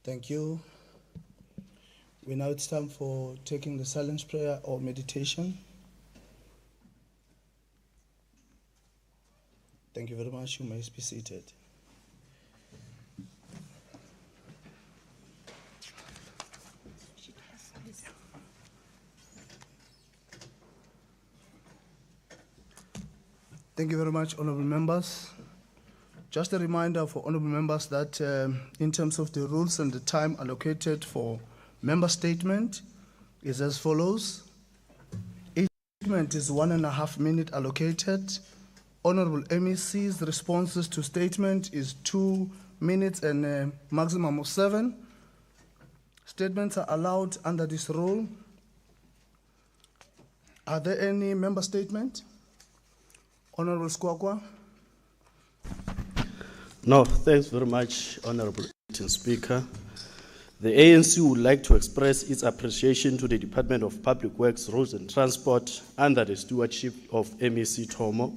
Thank you. Now it's time for taking the silence prayer or meditation. Thank you very much. You may be seated. Thank you very much, honorable members. Just a reminder for honorable members that in terms of the rules and the time allocated for member statement is as follows. Each statement is 1.5 minutes allocated. Honorable MEC's responses to statement is 2 minutes and a maximum of 7. Statements are allowed under this rule. Are there any member statements? Honorable Squaqua. No, thanks very much, Honorable Speaker. The ANC would like to express its appreciation to the Department of Public Works, Roads and Transport under the stewardship of MEC Tomo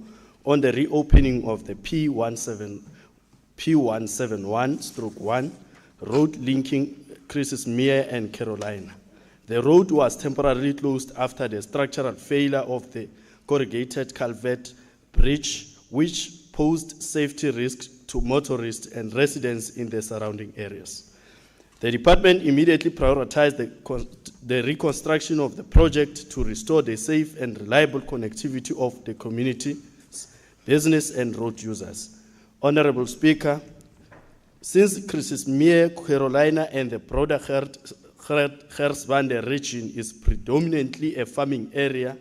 on the reopening of the P171/1 road linking Christmasmere and Carolina. The road was temporarily closed after the structural failure of the corrugated culvert bridge, which posed safety risks to motorists and residents in the surrounding areas. The department immediately prioritized the reconstruction of the project to restore the safe and reliable connectivity of the community, business and road users. Honorable Speaker, since Christmasmere, Carolina and the broader Gersbande region is predominantly a farming area,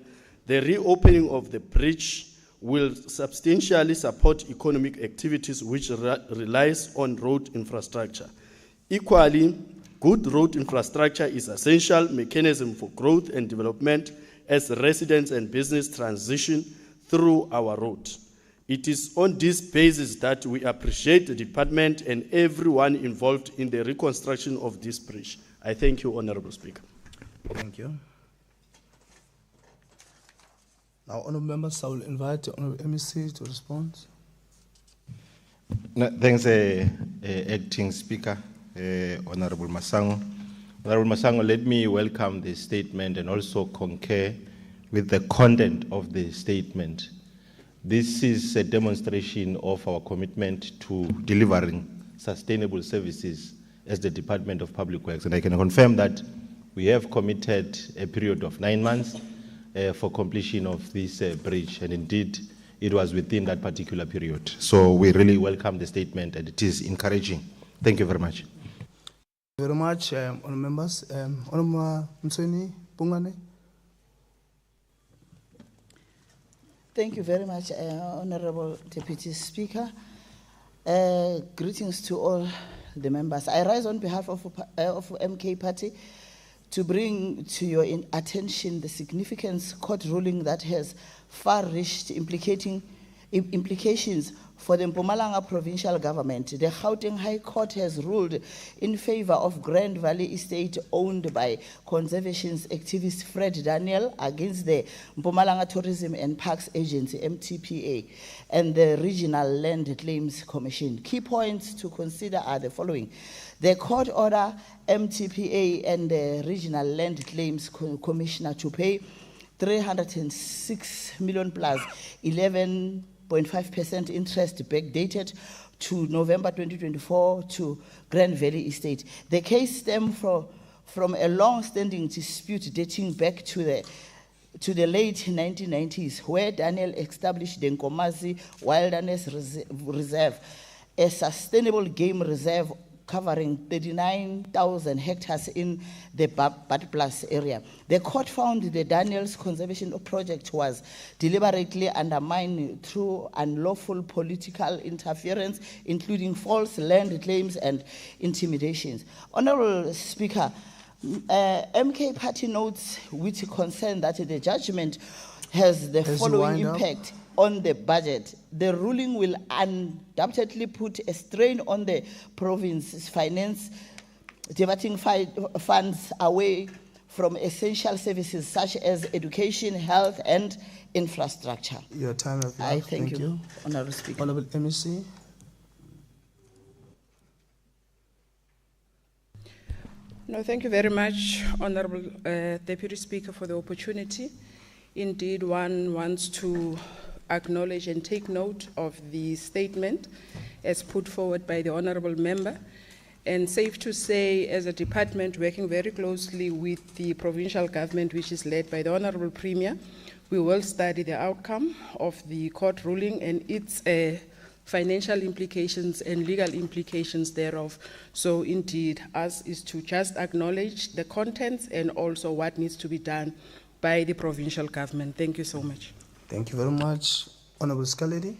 the reopening of the bridge will substantially support economic activities which relies on road infrastructure. Equally, good road infrastructure is an essential mechanism for growth and development as residents and business transition through our road. It is on this basis that we appreciate the department and everyone involved in the reconstruction of this bridge. I thank you, Honorable Speaker. Thank you. Now, honorable members, I will invite the honorable MEC to respond. No, thanks, Acting Speaker, Honorable Masango. Honorable Masango, let me welcome the statement and also concur with the content of the statement. This is a demonstration of our commitment to delivering sustainable services as the Department of Public Works. And I can confirm that we have committed a period of 9 months for completion of this bridge. And indeed, it was within that particular period. So we really welcome the statement and it is encouraging. Thank you very much. Thank you very much, honorable members. Honorable Mtsweni Pungane. Thank you very much, Honorable Deputy Speaker. Greetings to all the members. I rise on behalf of MK Party to bring to your attention the significant court ruling that has far-reached implications for the Mpumalanga provincial government. The Gauteng High Court has ruled in favor of Grand Valley Estate owned by conservation activist Fred Daniel against the Mpumalanga Tourism and Parks Agency, MTPA, and the Regional Land Claims Commission. Key points to consider are the following. The court order MTPA and the Regional Land Claims Commissioner to pay 306 million plus 11.5% interest backdated to November 2024 to Grand Valley Estate. The case stems from a long-standing dispute dating back to the late 1990s, where Daniel established the Nkomazi Wilderness Reserve, a sustainable game reserve covering 39,000 hectares in the Badplaas area. The court found the Daniels Conservation Project was deliberately undermined through unlawful political interference, including false land claims and intimidations. Honorable Speaker, MK Party notes with concern that the judgment has the following impact on the budget. The ruling will undoubtedly put a strain on the province's finance, diverting funds away from essential services such as education, health, and infrastructure. Your time has I thank you, Honorable Speaker. Honorable MEC. No, thank you very much, Honorable Deputy Speaker, for the opportunity. Indeed, one wants to acknowledge and take note of the statement as put forward by the Honorable Member. And safe to say, as a department working very closely with the provincial government, which is led by the Honorable Premier, we will study the outcome of the court ruling and its financial implications and legal implications thereof. So indeed, us is to just acknowledge the contents and also what needs to be done by the provincial government. Thank you so much. Thank you very much. Honorable Scaledi.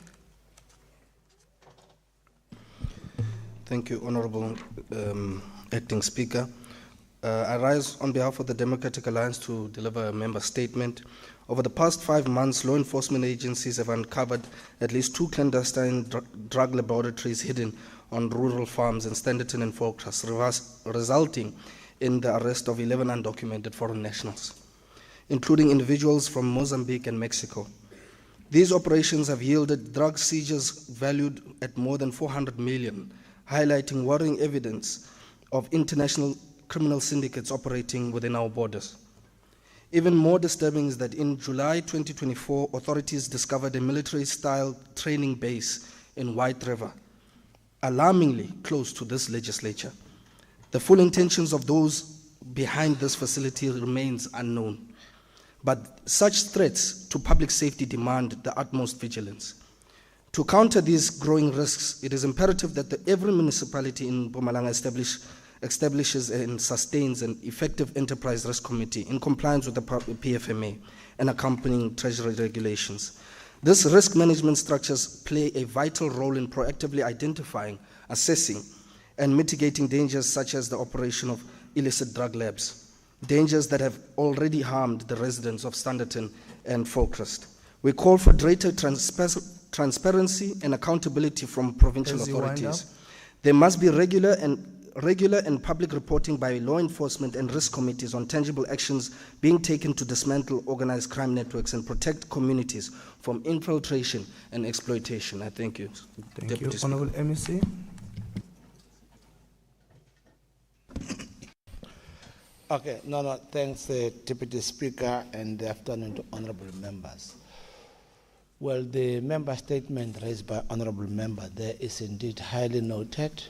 Thank you, Honorable Acting Speaker. I rise on behalf of the Democratic Alliance to deliver a member statement. Over the past 5 months, law enforcement agencies have uncovered at least 2 clandestine drug laboratories hidden on rural farms in Standerton and Falkras, resulting in the arrest of 11 undocumented foreign nationals, including individuals from Mozambique and Mexico. These operations have yielded drug seizures valued at more than 400 million, highlighting worrying evidence of international criminal syndicates operating within our borders. Even more disturbing is that in July 2024, authorities discovered a military-style training base in White River, alarmingly close to this legislature. The full intentions of those behind this facility remains unknown, but such threats to public safety demand the utmost vigilance. To counter these growing risks, it is imperative that every municipality in Mpumalanga establishes and sustains an effective enterprise risk committee in compliance with the PFMA and accompanying Treasury regulations. These risk management structures play a vital role in proactively identifying, assessing, and mitigating dangers such as the operation of illicit drug labs, dangers that have already harmed the residents of Standerton and Falkras. We call for greater transparency and accountability from provincial authorities. There must be regular and public reporting by law enforcement and risk committees on tangible actions being taken to dismantle organized crime networks and protect communities from infiltration and exploitation. I thank you. Thank you. Honorable MEC. Okay, thanks, Deputy Speaker, and good afternoon to honorable members. Well, the member statement raised by honorable member there is indeed highly noted.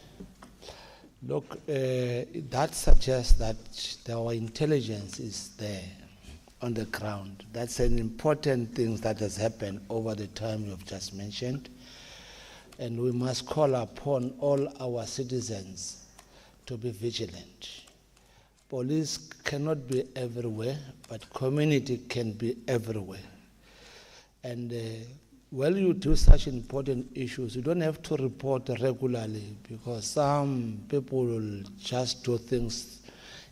Look, that suggests that our intelligence is there on the ground. That's an important thing that has happened over the time you've just mentioned. And we must call upon all our citizens to be vigilant. Police cannot be everywhere, but community can be everywhere. And while you do such important issues, you don't have to report regularly, because some people will just do things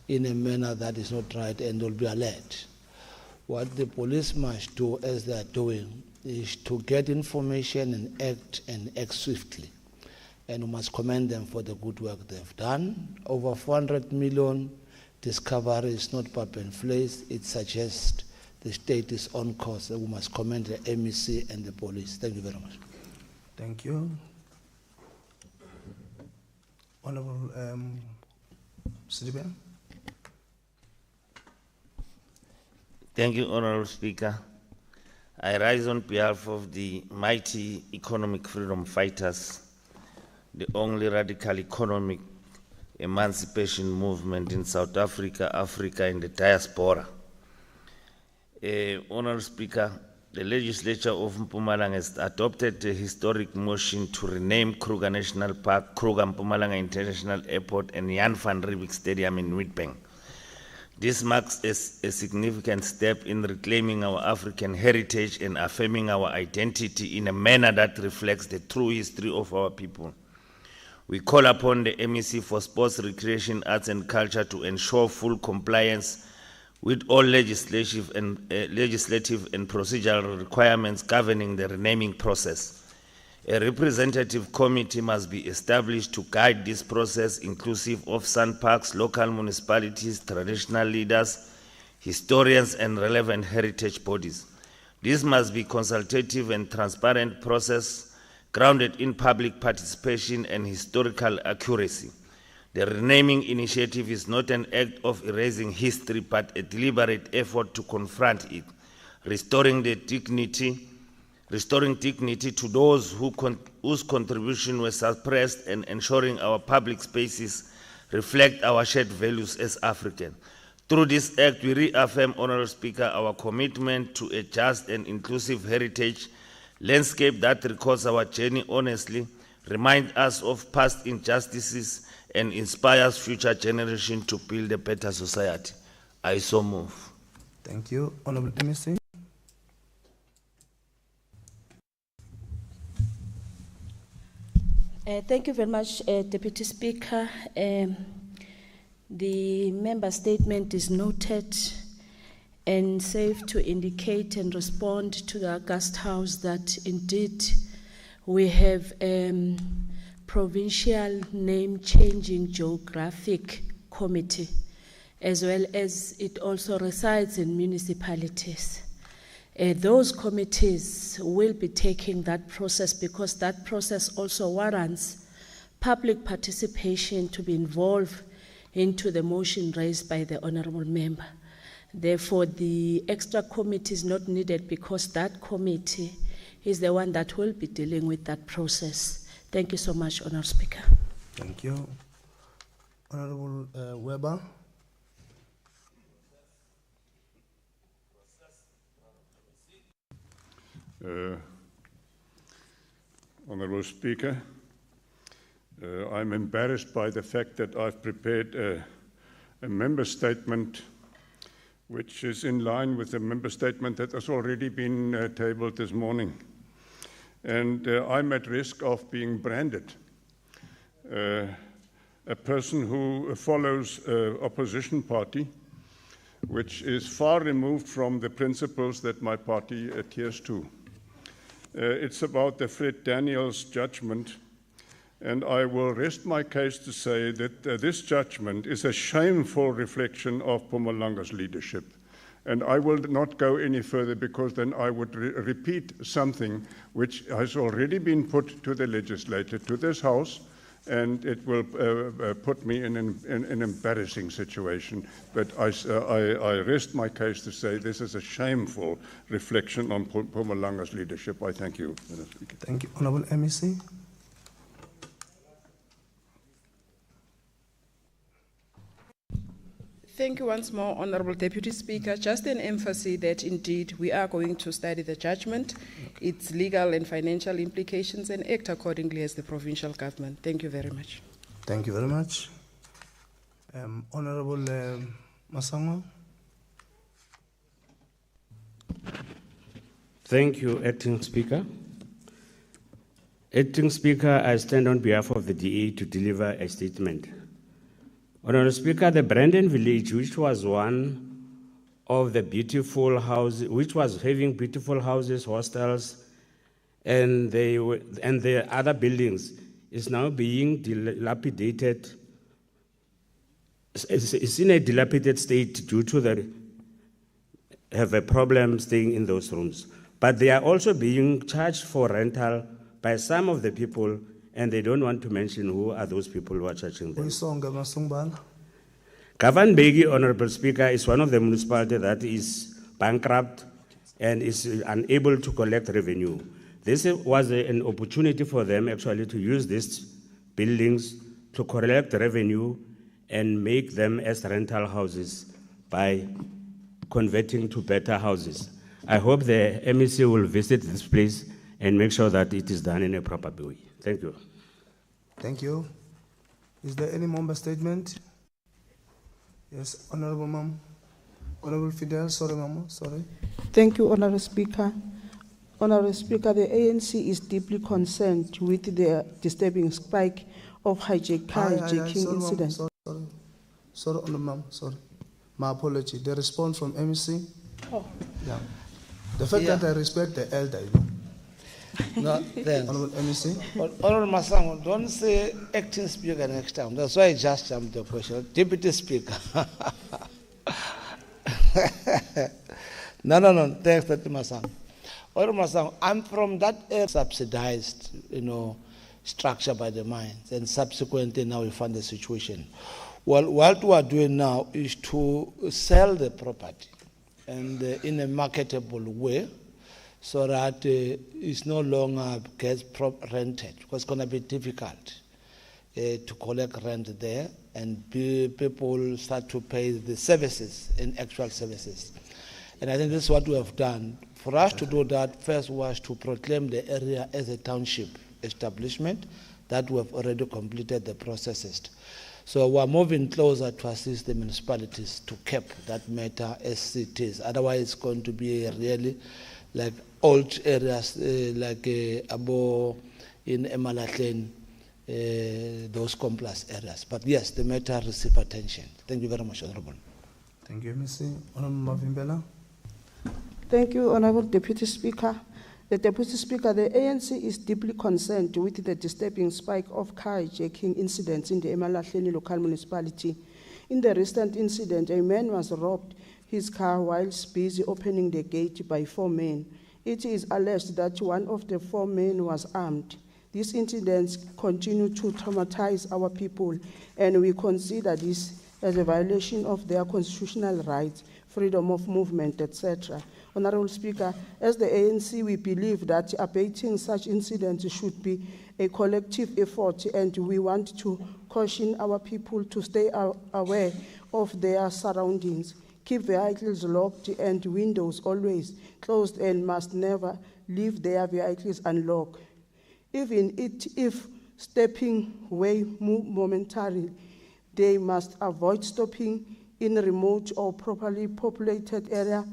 in a manner that is not right and will be alert. What the police must do, as they are doing, is to get information and act swiftly. And we must commend them for the good work they've done. Over 400 million discoveries, not pap and flays. It suggests the state is on course. We must commend the MEC and the police. Thank you very much. Thank you. Honorable Sidibe. Thank you, Honorable Speaker. I rise on behalf of the mighty economic freedom fighters, the only radical economic emancipation movement in South Africa, Africa, and the diaspora. Honorable Speaker, the legislature of Mpumalanga has adopted a historic motion to rename Kruger National Park, Kruger Mpumalanga International Airport, and Jan van Riebeeck Stadium in Witbank. This marks a significant step in reclaiming our African heritage and affirming our identity in a manner that reflects the true history of our people. We call upon the MEC for Sports, Recreation, Arts and Culture to ensure full compliance with all legislative and procedural requirements governing the renaming process. A representative committee must be established to guide this process, inclusive of SANParks, local municipalities, traditional leaders, historians, and relevant heritage bodies. This must be a consultative and transparent process grounded in public participation and historical accuracy. The renaming initiative is not an act of erasing history, but a deliberate effort to confront it, restoring dignity to those whose contribution was suppressed and ensuring our public spaces reflect our shared values as Africans. Through this act, we reaffirm, Honorable Speaker, our commitment to a just and inclusive heritage landscape that records our journey honestly, reminds us of past injustices, and inspires future generations to build a better society. I so move. Thank you. Honorable MEC. Thank you very much, Deputy Speaker. The member statement is noted and safe to indicate and respond to the August House that indeed we have provincial name changing geographic committee, as well as it also resides in municipalities. Those committees will be taking that process because that process also warrants public participation to be involved into the motion raised by the honorable member. Therefore, the extra committee is not needed because that committee is the one that will be dealing with that process. Thank you so much, Honourable Speaker. Thank you. Honorable Weber. Honourable Speaker, I'm embarrassed by the fact that I've prepared a member statement which is in line with the member statement that has already been tabled this morning. And I'm at risk of being branded a person who follows an opposition party which is far removed from the principles that my party adheres to. It's about the Fred Daniels judgment, and I will rest my case to say that this judgment is a shameful reflection of Mpumalanga's leadership. And I will not go any further because then I would repeat something which has already been put to the legislature, to this House, and it will put me in an embarrassing situation. But I rest my case to say this is a shameful reflection on Mpumalanga's leadership. I thank you, Mr. Speaker. Thank you. Honourable MEC. Thank you once more, Honourable Deputy Speaker. Just an emphasis that indeed we are going to study the judgment, its legal and financial implications, and act accordingly as the provincial government. Thank you very much. Thank you very much. Honourable Masango. Thank you, Acting Speaker. Acting Speaker, I stand on behalf of the DA to deliver a statement. Honourable Speaker, the Brandon village, which was one of the beautiful houses, which was having beautiful houses, hostels, and the other buildings, is now being dilapidated. It's in a dilapidated state due to have a problem staying in those rooms. But they are also being charged for rental by some of the people, and they don't want to mention who are those people who are charging them. Gavan Begi, Honourable Speaker, is one of the municipalities that is bankrupt and is unable to collect revenue. This was an opportunity for them actually to use these buildings to collect revenue and make them as rental houses by converting to better houses. I hope the MEC will visit this place and make sure that it is done in a proper way. Thank you. Thank you. Is there any member statement? Yes, Honourable Ma'am. Honourable Fidel, sorry, Mama, sorry. Thank you, Honourable Speaker. Honourable Speaker, the ANC is deeply concerned with the disturbing spike of hijacking incidents. Sorry, Honourable Ma'am, sorry. My apology. The response from MEC. Oh. Yeah. The fact that I respect the elder, you know. No, thanks. Honourable MEC. Honourable Masango, don't say acting speaker next time. That's why I just jumped the question. Deputy Speaker. No. Thanks, Deputy Masango. Honourable Masango, I'm from that area subsidized, structure by the mines, and subsequently now we find the situation. Well, what we are doing now is to sell the property and in a marketable way, so that it's no longer gets rented, because it's going to be difficult to collect rent there, and people start to pay the services in actual services. And I think this is what we have done. For us to do that, first was to proclaim the area as a township establishment, that we have already completed the processes. So we are moving closer to assist the municipalities to keep that matter as it is. Otherwise, it's going to be really like old areas, like Abo in Emalahleni, those complex areas. But yes, the matter receives attention. Thank you very much, Honorable. Thank you, Mr. Honorable Mavimbela. Thank you, Honorable Deputy Speaker. The Deputy Speaker, the ANC is deeply concerned with the disturbing spike of car hijacking incidents in the Emalahleni local municipality. In the recent incident, a man was robbed his car whilst busy opening the gate by 4 men. It is alleged that one of the 4 men was armed. These incidents continue to traumatize our people, and we consider this as a violation of their constitutional rights, freedom of movement, etc. Honorable Speaker, as the ANC, we believe that abating such incidents should be a collective effort, and we want to caution our people to stay aware of their surroundings, keep vehicles locked and windows always closed, and must never leave their vehicles unlocked. Even if stepping away momentarily, they must avoid stopping in a remote or properly populated area.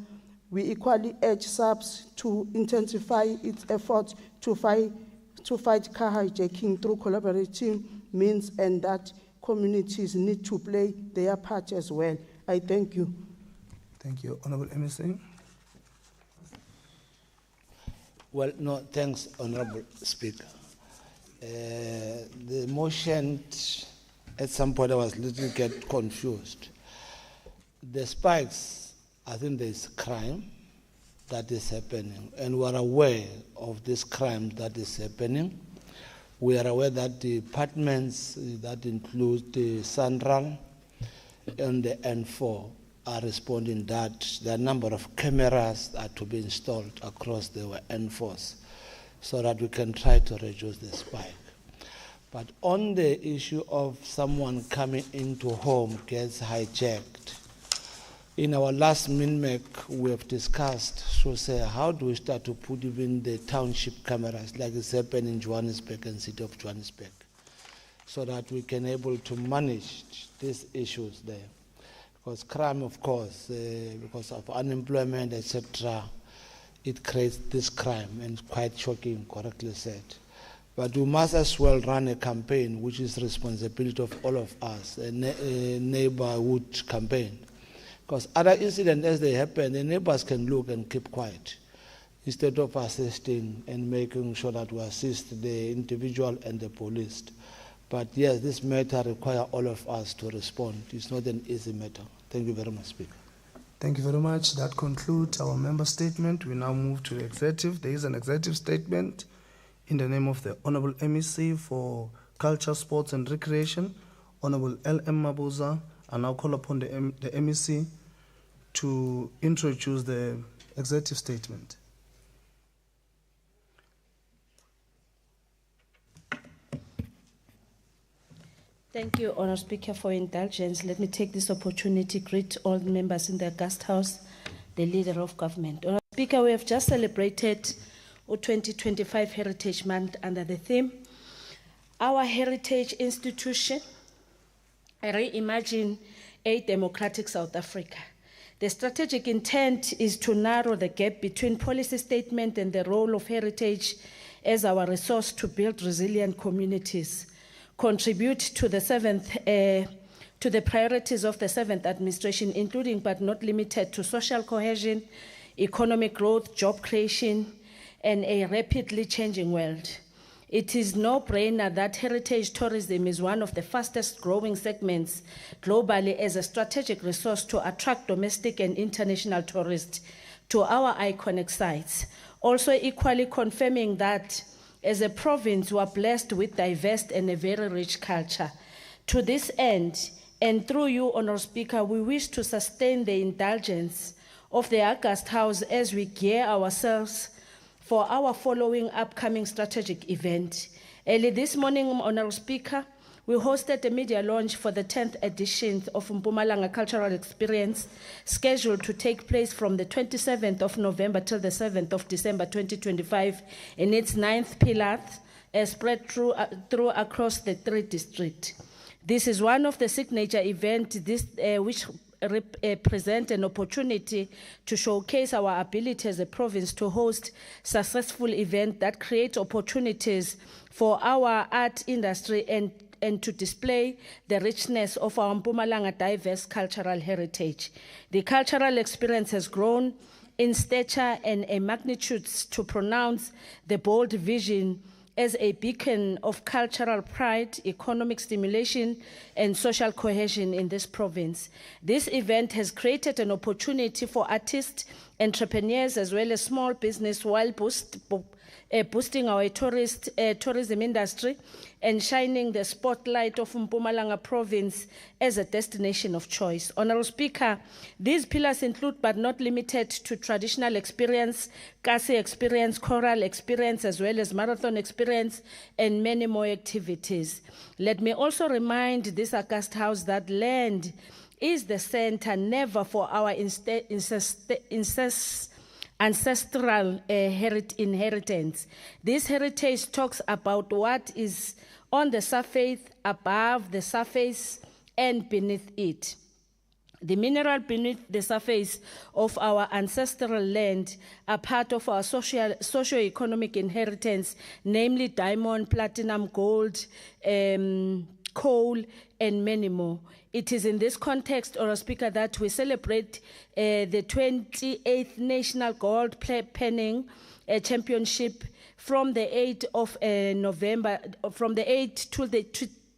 We equally urge SAPS to intensify its efforts to fight car hijacking through collaborative means, and that communities need to play their part as well. I thank you. Thank you. Honorable MSA. Well, no, thanks, Honorable Speaker. The motion, at some point I was a little get confused. The spikes, I think there's crime that is happening, and we are aware of this crime that is happening. We are aware that the departments that include the Central and the N4 are responding that there are a number of cameras that are to be installed across the N4s so that we can try to reduce the spike. But on the issue of someone coming into home gets hijacked, in our last MINMEC, we have discussed, so say, how do we start to put even the township cameras, like it's happened in Johannesburg and city of Johannesburg, so that we can able to manage these issues there. Because crime, of course, because of unemployment, etc., it creates this crime, and it's quite shocking, correctly said. But we must as well run a campaign, which is responsibility of all of us, a neighborhood campaign. Because other incidents, as they happen, the neighbors can look and keep quiet, instead of assisting and making sure that we assist the individual and the police. But yes, this matter requires all of us to respond. It's not an easy matter. Thank you very much, Speaker. Thank you very much. That concludes our member statement. We now move to the executive. There is an executive statement in the name of the Honorable MEC for Culture, Sports and Recreation, Honorable L.M. Mabuza. I now call upon the MEC to introduce the executive statement. Thank you, Honourable Speaker, for your indulgence. Let me take this opportunity to greet all the members in the guest house, the leader of government. Honourable Speaker, we have just celebrated our 2025 Heritage Month under the theme, Our Heritage Institution, Reimagine a Democratic South Africa. The strategic intent is to narrow the gap between policy statement and the role of heritage as our resource to build resilient communities, contribute to the priorities of the 7th administration, including but not limited to social cohesion, economic growth, job creation, and a rapidly changing world. It is no-brainer that heritage tourism is one of the fastest growing segments globally as a strategic resource to attract domestic and international tourists to our iconic sites. Also equally confirming that as a province, we are blessed with diverse and a very rich culture. To this end, and through you, Honourable Speaker, we wish to sustain the indulgence of the August House as we gear ourselves for our following upcoming strategic event. Early this morning, Honourable Speaker, we hosted a media launch for the 10th edition of Mpumalanga Cultural Experience, scheduled to take place from the 27th of November till the 7th of December 2025, in its 9th pillar, spread through across the 3 districts. This is one of the signature events which present an opportunity to showcase our ability as a province to host successful events that create opportunities for our art industry and to display the richness of our Mpumalanga diverse cultural heritage. The cultural experience has grown in stature and a magnitude to pronounce the bold vision as a beacon of cultural pride, economic stimulation, and social cohesion in this province. This event has created an opportunity for artists, entrepreneurs, as well as small business while boosting our tourism industry and shining the spotlight of Mpumalanga province as a destination of choice. Honourable Speaker, these pillars include but not limited to traditional experience, Kasi experience, choral experience, as well as marathon experience and many more activities. Let me also remind this August House that land is the center never for our ancestral inheritance. This heritage talks about what is on the surface, above the surface, and beneath it. The mineral beneath the surface of our ancestral land are part of our socio-economic inheritance, namely diamond, platinum, gold, coal, and many more. It is in this context, Honourable Speaker, that we celebrate the 28th National Gold Penning Championship from the 8th of November, from the 8th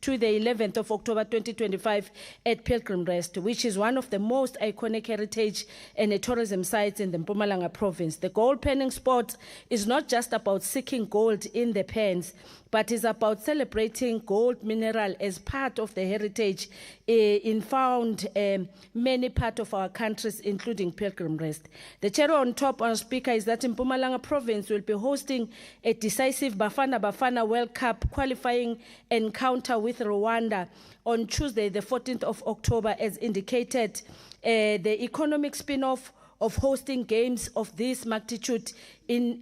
to the 11th of October 2025 at Pilgrim Rest, which is one of the most iconic heritage and tourism sites in the Mpumalanga province. The gold panning sport is not just about seeking gold in the pans, but is about celebrating gold mineral as part of the heritage in found many parts of our countries, including Pilgrim Rest. The cherry on top, Honourable Speaker, is that Mpumalanga province will be hosting a decisive Bafana World Cup qualifying encounter with Rwanda on Tuesday, the 14th of October, as indicated. The economic spin-off of hosting games of this magnitude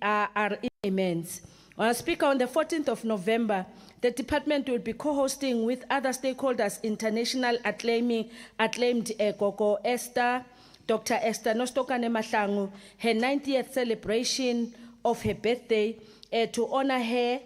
are immense. Speaker, on the 14th of November, the department will be co-hosting with other stakeholders, international acclaimed Gogo Esther, Dr. Esther Nostokane Mahlangu, her 90th celebration of her birthday, to honor her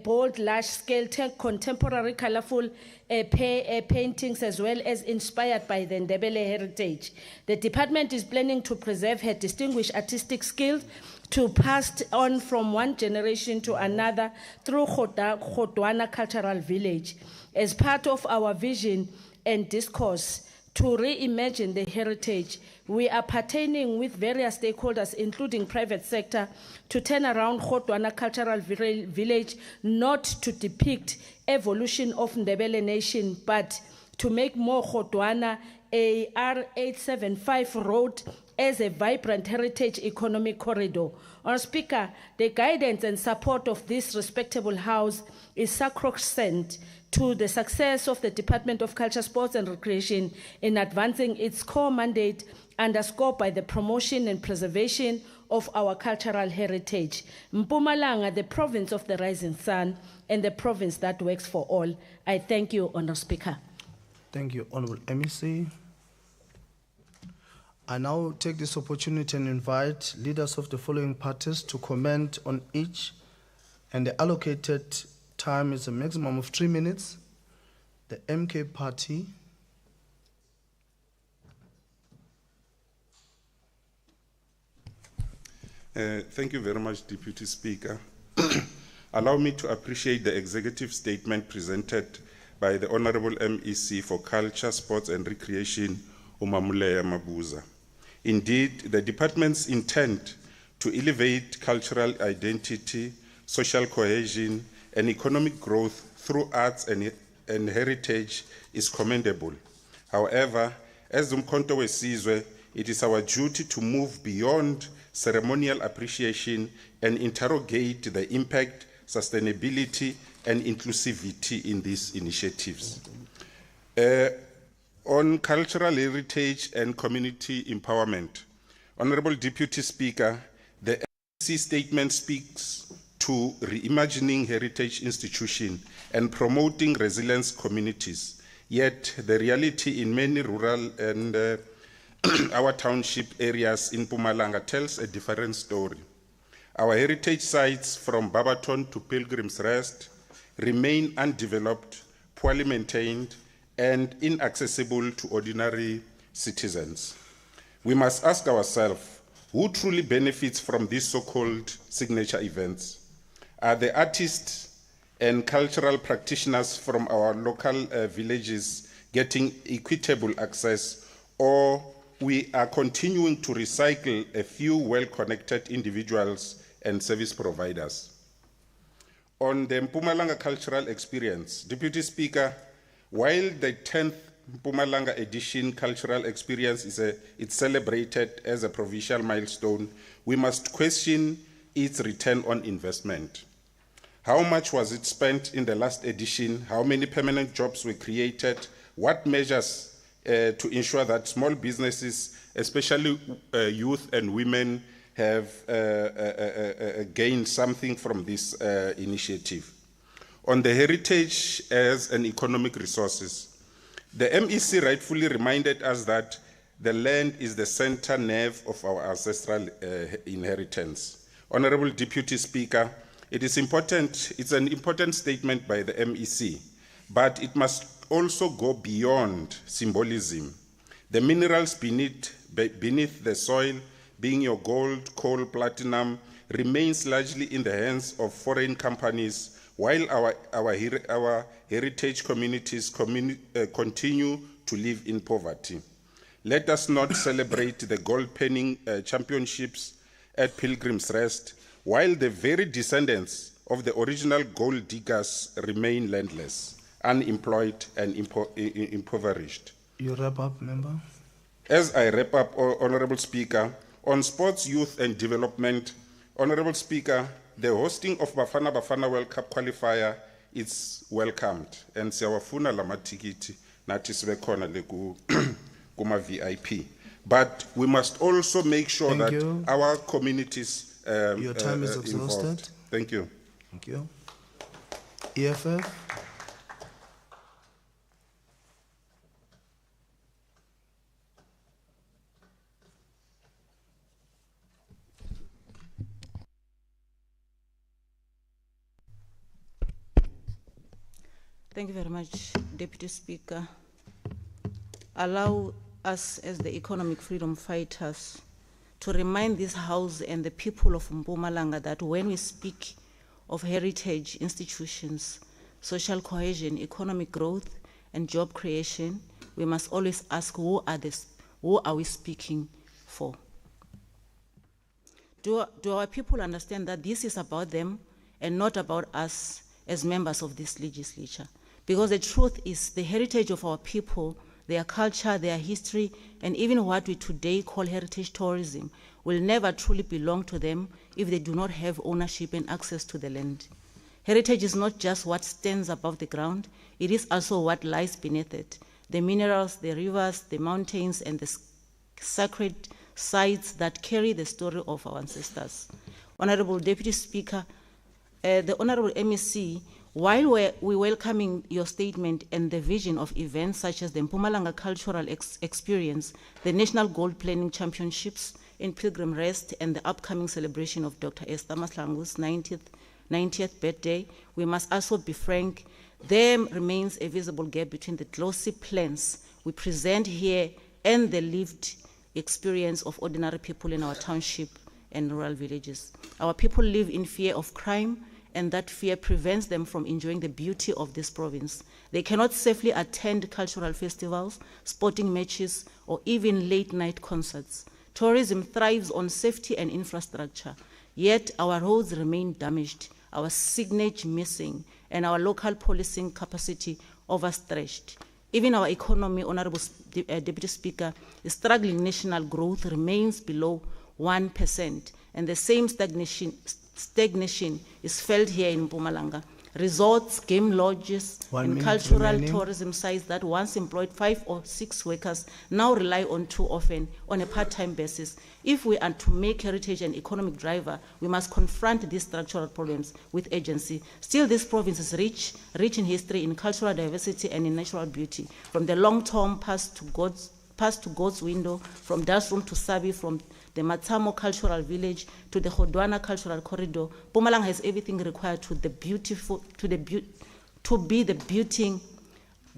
bold, large-scale, contemporary, colorful paintings, as well as inspired by the Ndebele heritage. The department is planning to preserve her distinguished artistic skills to pass on from one generation to another through Khodwana Cultural Village. As part of our vision and discourse to reimagine the heritage, we are partnering with various stakeholders, including private sector, to turn around Khodwana Cultural Village, not to depict evolution of Ndebele nation, but to make more Khodwana a R875 road as a vibrant heritage economic corridor. Honourable Speaker, the guidance and support of this respectable house is sacrosanct to the success of the Department of Culture, Sports and Recreation in advancing its core mandate, underscored by the promotion and preservation of our cultural heritage. Mpumalanga, the province of the rising sun, and the province that works for all. I thank you, Honourable Speaker. Thank you, Honourable MEC. I now take this opportunity and invite leaders of the following parties to comment on each, and the allocated time is a maximum of 3 minutes. The MK party. Thank you very much, Deputy Speaker. Allow me to appreciate the executive statement presented by the Honourable MEC for Culture, Sports and Recreation, Umamuleya Mabuza. Indeed, the department's intent to elevate cultural identity social cohesion, and economic growth through arts and heritage is commendable. However, as Umkhonto weSizwe, it is our duty to move beyond ceremonial appreciation and interrogate the impact, sustainability, and inclusivity in these initiatives. On cultural heritage and community empowerment, Honorable Deputy Speaker, the MEC statement speaks to reimagining heritage institutions and promoting resilient communities. Yet the reality in many rural and our township areas in Mpumalanga tells a different story. Our heritage sites from Barberton to Pilgrim's Rest remain undeveloped, poorly maintained, and inaccessible to ordinary citizens. We must ask ourselves, who truly benefits from these so-called signature events? Are the artists and cultural practitioners from our local villages getting equitable access, or we are continuing to recycle a few well-connected individuals and service providers? On the Mpumalanga cultural experience, Deputy Speaker, while the 10th Mpumalanga edition cultural experience it's celebrated as a provincial milestone, we must question its return on investment. How much was it spent in the last edition? How many permanent jobs were created? What measures to ensure that small businesses, especially youth and women, have gained something from this initiative? On the heritage as an economic resources, the MEC rightfully reminded us that the land is the center nerve of our ancestral inheritance. Honorable Deputy Speaker, it's an important statement by the MEC, but it must also go beyond symbolism. The minerals beneath the soil, being your gold, coal, platinum, remains largely in the hands of foreign companies, while our heritage communities continue to live in poverty. Let us not celebrate the gold penning championships at Pilgrim's Rest, while the very descendants of the original gold diggers remain landless, unemployed, and impoverished. You wrap up, member. As I wrap up, Honorable Speaker, on sports, youth, and development, Honorable Speaker, the hosting of Bafana Bafana World Cup qualifier is welcomed, and siyawafuna lama tikiti nathi sibe khona le kuma VIP. But we must also make sure that our communities your time is exhausted. Involved. Thank you. Thank you. EFF. Thank you very much, Deputy Speaker. Allow us as the economic freedom fighters to remind this House and the people of Mpumalanga that when we speak of heritage institutions, social cohesion, economic growth, and job creation, we must always ask who are we speaking for? Do our people understand that this is about them and not about us as members of this legislature? Because the truth is the heritage of our people, their culture, their history, and even what we today call heritage tourism will never truly belong to them if they do not have ownership and access to the land. Heritage is not just what stands above the ground, it is also what lies beneath it. The minerals, the rivers, the mountains, and the sacred sites that carry the story of our ancestors. Honorable Deputy Speaker, the Honorable MEC, while we're welcoming your statement and the vision of events such as the Mpumalanga Cultural Experience, the National Gold Planning Championships in Pilgrim Rest, and the upcoming celebration of Dr. Esther Mahlangu's 90th birthday, we must also be frank, there remains a visible gap between the glossy plans we present here and the lived experience of ordinary people in our township and rural villages. Our people live in fear of crime, and that fear prevents them from enjoying the beauty of this province. They cannot safely attend cultural festivals, sporting matches, or even late-night concerts. Tourism thrives on safety and infrastructure, yet our roads remain damaged, our signage missing, and our local policing capacity overstretched. Even our economy, Honorable Deputy Speaker, is struggling. National growth remains below 1%, and the same stagnation is felt here in Mpumalanga. Resorts, game lodges, and cultural tourism sites that once employed 5 or 6 workers now rely on too often on a part-time basis. If we are to make heritage an economic driver, we must confront these structural problems with urgency. Still, this province is rich in history, in cultural diversity, and in natural beauty. From the long-term past to God's window, from Dasrum to Sabi, from the Matamo Cultural Village to the Hodwana Cultural Corridor, Mpumalanga has everything required to be the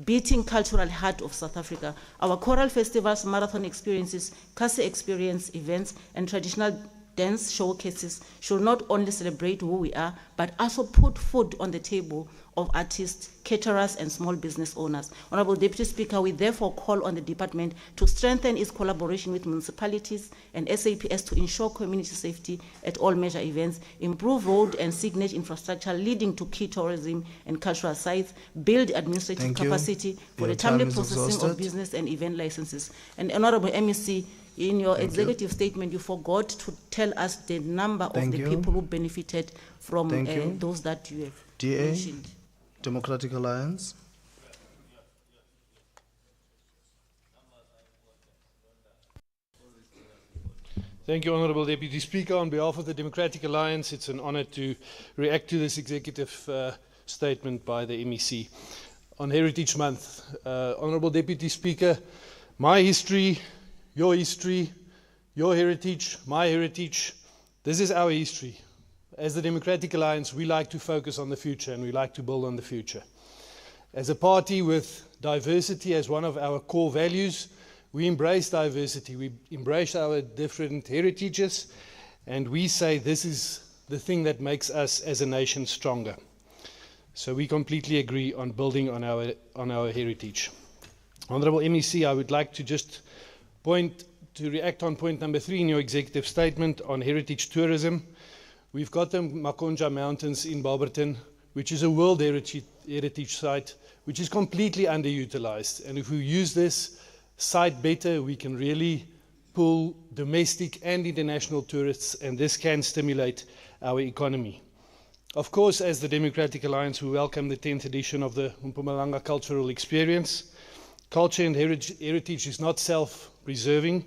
beating cultural heart of South Africa. Our choral festivals, marathon experiences, Kasi experience events, and traditional dance showcases should not only celebrate who we are, but also put food on the table of artists, caterers, and small business owners. Honorable Deputy Speaker, we therefore call on the department to strengthen its collaboration with municipalities and SAPS to ensure community safety at all major events, improve road and signage infrastructure leading to key tourism and cultural sites, build administrative capacity for the timely processing of business and event licenses. And Honorable MEC, in your executive statement, you forgot to tell us the number of the people who benefited from those that you have mentioned. Democratic Alliance. Thank you, Honourable Deputy Speaker. On behalf of the Democratic Alliance, it's an honour to react to this executive statement by the MEC. On Heritage Month, Honourable Deputy Speaker, my history, your heritage, my heritage, this is our history. As the Democratic Alliance, we like to focus on the future and we like to build on the future. As a party with diversity as one of our core values, we embrace diversity, we embrace our different heritages, and we say this is the thing that makes us as a nation stronger. So we completely agree on building on our heritage. Honourable MEC, I would like to just react on point number 3 in your executive statement on heritage tourism. We've got the Makonja Mountains in Barberton, which is a World Heritage Site, which is completely underutilized. And if we use this site better, we can really pull domestic and international tourists, and this can stimulate our economy. Of course, as the Democratic Alliance, we welcome the 10th edition of the Mpumalanga Cultural Experience. Culture and heritage is not self-preserving.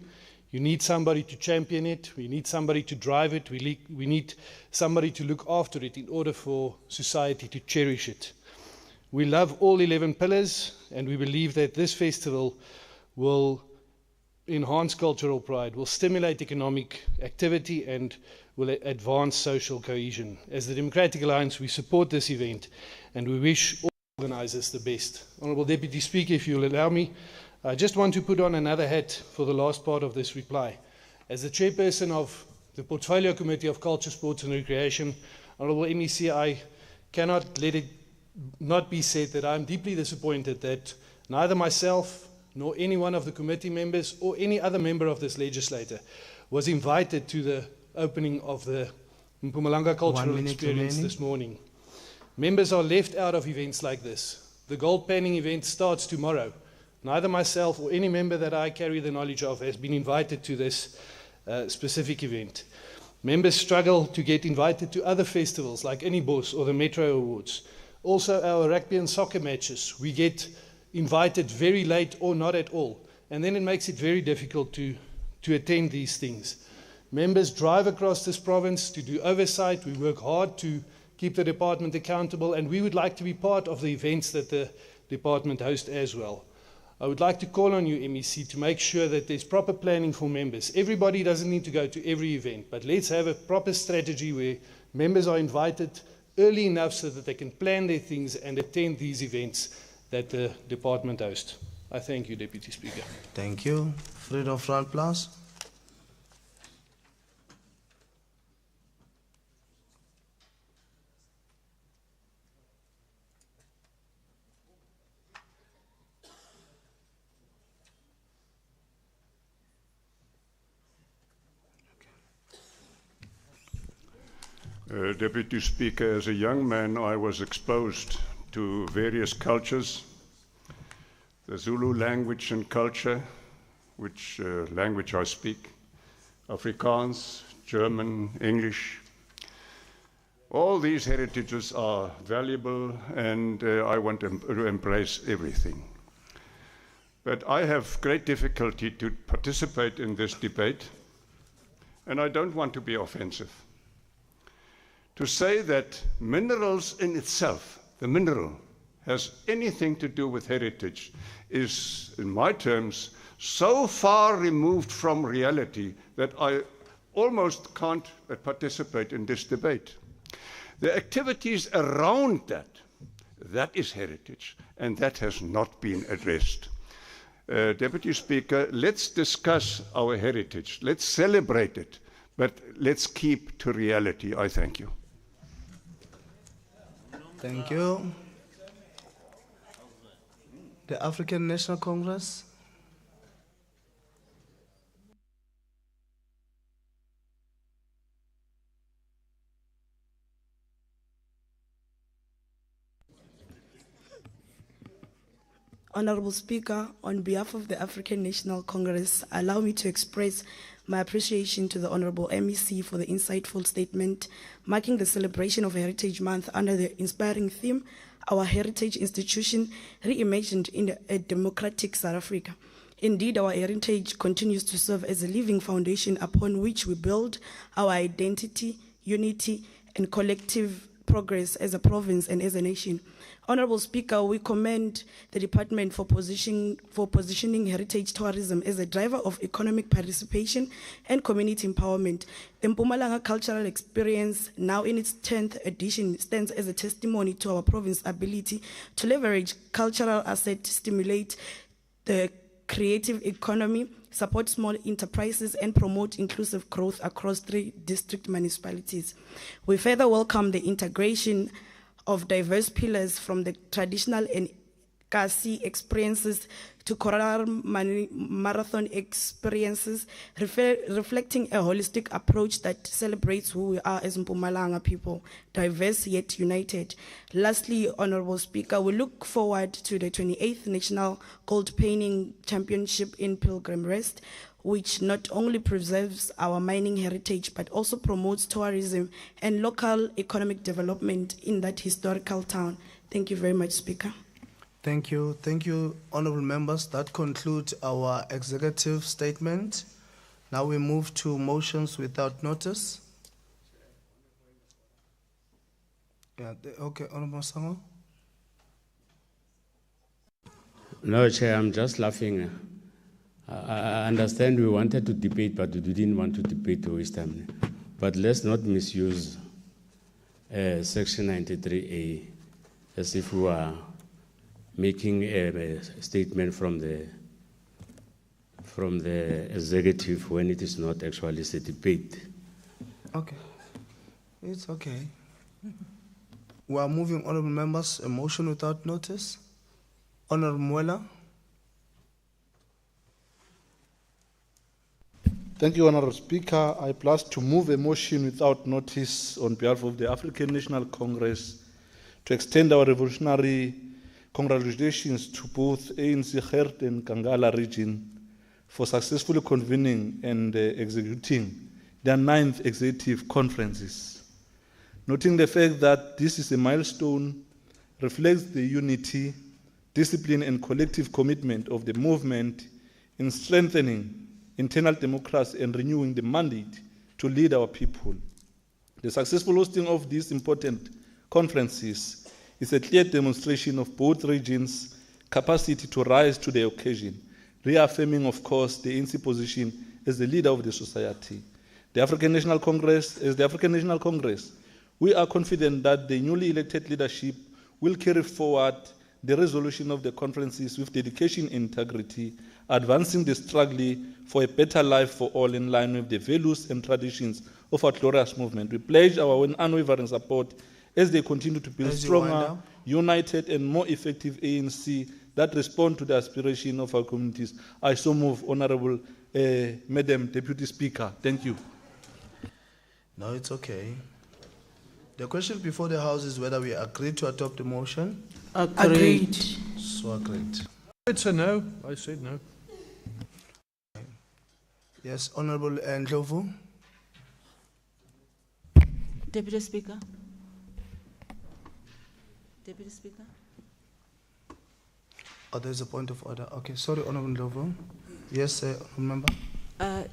You need somebody to champion it. We need somebody to drive it. We need somebody to look after it in order for society to cherish it. We love all 11 pillars, and we believe that this festival will enhance cultural pride, will stimulate economic activity, and will advance social cohesion. As the Democratic Alliance, we support this event, and we wish all organisers the best. Honourable Deputy Speaker, if you'll allow me, I just want to put on another hat for the last part of this reply. As the chairperson of the Portfolio Committee of Culture, Sports and Recreation, Honourable MEC, I cannot let it not be said that I am deeply disappointed that neither myself nor any one of the committee members or any other member of this legislature was invited to the opening of the Mpumalanga Cultural Experience this morning. Members are left out of events like this. The gold panning event starts tomorrow. Neither myself or any member that I carry the knowledge of has been invited to this specific event. Members struggle to get invited to other festivals like Inibos or the Metro Awards. Also, our rugby and soccer matches, we get invited very late or not at all. And then it makes it very difficult to attend these things. Members drive across this province to do oversight. We work hard to keep the department accountable, and we would like to be part of the events that the department hosts as well. I would like to call on you, MEC, to make sure that there's proper planning for members. Everybody doesn't need to go to every event, but let's have a proper strategy where members are invited early enough so that they can plan their things and attend these events that the department hosts. I thank you, Deputy Speaker. Thank you. Freedom Front Plus. Deputy Speaker, as a young man, I was exposed to various cultures, the Zulu language and culture, which language I speak, Afrikaans, German, English. All these heritages are valuable, and I want to embrace everything. But I have great difficulty to participate in this debate, and I don't want to be offensive. To say that minerals in itself, the mineral, has anything to do with heritage is, in my terms, so far removed from reality that I almost can't participate in this debate. The activities around that is heritage, and that has not been addressed. Deputy Speaker, let's discuss our heritage. Let's celebrate it, but let's keep to reality. I thank you. Thank you. The African National Congress. Honorable Speaker, on behalf of the African National Congress, allow me to express my appreciation to the Honorable MEC for the insightful statement marking the celebration of Heritage Month under the inspiring theme, Our Heritage Institution Reimagined in a Democratic South Africa. Indeed, our heritage continues to serve as a living foundation upon which we build our identity, unity, and collective progress as a province and as a nation. Honorable Speaker, we commend the Department for positioning heritage tourism as a driver of economic participation and community empowerment. The Mpumalanga Cultural Experience, now in its 10th edition, stands as a testimony to our province's ability to leverage cultural assets, stimulate the creative economy, support small enterprises, and promote inclusive growth across 3 district municipalities. We further welcome the integration of diverse pillars from the traditional and Kasi experiences to choral marathon experiences, reflecting a holistic approach that celebrates who we are as Mpumalanga people, diverse yet united. Lastly, Honorable Speaker, we look forward to the 28th National Gold Painting Championship in Pilgrim Rest, which not only preserves our mining heritage, but also promotes tourism and local economic development in that historical town. Thank you very much, Speaker. Thank you. Thank you, honorable members. That concludes our executive statement. Now we move to motions without notice. Yeah, okay, Honorable Sango. No, Chair, I'm just laughing. I understand we wanted to debate, but we didn't want to debate to waste time. But let's not misuse Section 93A as if we are making a statement from the executive when it is not actually a debate. Okay, it's okay. We are moving, honorable members, a motion without notice. Honorable Mwela. Thank you, Honorable Speaker. I pledge to move a motion without notice on behalf of the African National Congress to extend our revolutionary congratulations to both ANC Gert and Kangala region for successfully convening and executing their 9th executive conferences. Noting the fact that this is a milestone, reflects the unity, discipline, and collective commitment of the movement in strengthening internal democracy and renewing the mandate to lead our people. The successful hosting of these important conferences is a clear demonstration of both regions' capacity to rise to the occasion, reaffirming, of course, the ANC position as the leader of the society. The African National Congress, as the African National Congress, we are confident that the newly elected leadership will carry forward the resolution of the conferences with dedication and integrity, advancing the struggle for a better life for all in line with the values and traditions of our glorious movement. We pledge our unwavering support as they continue to build stronger, united, and more effective ANC that respond to the aspiration of our communities. I so move, Honorable Madam Deputy Speaker. Thank you. No, it's okay. The question before the House is whether we agree to adopt the motion. Agreed. So agreed. It's a no. I said no. Yes, Honorable Ndlovu. Deputy Speaker. Deputy Speaker. Oh, there's a point of order. Okay, sorry, Honorable Ndlovu. Yes, member.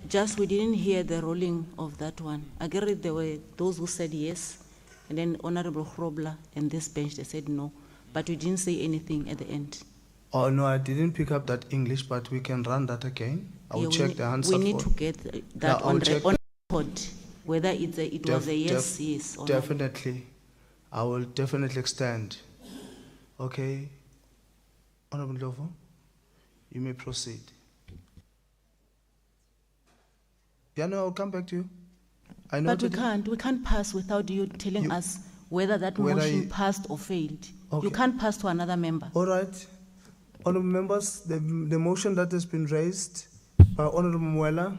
Just we didn't hear the ruling of that one. I get it, there were those who said yes, and then Honorable Hrobla and this bench, they said no. But we didn't say anything at the end. Oh, no, I didn't pick up that English, but we can run that again. I will Yeah, check the answer. We need to get that I will on check record, whether it was a yes, yes, or no. Definitely. I will definitely extend. Okay. Honorable Ndlovu, you may proceed. Yeah, no, I'll come back to you. I know. But we can't pass without you telling us whether that motion passed or failed. Okay. You can't pass to another member. All right. Honorable members, the motion that has been raised by Honorable Muela.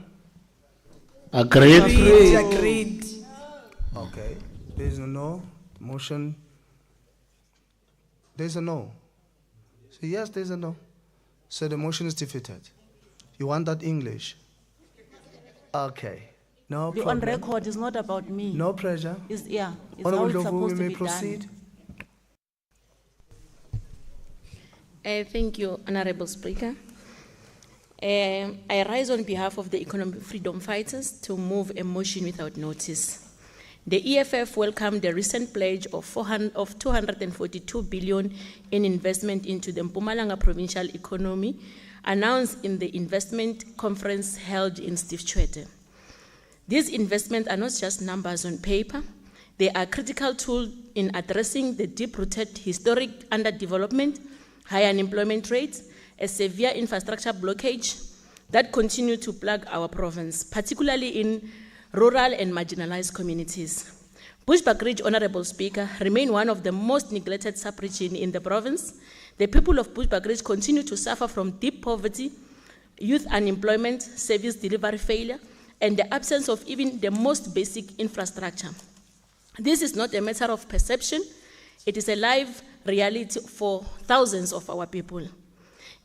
Agreed. Agreed. Okay. There is a no. Motion. There is a no. So yes, there is a no. So the motion is defeated. You want that English? Okay. No The problem. on record is not about me. No pressure. It's how Honorable it's Ndlovu, supposed we to may be proceed. done. Thank you, Honorable Speaker. I rise on behalf of the Economic Freedom Fighters to move a motion without notice. The EFF welcomed the recent pledge of 242 billion in investment into the Mpumalanga provincial economy, announced in the investment conference held in Steve Tshwete. These investments are not just numbers on paper. They are a critical tool in addressing the deep-rooted historic underdevelopment, high unemployment rates, a severe infrastructure blockage that continue to plague our province, particularly in rural and marginalized communities. Bushbuck Ridge, Honorable Speaker, remain one of the most neglected sub-regions in the province. The people of Bushbuck Ridge continue to suffer from deep poverty, youth unemployment, service delivery failure, and the absence of even the most basic infrastructure. This is not a matter of perception. It is a live reality for thousands of our people.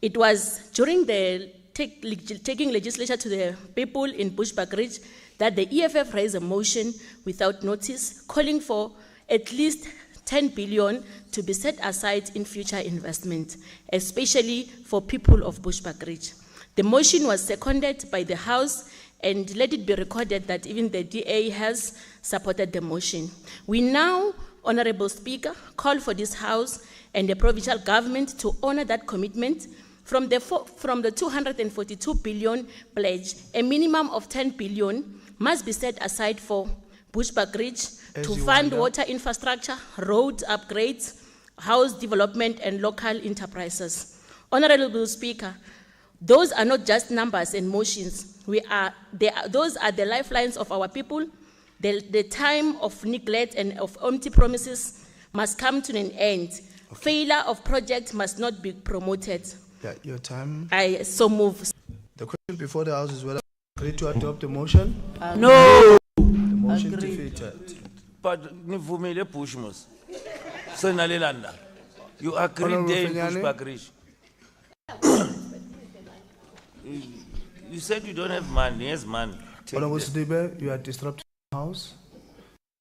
It was during the taking legislature to the people in Bushbuck Ridge that the EFF raised a motion without notice, calling for at least 10 billion to be set aside in future investment, especially for people of Bushbuck Ridge. The motion was seconded by the House, and let it be recorded that even the DA has supported the motion. We now, Honorable Speaker, call for this House and the provincial government to honor that commitment. From the 242 billion pledge, a minimum of 10 billion must be set aside for Bushbuck Ridge to fund water infrastructure, road upgrades, house development, and local enterprises. Honorable Speaker, those are not just numbers and motions. Those are the lifelines of our people. The time of neglect and of empty promises must come to an end. Okay. Failure of projects must not be promoted. Yeah, your time. I so move. The question before the House is whether you agree to adopt the motion. No. The motion defeated. But nivumile Bushmus. Senalelanda. You agree there in Bushbuck Ridge. You said you don't have money. Yes, money. Honorable Sidibe, you are disrupting the House.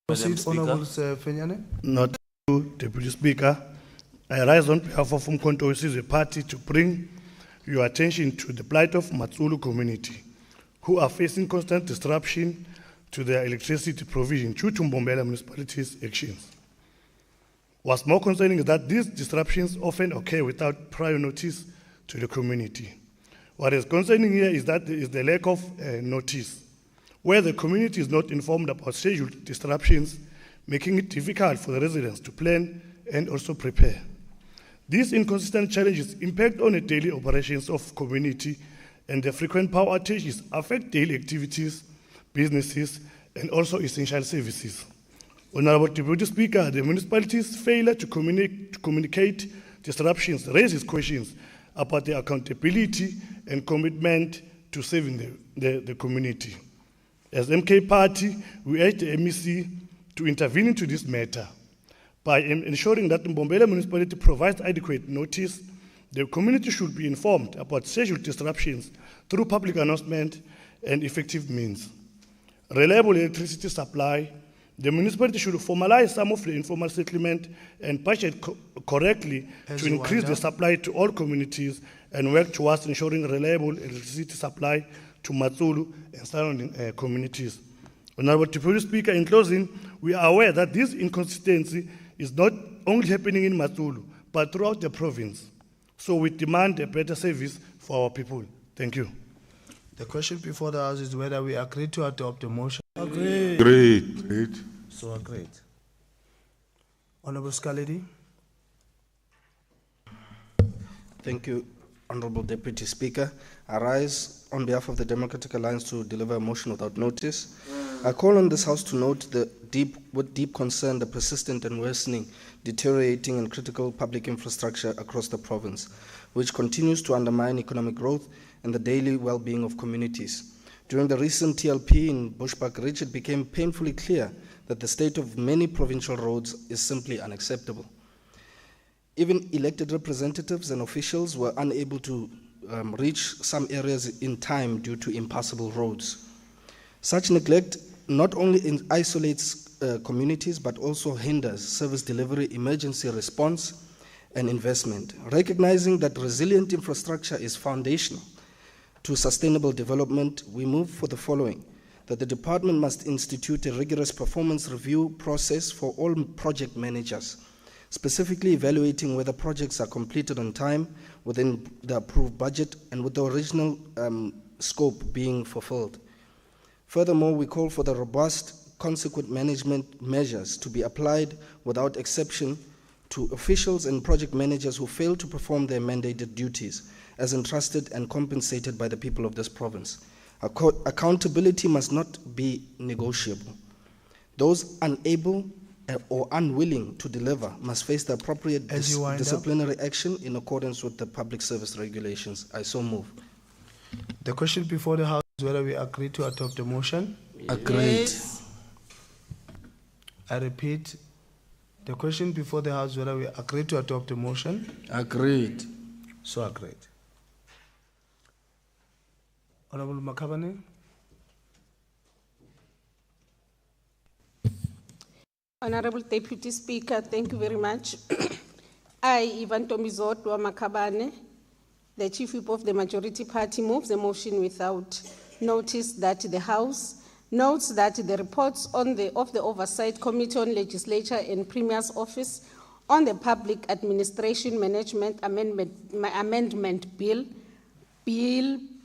Proceed, Honorable Fenyane. Not you, Deputy Speaker. I rise on behalf of Umkhonto Wesizwe Party to bring your attention to the plight of Matsulu community, who are facing constant disruption to their electricity provision due to Mbombela municipality's actions. What's more concerning is that these disruptions often occur without prior notice to the community. What is concerning here is that there is the lack of notice, where the community is not informed about scheduled disruptions, making it difficult for the residents to plan and also prepare. These inconsistent challenges impact on the daily operations of community, and the frequent power outages affect daily activities, businesses, and also essential services. Honorable Deputy Speaker, the municipality's failure to communicate disruptions raises questions about the accountability and commitment to saving the community. As MK Party, we urge the MEC to intervene into this matter by ensuring that Mbombela municipality provides adequate notice. The community should be informed about scheduled disruptions through public announcement and effective means. Reliable electricity supply. The municipality should formalize some of the informal settlement and budget correctly to increase the supply to all communities and work towards ensuring reliable electricity supply to Matsulu and surrounding communities. Honorable Deputy Speaker, in closing, we are aware that this inconsistency is not only happening in Matsulu, but throughout the province. So we demand a better service for our people. Thank you. The question before the House is whether we agree to adopt the motion. Agreed. Agreed. So agreed. Honorable Scalidi. Thank you, Honorable Deputy Speaker. I rise on behalf of the Democratic Alliance to deliver a motion without notice. I call on this House to note with deep concern the persistent and worsening, deteriorating and critical public infrastructure across the province, which continues to undermine economic growth and the daily well-being of communities. During the recent TLP in Bushbuck-Ridge, it became painfully clear that the state of many provincial roads is simply unacceptable. Even elected representatives and officials were unable to reach some areas in time due to impassable roads. Such neglect not only isolates communities but also hinders service delivery, emergency response, and investment. Recognizing that resilient infrastructure is foundational to sustainable development, we move for the following: that the department must institute a rigorous performance review process for all project managers, specifically evaluating whether projects are completed on time, within the approved budget, and with the original scope being fulfilled. Furthermore, we call for the robust, consequent management measures to be applied without exception to officials and project managers who fail to perform their mandated duties as entrusted and compensated by the people of this province. Accountability must not be negotiable. Those unable or unwilling to deliver must face the appropriate disciplinary action in accordance with the public service regulations. I so move. The question before the House is whether we agree to adopt the motion. Agreed. Yes. I repeat, the question before the House is whether we agree to adopt the motion. Agreed. So agreed. Honorable Makabane. Honorable Deputy Speaker, thank you very much. I, Ivan Tomizotwa Makabane, the Chief Whip of the Majority Party, moves the motion without notice that the House notes that the reports of the Oversight Committee on Legislature and Premier's Office on the Public Administration Management Amendment Bill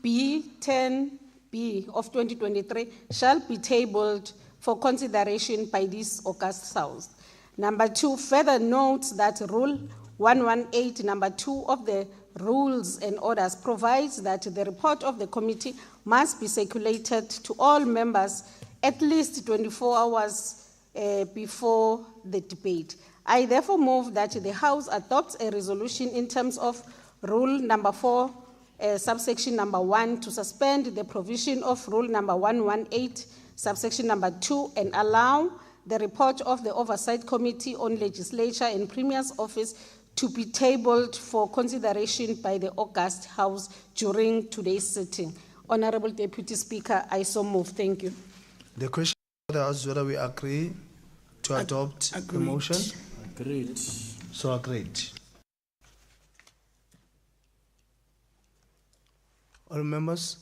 B10B of 2023 shall be tabled for consideration by this August House. Number 2, further notes that Rule 118, number 2 of the Rules and Orders provides that the report of the committee must be circulated to all members at least 24 hours before the debate. I therefore move that the House adopts a resolution in terms of Rule number 4, subsection number 1, to suspend the provision of Rule number 118, subsection number 2, and allow the report of the Oversight Committee on Legislature and Premier's Office to be tabled for consideration by the August House during today's sitting. Honorable Deputy Speaker, I so move. Thank you. The question for the House is whether we agree to adopt the motion. Agreed. So agreed. All members?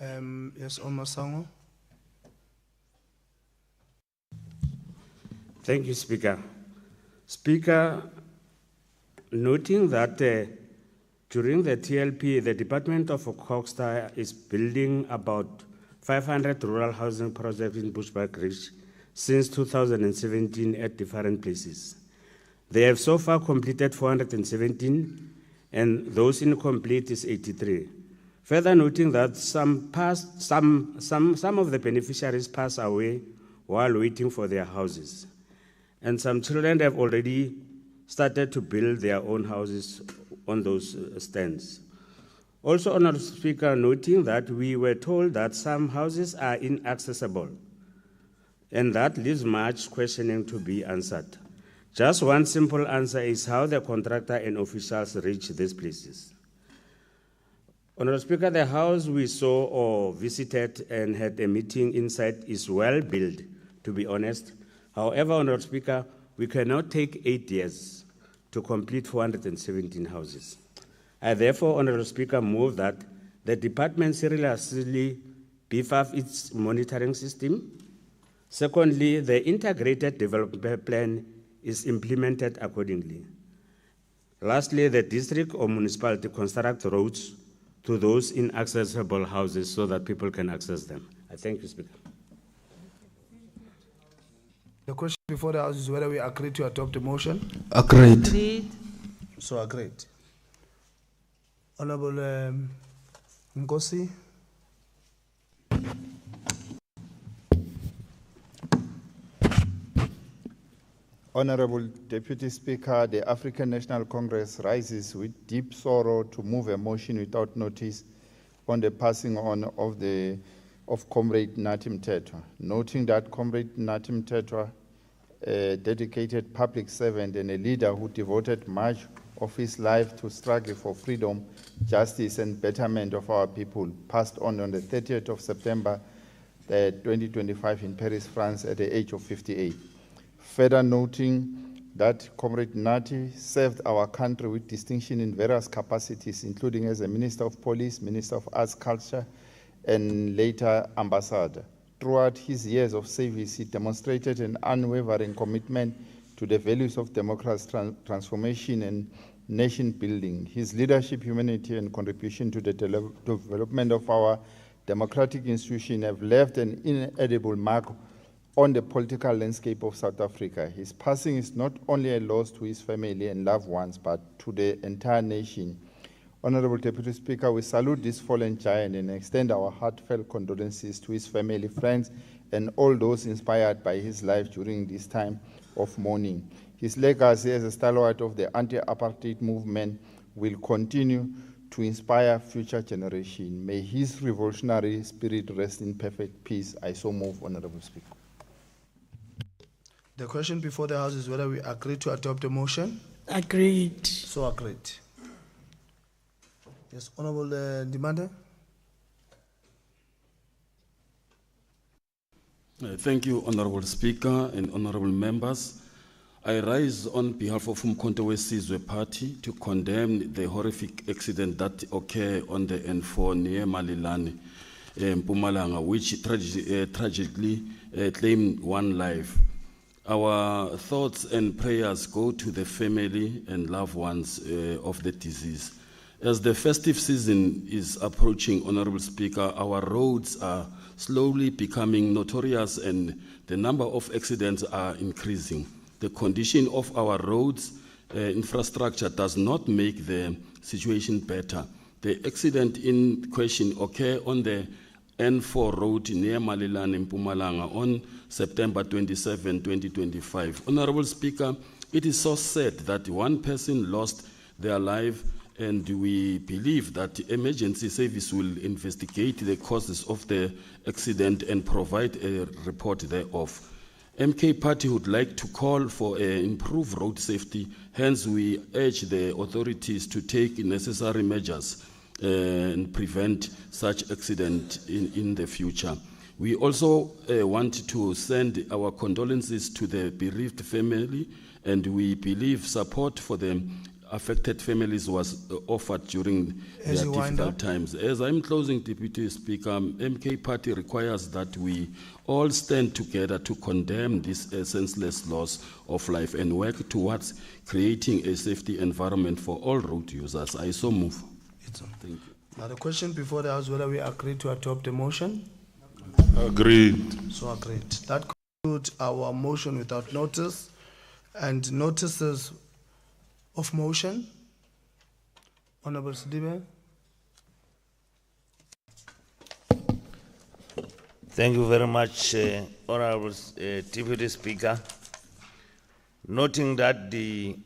Yes, Masango. Thank you, Speaker. Speaker, noting that during the TLP, the Department of Hoxta is building about 500 rural housing projects in Bushbuck-Ridge since 2017 at different places. They have so far completed 417, and those incomplete is 83. Further noting that some of the beneficiaries pass away while waiting for their houses. And some children have already started to build their own houses on those stands. Also, Honourable Speaker, noting that we were told that some houses are inaccessible and that leaves much questioning to be answered. Just one simple answer is how the contractor and officials reach these places. Honorable Speaker, the house we saw or visited and had a meeting inside is well built, to be honest. However, Honorable Speaker, we cannot take 8 years to complete 417 houses. I therefore, Honorable Speaker, move that the department seriously beef up its monitoring system. Secondly, the integrated development plan is implemented accordingly. Lastly, the district or municipality construct roads to those inaccessible houses so that people can access them. I thank you, Speaker. The question before the House is whether we agree to adopt the motion. Agreed. Agreed. So agreed. Honorable Nkosi. Honorable Deputy Speaker, the African National Congress rises with deep sorrow to move a motion without notice on the passing on of Comrade Natim Tetwa, noting that Comrade Natim Tetwa, a dedicated public servant and a leader who devoted much of his life to struggle for freedom, justice, and betterment of our people, passed on the 30th of September 2025 in Paris, France, at the age of 58. Further noting that Comrade Nati served our country with distinction in various capacities, including as a Minister of Police, Minister of Arts, Culture, and later Ambassador. Throughout his years of service, he demonstrated an unwavering commitment to the values of democracy, transformation, and nation building. His leadership, humanity, and contribution to the development of our democratic institution have left an inedible mark on the political landscape of South Africa. His passing is not only a loss to his family and loved ones, but to the entire nation. Honorable Deputy Speaker, we salute this fallen giant and extend our heartfelt condolences to his family, friends, and all those inspired by his life during this time of mourning. His legacy as a stalwart of the anti-apartheid movement will continue to inspire future generations. May his revolutionary spirit rest in perfect peace. I so move, Honorable Speaker. The question before the House is whether we agree to adopt the motion. Agreed. So agreed. Yes, Honorable Demander. Thank you, Honorable Speaker and Honorable Members. I rise on behalf of Umkhonto weSizwe Party to condemn the horrific accident that occurred on the N4 near Malelane, Mpumalanga, which tragically claimed one life. Our thoughts and prayers go to the family and loved ones of the deceased. As the festive season is approaching, Honorable Speaker, our roads are slowly becoming notorious and the number of accidents are increasing. The condition of our roads infrastructure does not make the situation better. The accident in question occurred on the N4 road near Malelane, Mpumalanga on September 27, 2025. Honorable Speaker, it is so sad that one person lost their life, and we believe that the emergency service will investigate the causes of the accident and provide a report thereof. MK Party would like to call for improved road safety. Hence, we urge the authorities to take necessary measures and prevent such accident in the future. We also want to send our condolences to the bereaved family, and we believe support for the affected families was offered during their difficult times. As I'm closing, Deputy Speaker, MK Party requires that we all stand together to condemn this senseless loss of life and work towards creating a safety environment for all road users. I so move. Thank you. Now the question before the House whether we agree to adopt the motion. Agreed. So agreed. That concludes our motion without notice and notices of motion. Honorable Sidibe. Thank you very much, Honorable Deputy Speaker. Noting that the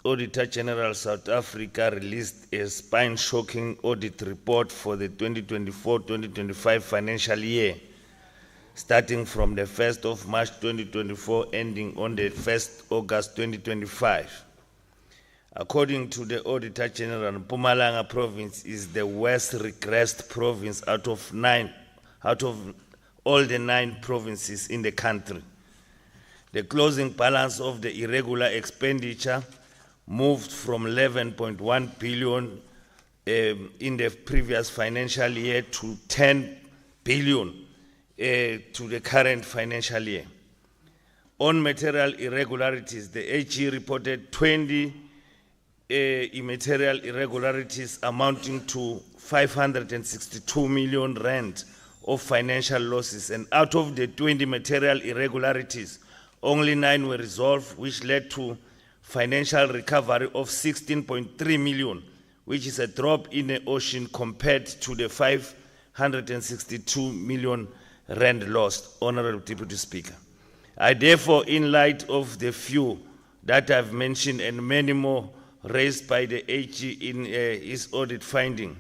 Auditor General South Africa released a spine-shocking audit report for the 2024-2025 financial year, starting from the 1st of March 2024, ending on the 1st August 2025. According to the Auditor General, Mpumalanga province is the worst regressed province out of all the 9 provinces in the country. The closing balance of the irregular expenditure moved from 11.1 billion in the previous financial year to 10 billion to the current financial year. On material irregularities, the AG reported 20 immaterial irregularities amounting to 562 million rand of financial losses, and out of the 20 material irregularities, only 9 were resolved, which led to financial recovery of 16.3 million, which is a drop in the ocean compared to the 562 million rand lost. Honorable Deputy Speaker, I therefore, in light of the few that I've mentioned and many more raised by the AG in his audit finding,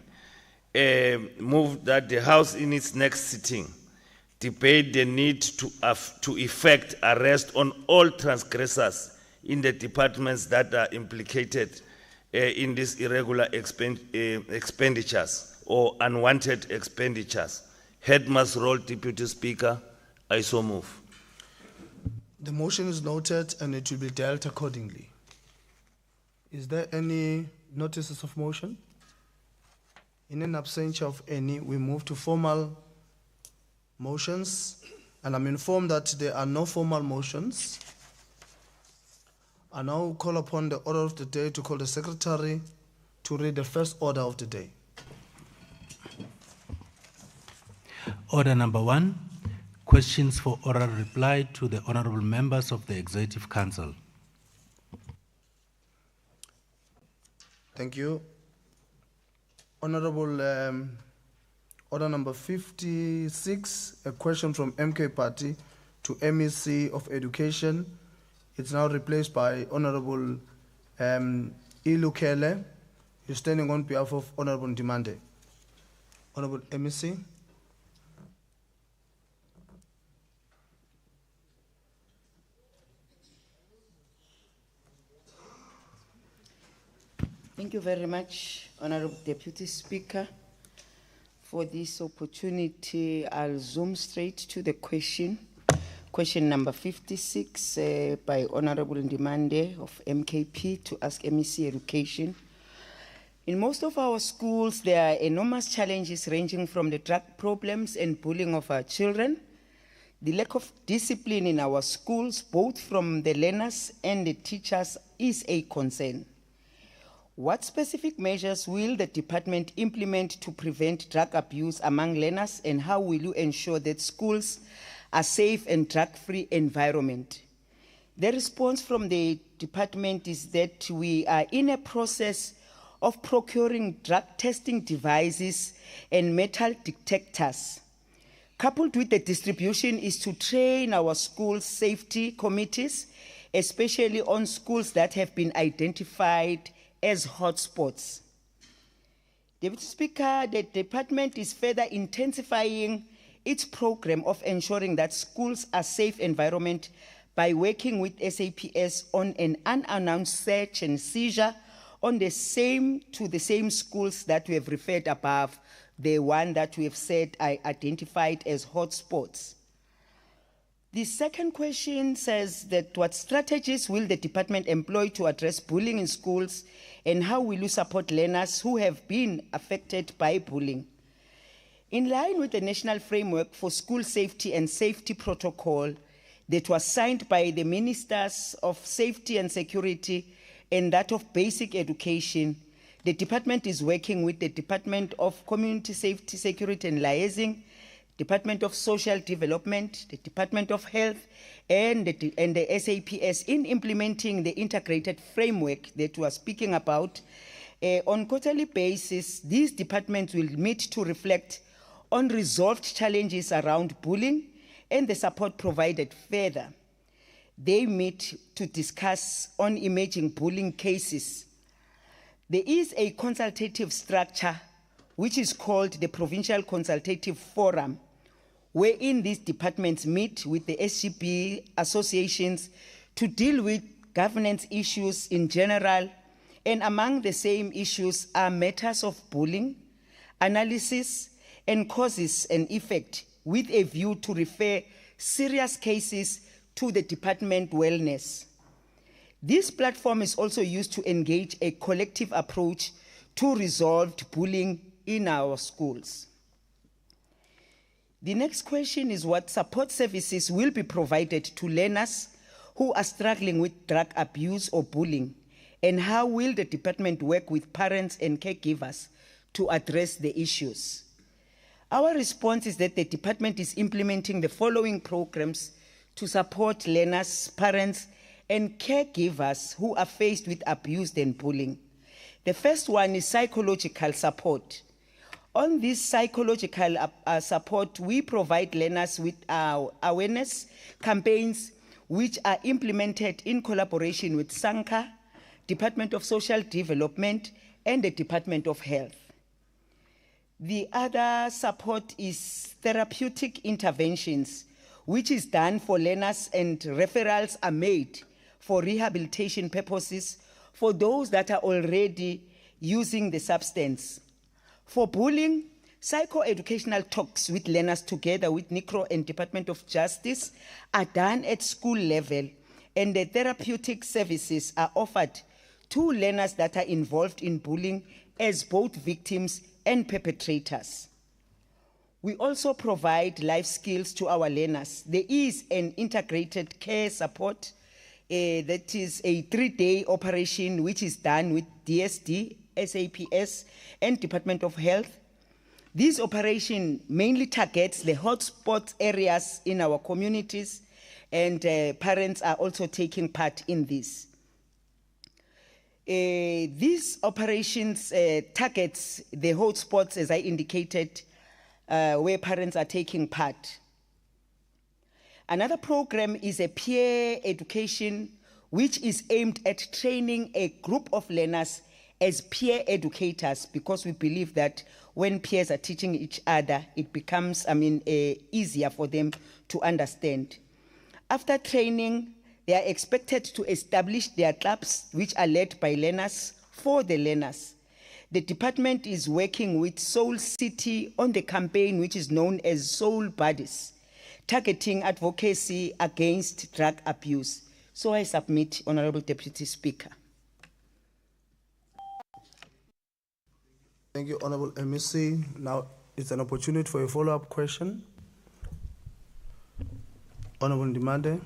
move that the House in its next sitting debate the need to effect arrest on all transgressors in the departments that are implicated in these irregular expenditures or unwanted expenditures. Headmaster role, Deputy Speaker, I so move. The motion is noted and it will be dealt accordingly. Is there any notices of motion? In an absence of any, we move to formal motions, and I'm informed that there are no formal motions. I now call upon the order of the day to call the Secretary to read the first order of the day. Order number 1, questions for oral reply to the honorable members of the Executive Council. Thank you. Honorable, order number 56, a question from MK Party to MEC of Education. It's now replaced by Honorable Ilukele. He's standing on behalf of Honorable Ndimande. Honorable MEC. Thank you very much, Honorable Deputy Speaker, for this opportunity. I'll zoom straight to the question. Question number 56 by Honorable Ndimande of MKP to ask MEC Education. In most of our schools, there are enormous challenges ranging from the drug problems and bullying of our children. The lack of discipline in our schools, both from the learners and the teachers, is a concern. What specific measures will the department implement to prevent drug abuse among learners, and how will you ensure that schools are safe and drug-free environment? The response from the department is that we are in a process of procuring drug testing devices and metal detectors. Coupled with the distribution is to train our school safety committees, especially on schools that have been identified as hotspots. Deputy Speaker, the department is further intensifying its program of ensuring that schools are safe environment by working with SAPS on an unannounced search and seizure on the same schools that we have referred above, the one that we have said are identified as hotspots. The second question says that what strategies will the department employ to address bullying in schools, and how will you support learners who have been affected by bullying? In line with the National Framework for School Safety and Safety Protocol that was signed by the Ministers of Safety and Security and that of Basic Education, the department is working with the Department of Community Safety, Security and Liaising, Department of Social Development, the Department of Health, and the SAPS in implementing the integrated framework that we are speaking about. On quarterly basis, these departments will meet to reflect on resolved challenges around bullying and the support provided further. They meet to discuss on emerging bullying cases. There is a consultative structure which is called the Provincial Consultative Forum, wherein these departments meet with the SGB associations to deal with governance issues in general, and among the same issues are matters of bullying, analysis, and causes and effect, with a view to refer serious cases to the department wellness. This platform is also used to engage a collective approach to resolve bullying in our schools. The next question is what support services will be provided to learners who are struggling with drug abuse or bullying, and how will the department work with parents and caregivers to address the issues? Our response is that the department is implementing the following programs to support learners, parents, and caregivers who are faced with abuse and bullying. The first one is psychological support. On this psychological support, we provide learners with awareness campaigns which are implemented in collaboration with SANCA, Department of Social Development, and the Department of Health. The other support is therapeutic interventions, which is done for learners, and referrals are made for rehabilitation purposes for those that are already using the substance. For bullying, psychoeducational talks with learners together with NICRO and Department of Justice are done at school level, and the therapeutic services are offered to learners that are involved in bullying as both victims and perpetrators. We also provide life skills to our learners. There is an integrated care support that is a 3-day operation which is done with DSD, SAPS, and Department of Health. This operation mainly targets the hotspot areas in our communities, and parents are also taking part in this. These operations targets the hotspots, as I indicated, where parents are taking part. Another program is a peer education, which is aimed at training a group of learners as peer educators, because we believe that when peers are teaching each other, it becomes, easier for them to understand. After training, they are expected to establish their clubs, which are led by learners for the learners. The department is working with Soul City on the campaign which is known as Soul Buddies, targeting advocacy against drug abuse. So I submit, Honorable Deputy Speaker. Thank you, Honorable MEC. Now it's an opportunity for a follow-up question. Honorable Ndimande.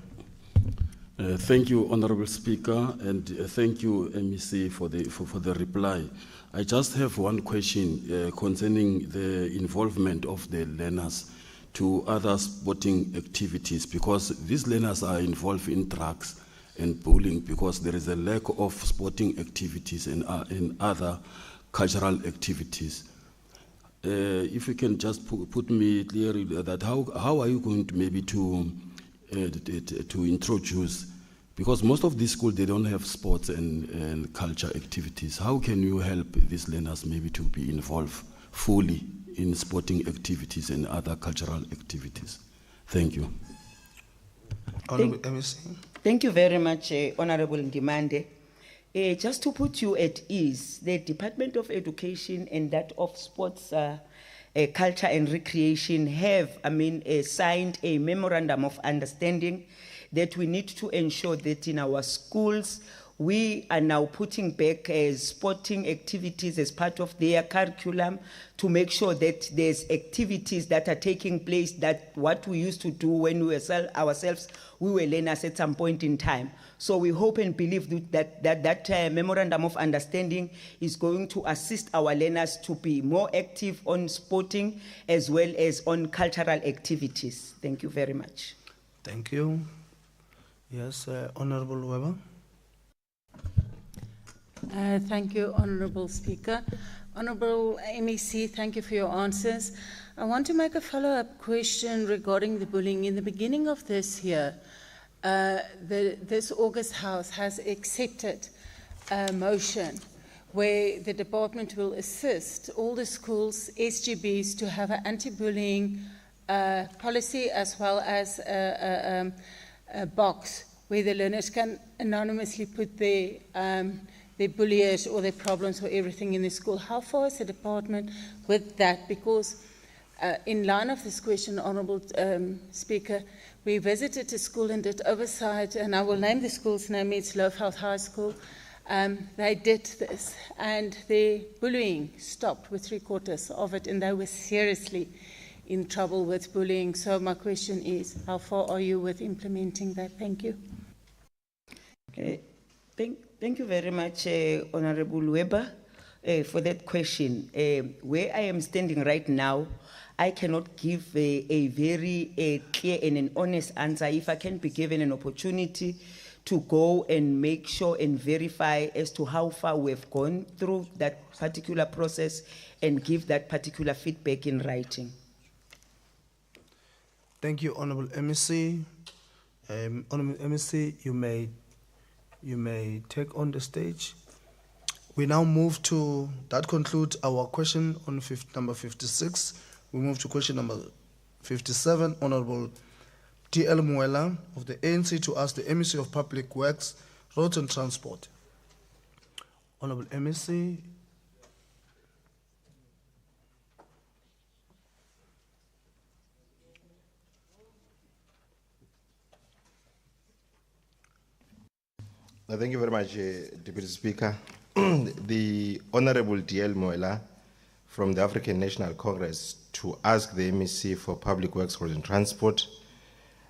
Thank you, Honorable Speaker, and thank you, MEC, for the reply. I just have one question concerning the involvement of the learners to other sporting activities, because these learners are involved in drugs and bullying because there is a lack of sporting activities and other cultural activities. If you can just put me clearly that how are you going to maybe to introduce, because most of these schools, they don't have sports and culture activities. How can you help these learners maybe to be involved fully in sporting activities and other cultural activities? Thank you. Honorable MEC. Thank you very much, Honorable Ndimande. Just to put you at ease, the Department of Education and that of Sports, Culture and Recreation have, signed a memorandum of understanding that we need to ensure that in our schools, we are now putting back sporting activities as part of their curriculum to make sure that there's activities that are taking place, that what we used to do when we were ourselves, we were learners at some point in time. So we hope and believe that memorandum of understanding is going to assist our learners to be more active on sporting as well as on cultural activities. Thank you very much. Thank you. Yes, Honorable Weber. Thank you, Honorable Speaker. Honorable MEC, thank you for your answers. I want to make a follow-up question regarding the bullying. In the beginning of this year, this August House has accepted a motion where the department will assist all the schools, SGBs, to have an anti-bullying policy as well as a box where the learners can anonymously put their bullies or their problems or everything in the school. How far is the department with that? Because in line of this question, Honourable Speaker, we visited a school and did oversight, and I will name the school's name, it's Lovehouse High School. They did this, and their bullying stopped with 3/4 of it, and they were seriously in trouble with bullying. So my question is, how far are you with implementing that? Thank you. Okay. Thank you very much, Honorable Weber, for that question. Where I am standing right now, I cannot give a very clear and an honest answer. If I can be given an opportunity to go and make sure and verify as to how far we've gone through that particular process and give that particular feedback in writing. Thank you, Honourable MEC. Honourable MEC, you may take on the stage. We now move to, that concludes our question on number 56. We move to question number 57, Honourable T.L. Muela of the ANC to ask the MEC of Public Works, Roads and Transport. Honourable MEC. Thank you very much, Deputy Speaker. The Honorable D.L. Moela from the African National Congress to ask the MEC for Public Works, Roads and Transport.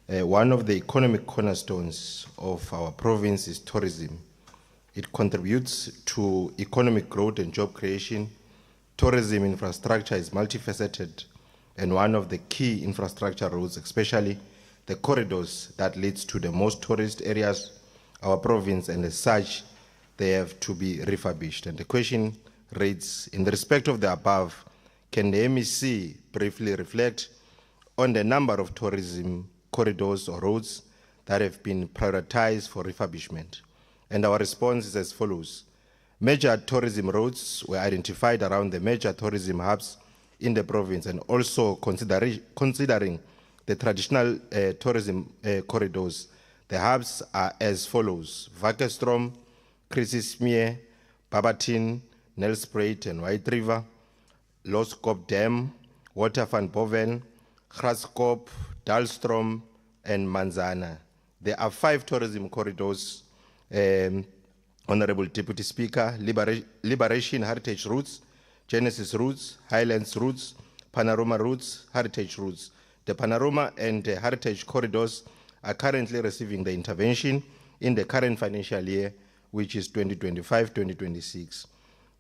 One of the economic cornerstones of our province is tourism. It contributes to economic growth and job creation. Tourism infrastructure is multifaceted, and one of the key infrastructure roads, especially the corridors that leads to the most tourist areas, our province, and as such, they have to be refurbished. And the question reads, in the respect of the above, can the MEC briefly reflect on the number of tourism corridors or roads that have been prioritized for refurbishment? And our response is as follows. Major tourism roads were identified around the major tourism hubs in the province, and also considering the traditional tourism corridors. The hubs are as follows: Vakestrom, Chrissismere, Barberton, Nelspruit and White River, Loskop Dam, Water van Boven, Graskop, Dalstrom, and Manzana. There are 5 tourism corridors, Honorable Deputy Speaker: Liberation Heritage Routes, Genesis Routes, Highlands Routes, Panorama Routes, Heritage Routes. The Panorama and Heritage corridors are currently receiving the intervention in the current financial year, which is 2025-2026.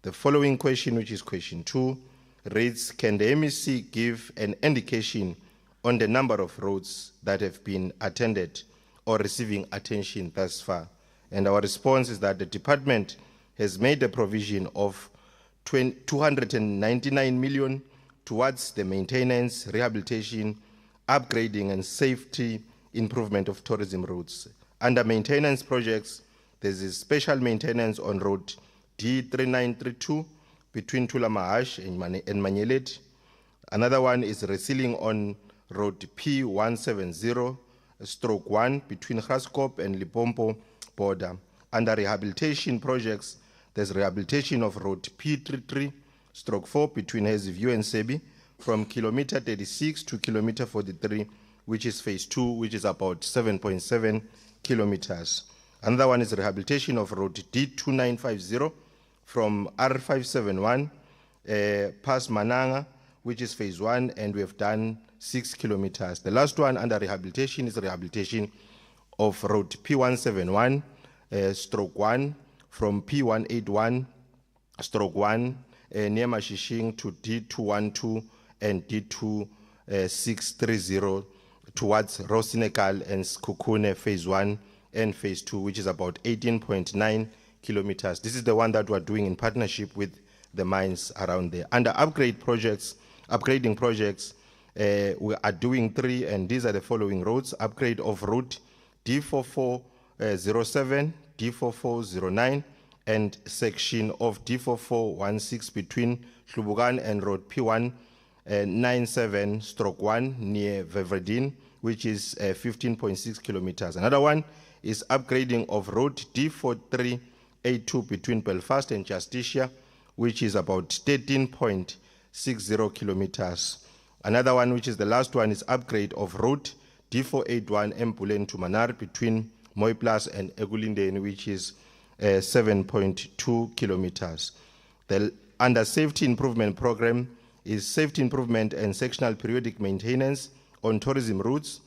The following question, which is question 2, reads, can the MEC give an indication on the number of roads that have been attended or receiving attention thus far? And our response is that the department has made a provision of 299 million towards the maintenance, rehabilitation, upgrading and safety improvement of tourism routes. Under maintenance projects, there's a special maintenance on road D3932 between Tulamahash and Manyelet. Another one is resealing on road P170/1 between Graskop and Limpopo border. Under rehabilitation projects, there's rehabilitation of road P33/4 between Hazyview and Sebi from kilometer 36 to kilometer 43, which is phase 2, which is about 7.7 kilometers. Another one is rehabilitation of road D2950 from R571 past Mananga, which is phase 1, and we have done 6 kilometers. The last one under rehabilitation is rehabilitation of road P171/1 from P181/1 near Mashishing to D212 and D2630 towards Rosinekal and Skukune phase 1 and phase 2, which is about 18.9 kilometers. This is the one that we're doing in partnership with the mines around there. Under upgrading projects, we are doing 3, and these are the following roads: upgrade of route D4407, D4409, and section of D4416 between Hlubugan and road P1 97/1 near Veverdin, which is 15.6 kilometers. Another one is upgrading of road D4382 between Belfast and Justicia, which is about 13.60 kilometers. Another one, which is the last one, is upgrade of road D481 Mpumalanga to Manar between Mooiplaas and Egulinden, which is 7.2 kilometers. The under safety improvement program is safety improvement and sectional periodic maintenance on tourism routes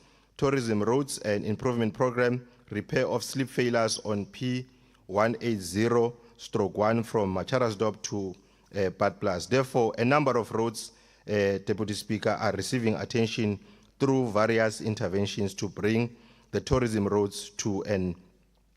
and improvement program, repair of slip failures on P180/1 from Macharasdorp to Bad Plus. Therefore, a number of roads, Deputy Speaker, are receiving attention through various interventions to bring the tourism roads to an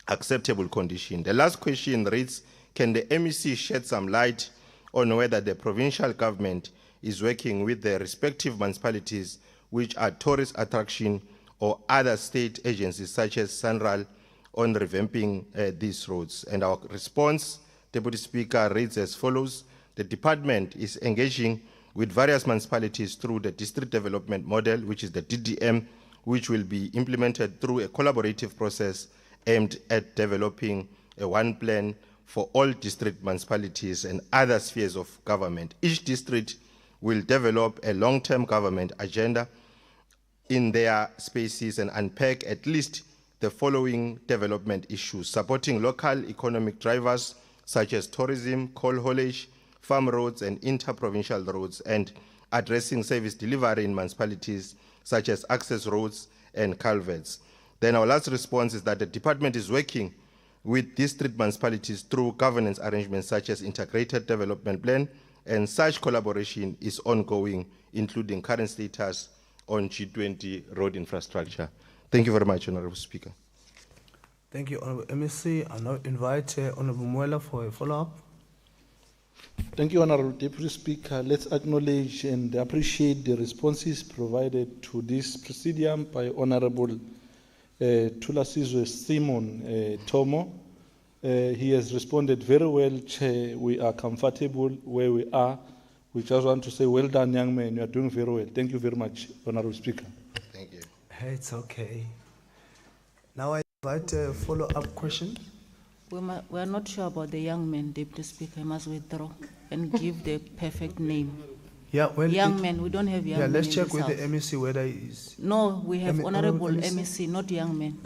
acceptable condition. The last question reads, can the MEC shed some light on whether the provincial government is working with the respective municipalities which are tourist attraction or other state agencies such as SANRAL on revamping these roads? And our response, Deputy Speaker, reads as follows. The department is engaging with various municipalities through the district development model, which is the DDM, which will be implemented through a collaborative process aimed at developing a one plan for all district municipalities and other spheres of government. Each district will develop a long-term government agenda in their spaces and unpack at least the following development issues: supporting local economic drivers such as tourism, coal haulage, farm roads and inter-provincial roads, and addressing service delivery in municipalities such as access roads and culverts. Then our last response is that the department is working with district municipalities through governance arrangements such as integrated development plan, and such collaboration is ongoing, including current status on G20 road infrastructure. Thank you very much, Honorable Speaker. Thank you, Honorable MEC. I now invite Honorable Muela for a follow-up. Thank you, Honorable Deputy Speaker. Let's acknowledge and appreciate the responses provided to this presidium by Honorable Thulasizwe Simon Tomo. He has responded very well, Chair. We are comfortable where we are. We just want to say, well done, young man. You are doing very well. Thank you very much, Honorable Speaker. Thank you. It's okay. Now I invite a follow-up question. We are not sure about the young man, Deputy Speaker. I must withdraw and give the perfect name. Yeah, well, young man, we don't have young man. Yeah, let's in check this with house. the MEC whether is. No, we have Honorable MEC? MEC, not young man.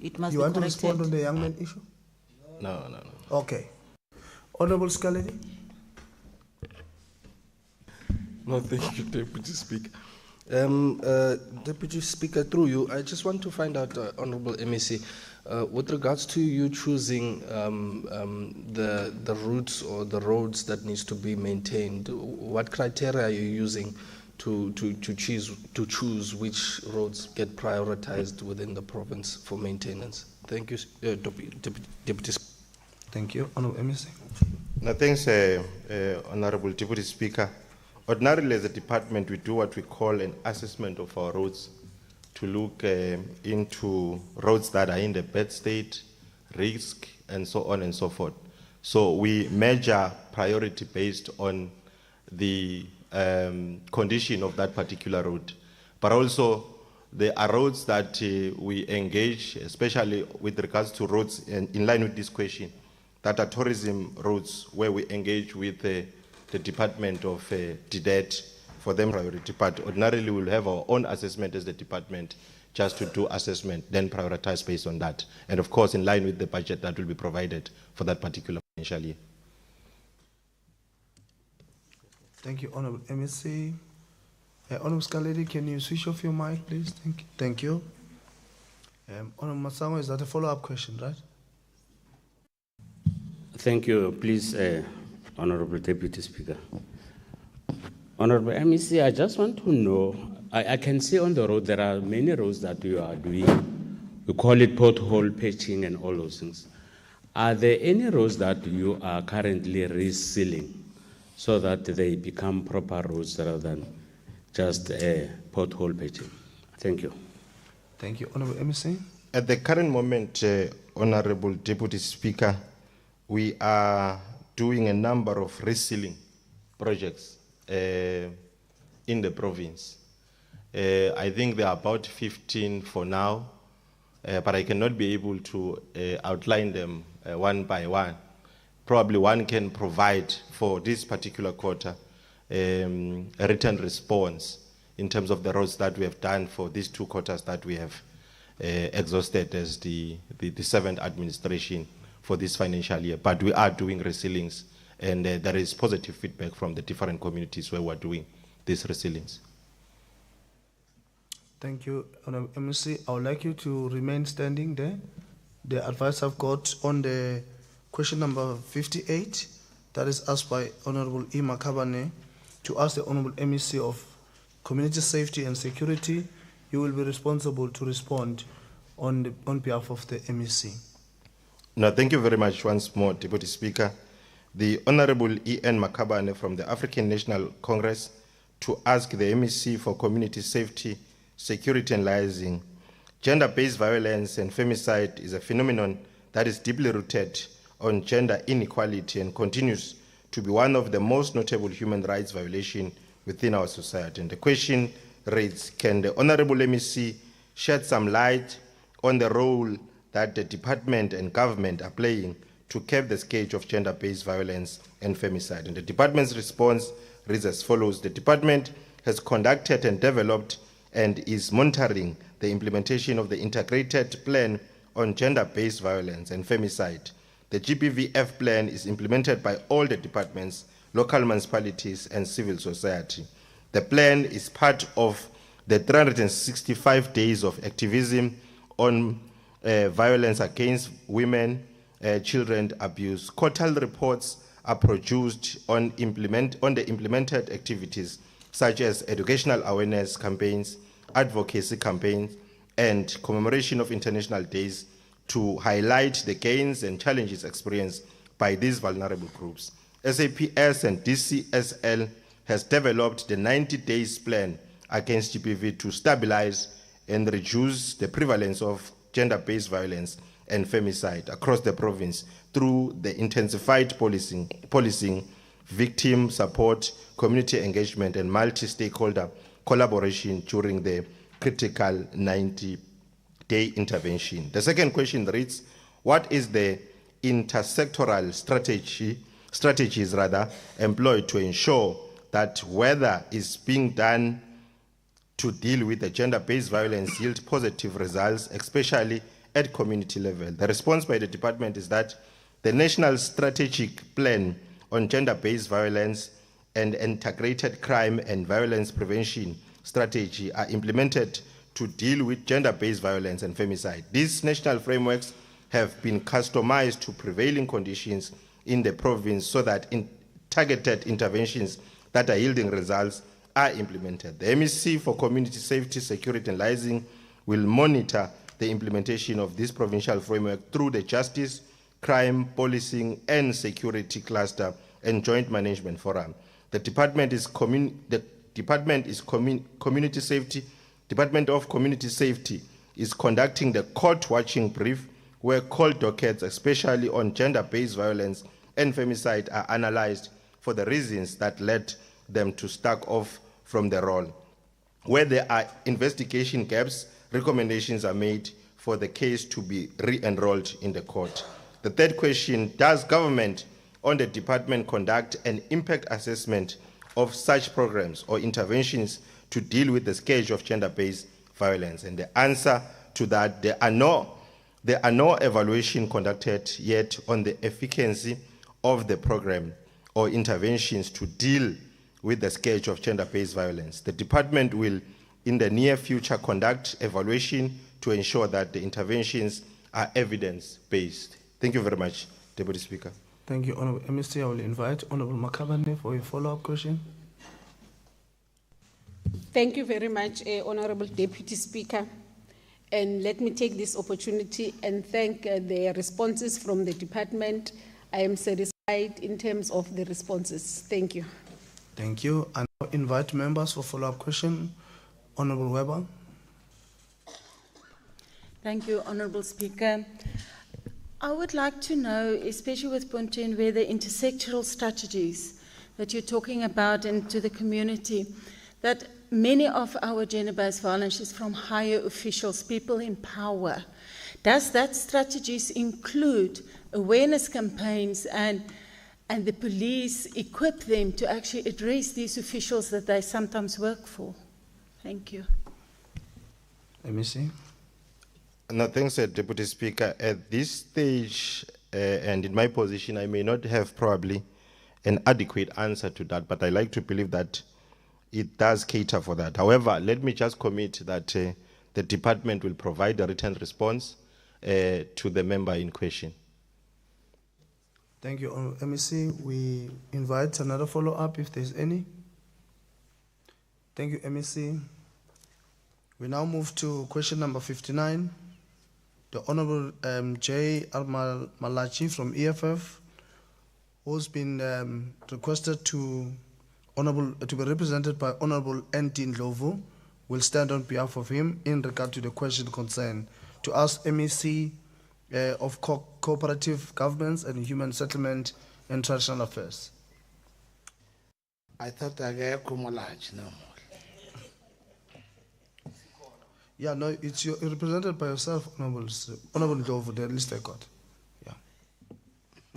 It must You be want to corrected. respond on the young man issue? No. Okay. Honorable Scaledi? No, thank you, Deputy Speaker. Deputy Speaker, through you, I just want to find out, Honorable MEC, with regards to you choosing the routes or the roads that needs to be maintained, what criteria are you using to choose which roads get prioritized within the province for maintenance? Thank you, Deputy Speaker. Thank you, Honorable MEC. No, thanks, Honorable Deputy Speaker. Ordinarily, as a department, we do what we call an assessment of our roads to look into roads that are in the bad state, risk, and so on and so forth. So we measure priority based on the condition of that particular road. But also, there are roads that we engage, especially with regards to roads, and in line with this question, that are tourism roads where we engage with the Department of DDET for them priority. But ordinarily, we'll have our own assessment as the department just to do assessment, then prioritize based on that. And of course, in line with the budget that will be provided for that particular financial year. Thank you, Honorable MEC. Honorable Scaledi, can you switch off your mic, please? Thank you. Honorable Masango, is that a follow-up question, right? Thank you. Please, Honorable Deputy Speaker. Honorable MEC, I just want to know, I can see on the road there are many roads that you are doing. We call it pothole patching and all those things. Are there any roads that you are currently resealing so that they become proper roads rather than just a pothole patching? Thank you. Thank you, Honorable MEC. At the current moment, Honorable Deputy Speaker, we are doing a number of resealing projects in the province. I think there are about 15 for now, but I cannot be able to outline them one by one. Probably one can provide for this particular quarter a written response in terms of the roads that we have done for these 2 quarters that we have exhausted as the 7th administration for this financial year. But we are doing resilience, and there is positive feedback from the different communities where we're doing this resilience. Thank you, Honorable MEC. I would like you to remain standing there. The advice I've got on the question number 58, that is asked by Honorable E. Makabane, to ask the Honorable MEC of Community Safety and Security. You will be responsible to respond on behalf of the MEC. No, thank you very much once more, Deputy Speaker. The Honorable E.N. Makabane from the African National Congress to ask the MEC for Community Safety, Security and Liaison. Gender-based violence and femicide is a phenomenon that is deeply rooted on gender inequality and continues to be one of the most notable human rights violations within our society. And the question reads, can the Honorable MEC shed some light on the role that the department and government are playing to curb the scourge of gender-based violence and femicide? And the department's response reads as follows. The department has conducted and developed and is monitoring the implementation of the integrated plan on gender-based violence and femicide. The GBVF plan is implemented by all the departments, local municipalities, and civil society. The plan is part of the 365 days of activism on violence against women, children abuse. Quarterly reports are produced on the implemented activities such as educational awareness campaigns, advocacy campaigns, and commemoration of international days to highlight the gains and challenges experienced by these vulnerable groups. SAPS and DCSL has developed the 90 days plan against GBV to stabilize and reduce the prevalence of gender-based violence and femicide across the province through the intensified policing, victim support, community engagement, and multi-stakeholder collaboration during the critical 90-day intervention. The second question reads, what is the intersectoral strategies employed to ensure that whether is being done to deal with the gender-based violence yield positive results, especially at community level? The response by the department is that the National Strategic Plan on Gender-Based Violence and Integrated Crime and Violence Prevention Strategy are implemented to deal with gender-based violence and femicide. These national frameworks have been customized to prevailing conditions in the province so that targeted interventions that are yielding results are implemented. The MEC for Community Safety, Security and Liaison will monitor the implementation of this provincial framework through the Justice, Crime, Policing and Security Cluster and Joint Management Forum. The Department of Community Safety is conducting the court watching brief where court dockets, especially on gender-based violence and femicide, are analyzed for the reasons that led them to stack off from the role. Where there are investigation gaps, recommendations are made for the case to be re-enrolled in the court. The third question, does government on the department conduct an impact assessment of such programs or interventions to deal with the scourge of gender-based violence? And the answer to that, there are no evaluation conducted yet on the efficacy of the program or interventions to deal with the scourge of gender-based violence. The department will, in the near future, conduct evaluation to ensure that the interventions are evidence-based. Thank you very much, Deputy Speaker. Thank you, Honorable MEC. I will invite Honorable Makabane for a follow-up question. Thank you very much, Honorable Deputy Speaker. And let me take this opportunity and thank the responses from the department. I am satisfied in terms of the responses. Thank you. Thank you. I now invite members for follow-up question. Honorable Weber. Thank you, Honorable Speaker. I would like to know, especially with point 10, where the intersectoral strategies that you're talking about and to the community, that many of our gender-based violence is from higher officials, people in power. Does that strategies include awareness campaigns and the police equip them to actually address these officials that they sometimes work for? Thank you. Let me see. No, thanks, Deputy Speaker. At this stage, and in my position, I may not have probably an adequate answer to that, but I like to believe that it does cater for that. However, let me just commit that the department will provide a written response to the member in question. Thank you, MEC. We invite another follow-up if there's any. Thank you, MEC. We now move to question number 59. The Honorable J. Malachi from EFF, who's been requested to be represented by Honorable N.T. Ndlovu, will stand on behalf of him in regard to the question concerned to ask MEC of Cooperative Governments and Human Settlement and International Affairs. I thought I gave Mpumalanga no more. Yeah, no, you're represented by yourself, Honorable Ndlovu, the list I got. Yeah.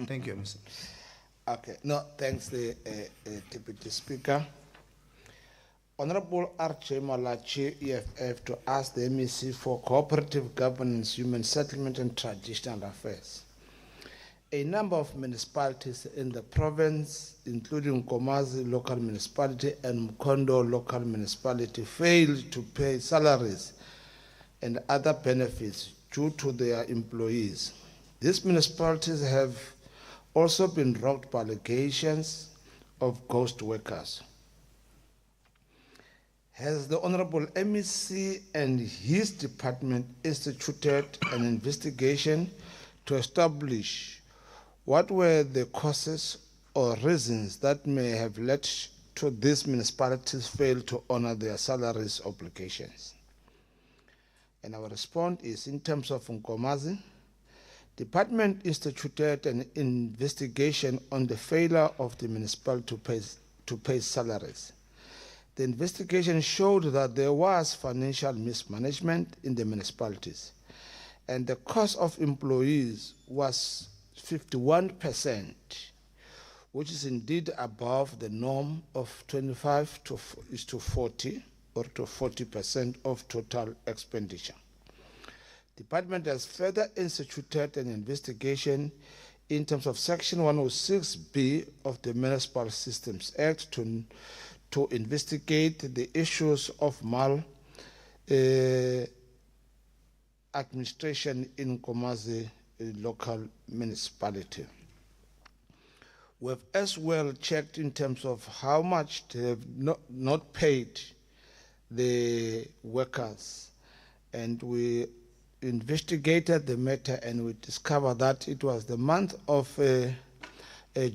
Thank you, Mr. Okay, no, thanks, the Deputy Speaker. Honorable R.J. Malachi, EFF, to ask the MEC for Cooperative Governance, Human Settlement and Traditional Affairs. A number of municipalities in the province, including Nkomazi local municipality and Mkondo local municipality, failed to pay salaries and other benefits due to their employees. These municipalities have also been rocked by allegations of ghost workers. Has the Honorable MEC and his department instituted an investigation to establish what were the causes or reasons that may have led to these municipalities fail to honor their salaries obligations? And our response is, in terms of Nkomazi, department instituted an investigation on the failure of the municipality to pay salaries. The investigation showed that there was financial mismanagement in the municipalities, and the cost of employees was 51%, which is indeed above the norm of 25 to 40 or to 40% of total expenditure. Department has further instituted an investigation in terms of Section 106B of the Municipal Systems Act to investigate the issues of administration in Nkomazi local municipality. We have as well checked in terms of how much they have not paid the workers, and we investigated the matter and we discovered that it was the month of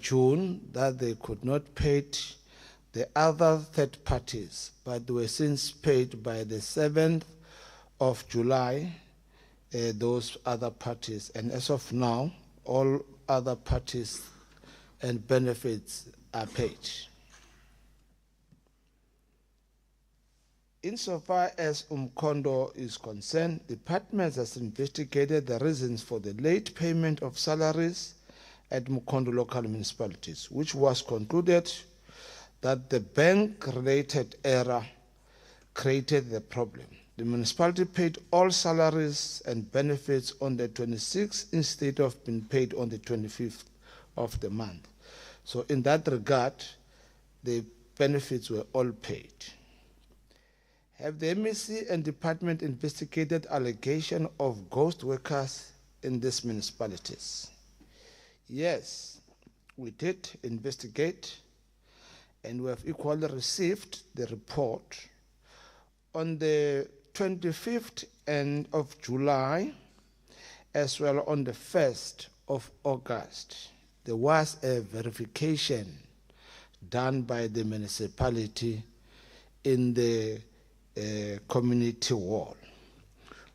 June that they could not pay the other third parties, but they were since paid by the 7th of July, those other parties. And as of now, all other parties and benefits are paid. Insofar as Mkondo is concerned, the department has investigated the reasons for the late payment of salaries at Mkondo local municipalities, which was concluded that the bank-related error created the problem. The municipality paid all salaries and benefits on the 26th instead of being paid on the 25th of the month. So in that regard, the benefits were all paid. Have the MEC and department investigated allegation of ghost workers in these municipalities? Yes, we did investigate, and we have equally received the report. On the 25th of July, as well on the 1st of August, there was a verification done by the municipality in the community wall.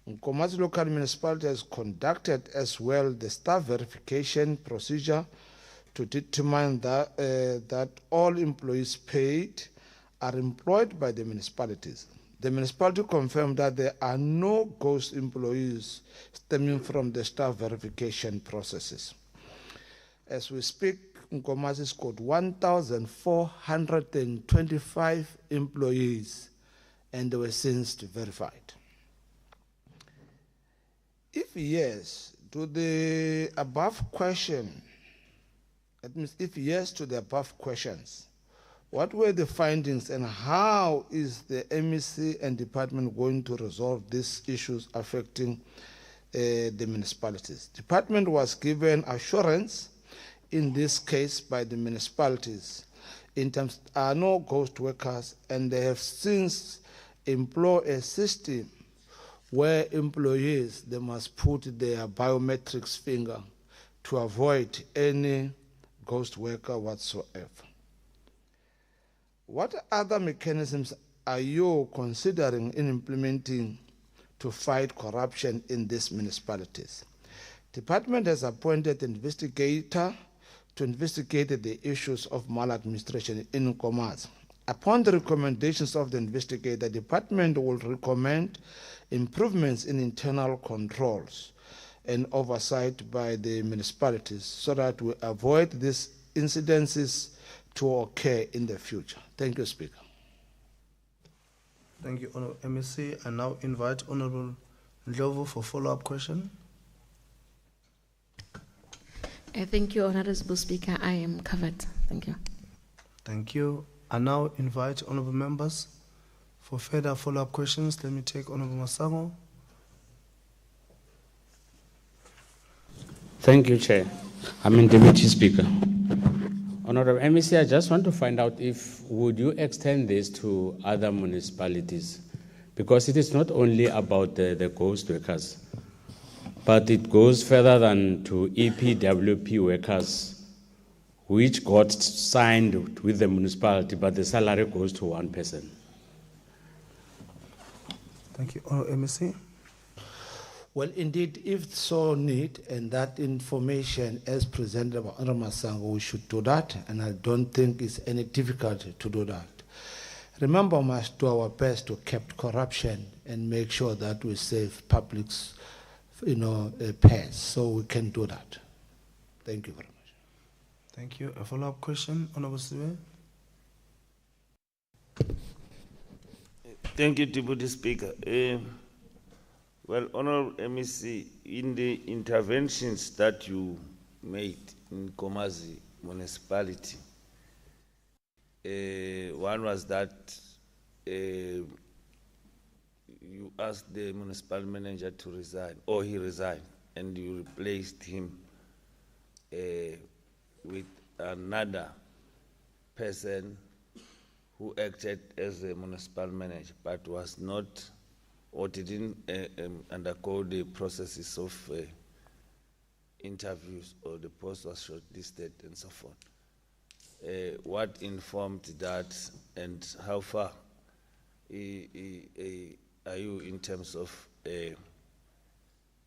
Nkomazi local municipality has conducted as well the staff verification procedure to determine that all employees paid are employed by the municipalities. The municipality confirmed that there are no ghost employees stemming from the staff verification processes. As we speak, Nkomazi scored 1,425 employees, and they were since verified. If yes to the above question, that means if yes to the above questions, what were the findings and how is the MEC and department going to resolve these issues affecting the municipalities? Department was given assurance in this case by the municipalities in terms there are no ghost workers, and they have since employed a system where employees, they must put their biometrics finger to avoid any ghost worker whatsoever. What other mechanisms are you considering in implementing to fight corruption in these municipalities? Department has appointed an investigator to investigate the issues of maladministration in Nkomazi. Upon the recommendations of the investigator, the department will recommend improvements in internal controls and oversight by the municipalities so that we avoid these incidences to occur in the future. Thank you, Speaker. Thank you, Honourable MEC. I now invite Honourable Ndlovu for follow-up question. Thank you, Honourable Speaker. I am covered. Thank you. Thank you. I now invite honourable members for further follow-up questions. Let me take Honourable Masango. Thank you, Chair. Deputy Speaker. Honourable MEC, I just want to find out if would you extend this to other municipalities, because it is not only about the ghost workers, but it goes further than to EPWP workers, which got signed with the municipality, but the salary goes to one person. Thank you, Honourable MEC. Well, indeed, if so need, and that information as presented by Honourable Masango, we should do that, and I don't think it's any difficulty to do that. Remember, we must do our best to keep corruption and make sure that we save public's, pairs, so we can do that. Thank you very much. Thank you. A follow-up question, Honourable Siwe. Thank you, Deputy Speaker. Well, Honourable MEC, in the interventions that you made in Nkomazi municipality, one was that you asked the municipal manager to resign, or he resigned, and you replaced him with another person who acted as a municipal manager, but was not or didn't undergo the processes of interviews, or the post was shortlisted and so forth. What informed that, and how far are you in terms of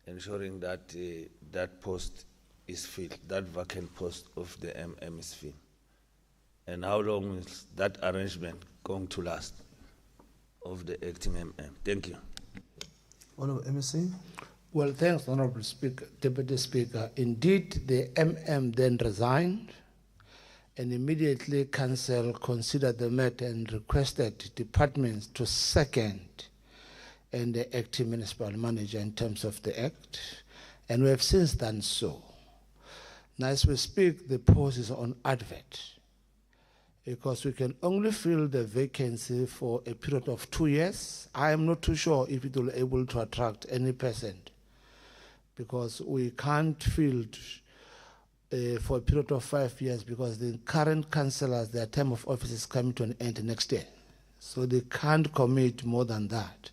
ensuring that that post is filled, that vacant post of the MM is filled? And how long is that arrangement going to last of the acting MM? Thank you. Honourable MEC. Well, thanks, Honourable Speaker, Deputy Speaker. Indeed, the MM then resigned, and immediately Council considered the matter and requested departments to second and the acting municipal manager in terms of the act, and we have since done so. Now, as we speak, the post is on advert, because we can only fill the vacancy for a period of 2 years. I am not too sure if it will be able to attract any person, because we can't fill for a period of 5 years, because the current councillors, their term of office is coming to an end next year. So they can't commit more than that.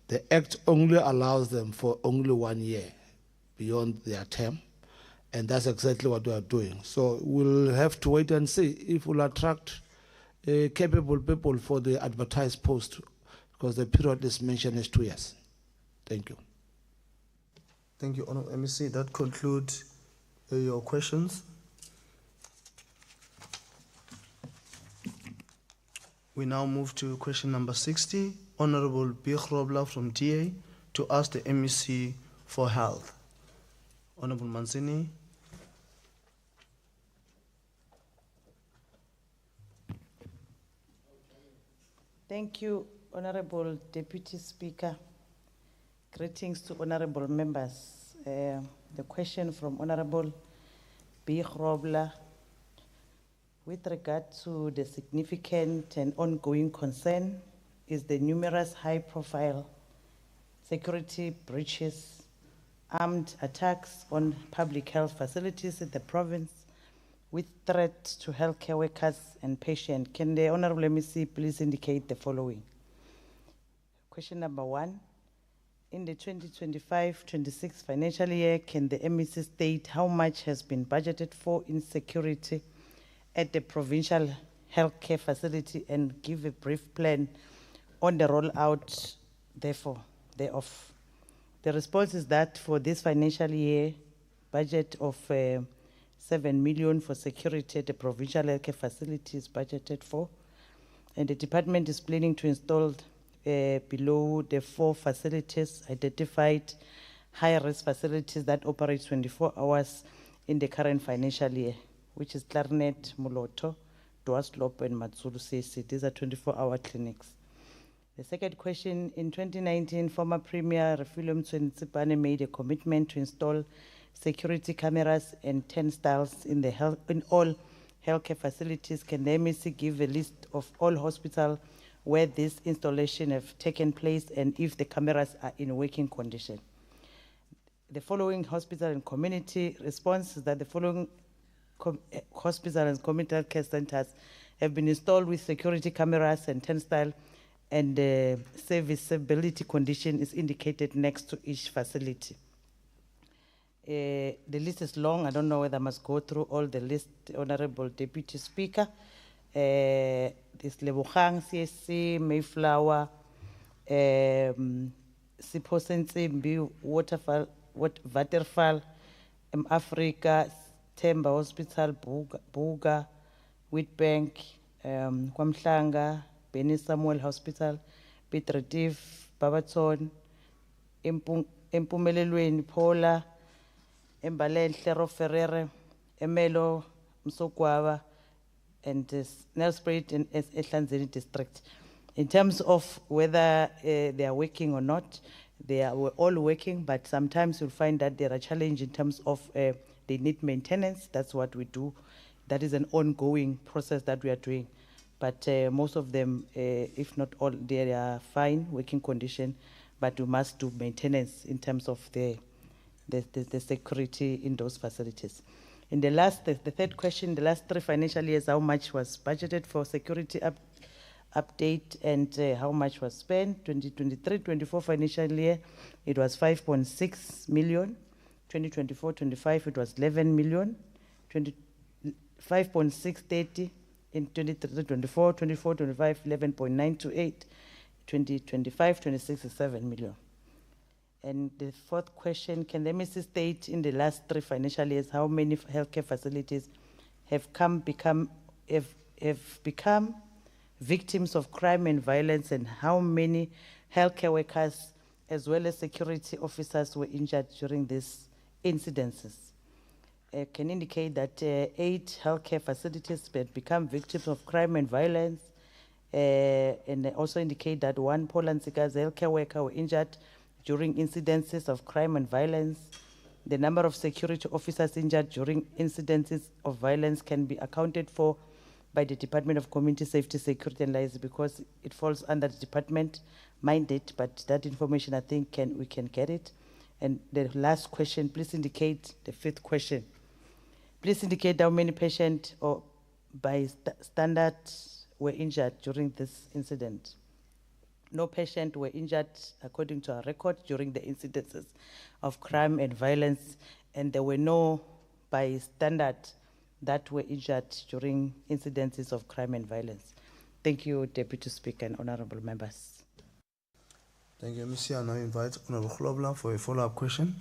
The Act only allows them for only 1 year beyond their term, and that's exactly what we are doing. So we'll have to wait and see if we'll attract capable people for the advertised post, because the period is mentioned as 2 years. Thank you. Thank you, Honourable MEC. That concludes your questions. We now move to question number 60. Honorable B. Grobler from DA to ask the MEC for health. Honorable Manzini. Thank you, Honorable Deputy Speaker. Greetings to honorable members. The question from Honorable B. Grobler with regard to the significant and ongoing concern is the numerous high-profile security breaches, armed attacks on public health facilities in the province with threat to healthcare workers and patients. Can the Honorable MEC please indicate the following? Question number 1. In the 2025-26 financial year, can the MEC state how much has been budgeted for in security at the provincial healthcare facility and give a brief plan on the rollout thereof? The response is that for this financial year, budget of 7 million for security at the provincial healthcare facility is budgeted for, and the department is planning to install below the 4 facilities identified high-risk facilities that operate 24 hours in the current financial year, which is Clarinet, Moloto, Dwaslop, and Matsulu CC. These are 24-hour clinics. The second question, in 2019, former Premier Refilom Tsipane made a commitment to install security cameras and turnstiles in all healthcare facilities. Can the MEC give a list of all hospitals where this installation have taken place and if the cameras are in working condition? The following hospital and community response is that the following hospital and community care centers have been installed with security cameras and turnstile, and the serviceability condition is indicated next to each facility. The list is long. I don't know whether I must go through all the list, Honorable Deputy Speaker. This Lebogang, CSC, Mayflower, Sipho Sensimbi, Waterfall, Africa, Temba Hospital, Buga, Wheatbank, Kwamhlanga, Benny Samuel Hospital, Piet Retief, Babaton, Mpumalanga, Pola, Mbalenhle, Ferrere, Emelo, Msogwaba, and Nelspruit in Ehlanzeni district. In terms of whether they are working or not, they are all working, but sometimes you'll find that there are challenges in terms of they need maintenance. That's what we do. That is an ongoing process that we are doing. But most of them, if not all, they are fine, working condition, but we must do maintenance in terms of the security in those facilities. In the third question, the last 3 financial years, how much was budgeted for security update and how much was spent? 2023-24 financial year, it was 5.6 million. 2024-25, it was 11 million. 5.630 in 23-24, 24-25, 11.928. 2025-26 is 7 million. And the fourth question, can the MEC state in the last 3 financial years how many healthcare facilities have become victims of crime and violence, and how many healthcare workers as well as security officers were injured during these incidences? Can indicate that 8 healthcare facilities have become victims of crime and violence, and also indicate that 1 Poland Sika's healthcare worker were injured during incidences of crime and violence. The number of security officers injured during incidences of violence can be accounted for by the Department of Community Safety, Security and Liaison because it falls under the department mandate, but that information I think we can get it. And the last question, please indicate, the 5th question, please indicate how many patients or by standard were injured during this incident. No patient were injured according to our record during the incidences of crime and violence, and there were no by standard that were injured during incidences of crime and violence. Thank you, Deputy Speaker and honorable members. Thank you, Mr. I now invite Honorable Grobler for a follow-up question.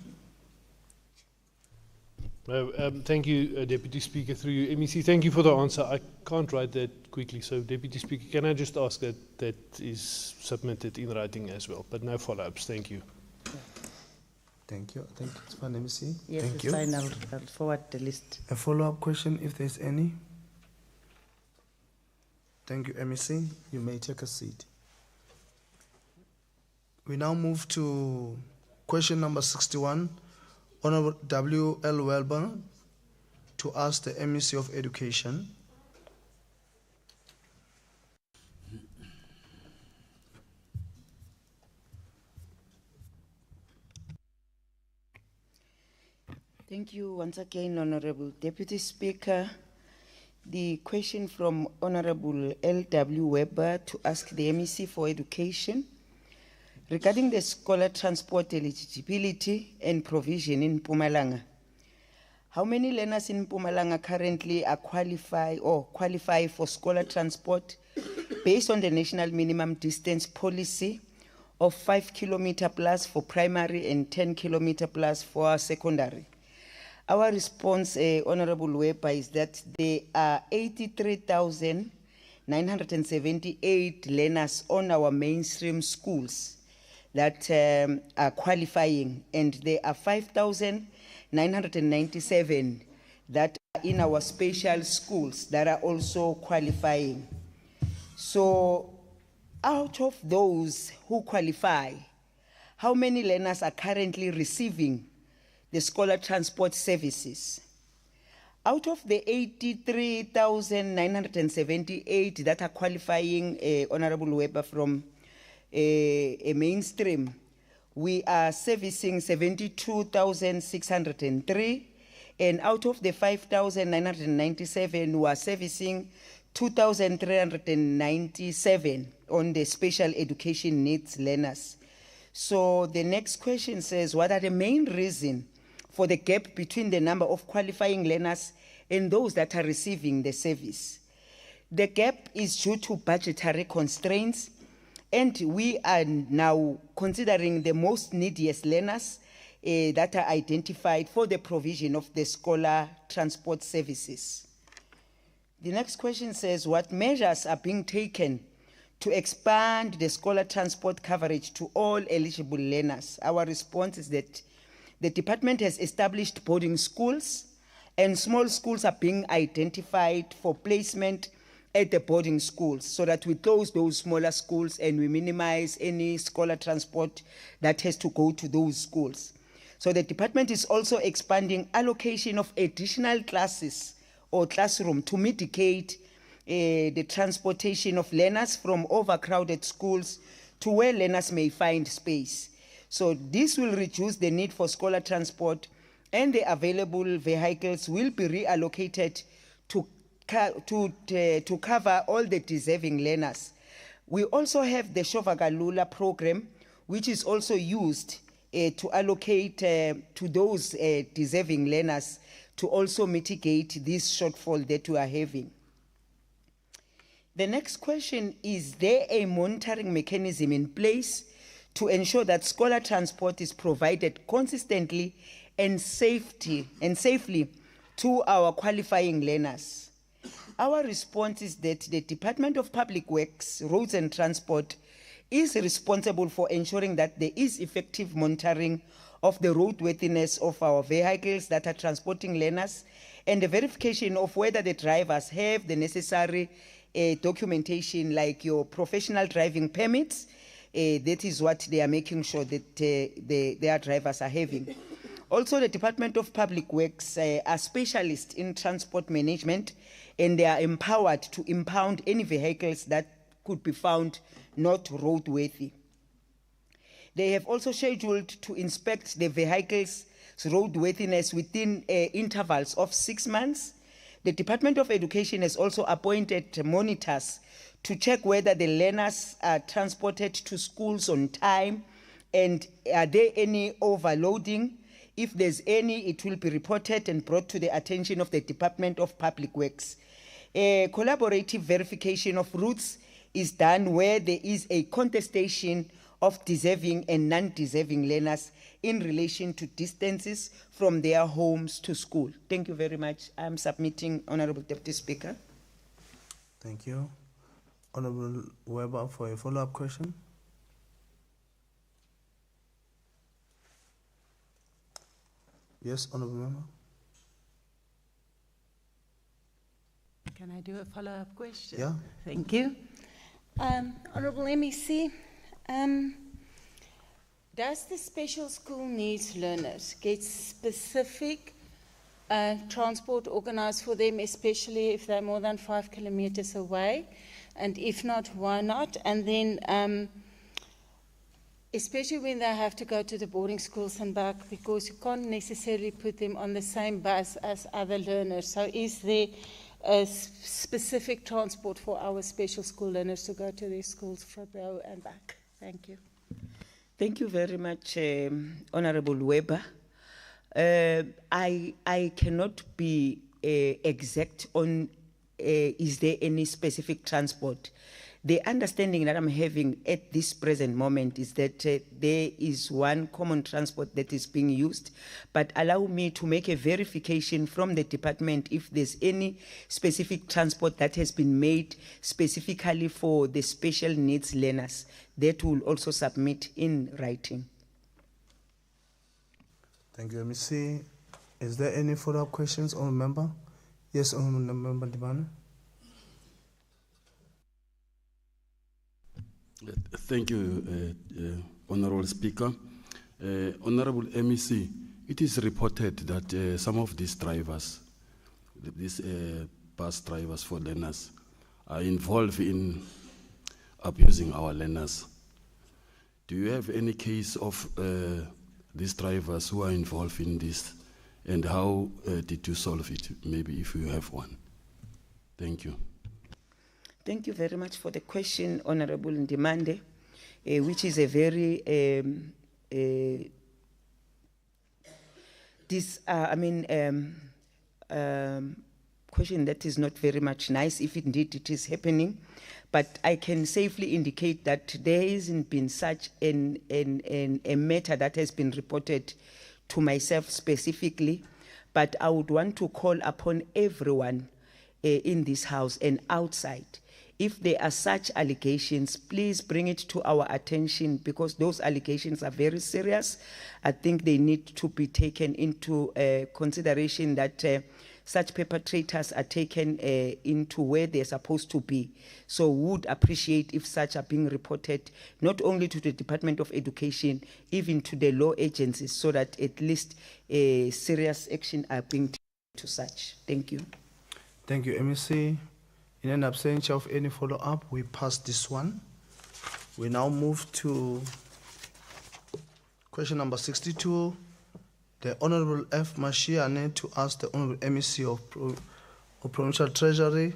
Thank you, Deputy Speaker, through you. MEC, thank you for the answer. I can't write that quickly, so Deputy Speaker, can I just ask that that is submitted in writing as well, but no follow-ups. Thank you. Thank you. I think it's fine, MEC. Yes, Thank it's you. fine. I'll forward the list. A follow-up question, if there's any. Thank you, MEC. You may take a seat. We now move to question number 61. Honorable W.L. Welber to ask the MEC of Education. Thank you once again, Honorable Deputy Speaker. The question from Honorable L.W. Weber to ask the MEC for Education regarding the scholar transport eligibility and provision in Mpumalanga. How many learners in Mpumalanga currently are qualify for scholar transport based on the national minimum distance policy of 5 kilometer plus for primary and 10 kilometer plus for secondary? Our response, Honorable Weber, is that there are 83,978 learners on our mainstream schools that are qualifying, and there are 5,997 that are in our special schools that are also qualifying. So out of those who qualify, how many learners are currently receiving the scholar transport services? Out of the 83,978 that are qualifying, Honorable Weber, from a mainstream, we are servicing 72,603, and out of the 5,997, we are servicing 2,397 on the special education needs learners. So the next question says, what are the main reasons for the gap between the number of qualifying learners and those that are receiving the service? The gap is due to budgetary constraints, and we are now considering the most neediest learners that are identified for the provision of the scholar transport services. The next question says, what measures are being taken to expand the scholar transport coverage to all eligible learners? Our response is that the department has established boarding schools, and small schools are being identified for placement at the boarding schools, so that we close those smaller schools and we minimize any scholar transport that has to go to those schools. So the department is also expanding allocation of additional classes or classroom to mitigate the transportation of learners from overcrowded schools to where learners may find space. So this will reduce the need for scholar transport, and the available vehicles will be reallocated to cover all the deserving learners. We also have the Shovagalula program, which is also used to allocate to those deserving learners to also mitigate this shortfall that we are having. The next question, is there a monitoring mechanism in place to ensure that scholar transport is provided consistently and safely to our qualifying learners? Our response is that the Department of Public Works, Roads and Transport is responsible for ensuring that there is effective monitoring of the roadworthiness of our vehicles that are transporting learners, and the verification of whether the drivers have the necessary documentation like your professional driving permits. That is what they are making sure that their drivers are having. Also, the Department of Public Works are specialists in transport management, and they are empowered to impound any vehicles that could be found not roadworthy. They have also scheduled to inspect the vehicles' roadworthiness within intervals of 6 months. The Department of Education has also appointed monitors to check whether the learners are transported to schools on time, and are there any overloading. If there's any, it will be reported and brought to the attention of the Department of Public Works. Collaborative verification of routes is done where there is a contestation of deserving and non-deserving learners in relation to distances from their homes to school. Thank you very much. I'm submitting, Honorable Deputy Speaker. Thank you. Honorable Weber for a follow-up question. Yes, Honorable Member. Can I do a follow-up question? Yeah. Thank you. Honorable MEC, does the special school needs learners get specific transport organized for them, especially if they're more than 5 kilometers away? And if not, why not? And then, especially when they have to go to the boarding schools and back, because you can't necessarily put them on the same bus as other learners. So is there a specific transport for our special school learners to go to their schools from there and back? Thank you. Thank you very much, Honorable Weber. I cannot be exact on is there any specific transport. The understanding that I'm having at this present moment is that there is one common transport that is being used, but allow me to make a verification from the department if there's any specific transport that has been made specifically for the special needs learners. That will also submit in writing. Thank you, MEC. Is there any follow-up questions, Honourable Member? Yes, Honourable Member Dimane. Thank you, Honourable Speaker. Honourable MEC, it is reported that some of these drivers, these bus drivers for learners, are involved in abusing our learners. Do you have any case of these drivers who are involved in this, and how did you solve it, maybe if you have one? Thank you. Thank you very much for the question, Honorable Ndimande, which is a very question that is not very much nice, if indeed it is happening. But I can safely indicate that there hasn't been such a matter that has been reported to myself specifically. But I would want to call upon everyone in this house and outside, if there are such allegations, please bring it to our attention, because those allegations are very serious. I think they need to be taken into consideration, that such perpetrators are taken into where they're supposed to be. So would appreciate if such are being reported, not only to the Department of Education, even to the law agencies, so that at least serious action are being taken to such. Thank you. Thank you, MEC. In an absence of any follow-up, we pass this one. We now move to question number 62. The Honorable F. Mashiane to ask the Honorable MEC of Provincial Treasury.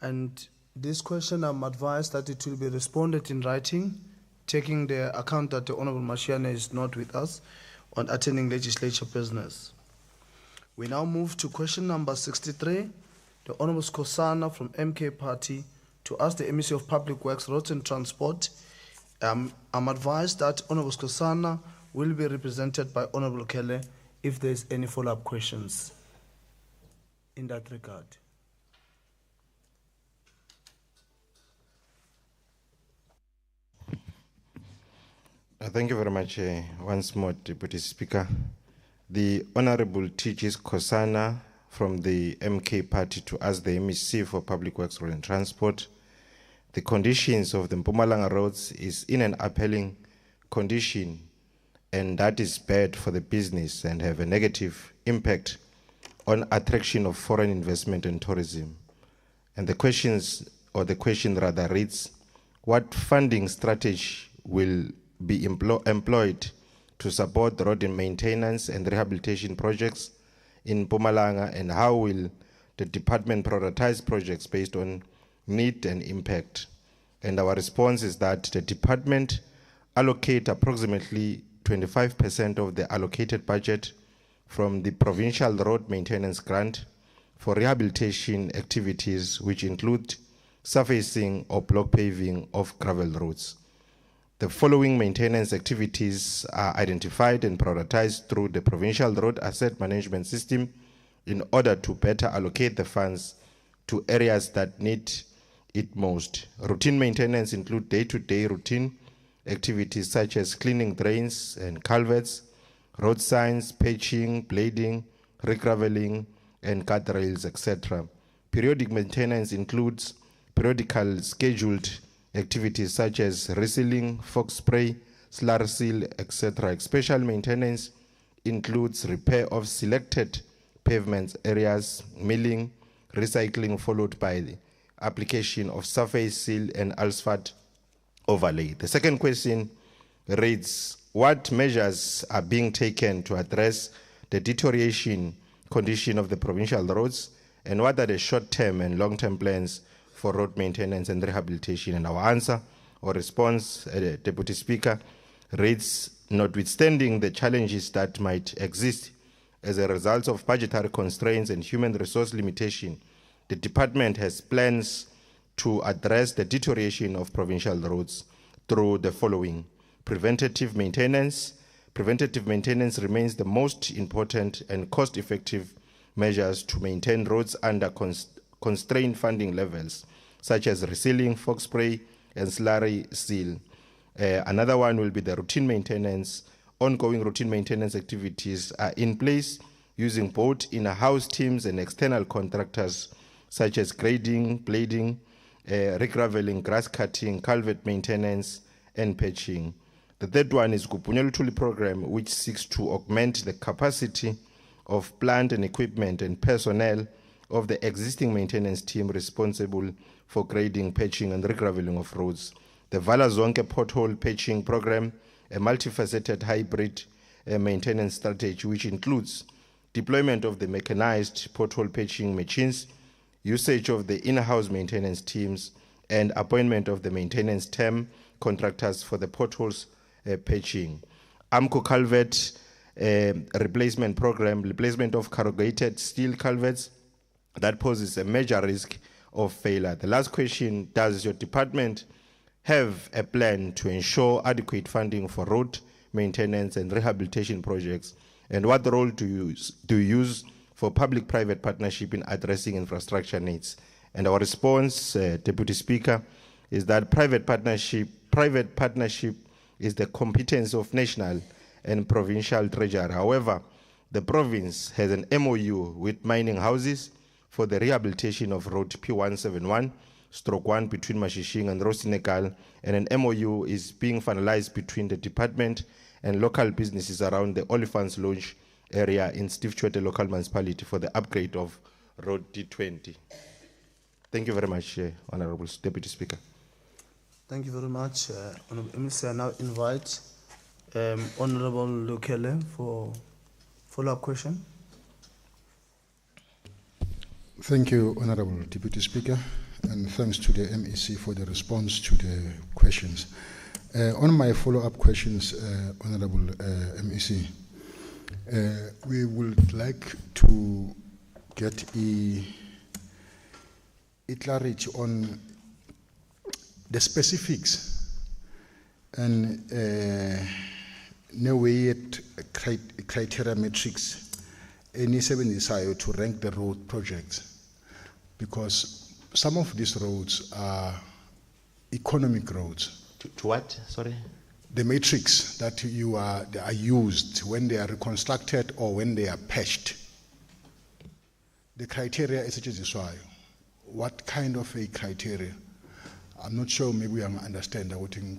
And this question, I'm advised that it will be responded in writing, taking the account that the Honorable Mashiane is not with us on attending legislature business. We now move to question number 63. The Honorable Skosana from MK Party to ask the MEC of Public Works, Roads and Transport. I'm advised that Honorable Skosana will be represented by Honorable Kele if there's any follow-up questions in that regard. Thank you very much once more, Deputy Speaker. The Honorable T.G. Skosana from the MK Party to ask the MEC for Public Works, Road and Transport. The conditions of the Mpumalanga roads is in an appalling condition, and that is bad for the business and have a negative impact on attraction of foreign investment and tourism. And the question rather reads, what funding strategy will be employed to support the road and maintenance and rehabilitation projects in Mpumalanga, and how will the department prioritize projects based on need and impact? And our response is that the department allocate approximately 25% of the allocated budget from the provincial road maintenance grant for rehabilitation activities, which include surfacing or block paving of gravel roads. The following maintenance activities are identified and prioritized through the Provincial Road Asset Management System in order to better allocate the funds to areas that need it most. Routine maintenance include day-to-day routine activities such as cleaning drains and culverts, road signs, patching, blading, regraveling, and guardrails, etc. Periodic maintenance includes periodical scheduled activities such as resealing, fog spray, slur seal, etc. Special maintenance includes repair of selected pavement areas, milling, recycling, followed by the application of surface seal and asphalt overlay. The second question reads, what measures are being taken to address the deterioration condition of the provincial roads, and what are the short-term and long-term plans for road maintenance and rehabilitation? And our answer or response, Deputy Speaker, reads, notwithstanding the challenges that might exist as a result of budgetary constraints and human resource limitation, the department has plans to address the deterioration of provincial roads through the following. Preventative maintenance. Preventative maintenance remains the most important and cost-effective measures to maintain roads under constrained funding levels, such as resealing, fog spray, and slurry seal. Another one will be the routine maintenance. Ongoing routine maintenance activities are in place using both in-house teams and external contractors, such as grading, blading, regraveling, grass cutting, culvert maintenance, and patching. The third one is Gupunyelu Tuli program, which seeks to augment the capacity of plant and equipment and personnel of the existing maintenance team responsible for grading, patching, and regraveling of roads. The Vala Zonke pothole patching program, a multifaceted hybrid maintenance strategy, which includes deployment of the mechanized pothole patching machines, usage of the in-house maintenance teams, and appointment of the maintenance term contractors for the potholes patching. AMCO culvert replacement program, replacement of corrugated steel culverts that poses a major risk of failure. The last question, does your department have a plan to ensure adequate funding for road maintenance and rehabilitation projects? And what role do you use for public-private partnership in addressing infrastructure needs? And our response, Deputy Speaker, is that private partnership is the competence of national and provincial treasury. However, the province has an MOU with mining houses for the rehabilitation of road P171/1 between Mashishing and Rosinekal, and an MOU is being finalized between the department and local businesses around the Olifants Lodge area in Steve Chwete local municipality for the upgrade of road D20. Thank you very much, Honorable Deputy Speaker. Thank you very much, Honorable MC. I now invite Honorable Lukele for follow-up question. Thank you, Honorable Deputy Speaker, and thanks to the MEC for the response to the questions. On my follow-up questions, Honorable MEC, we would like to get a clarity on the specifics and no way criteria metrics any seven to rank the road projects, because some of these roads are economic roads. To what? Sorry? The matrix that they are used when they are reconstructed or when they are patched. The criteria is what kind of a criteria? I'm not sure, maybe I understand what in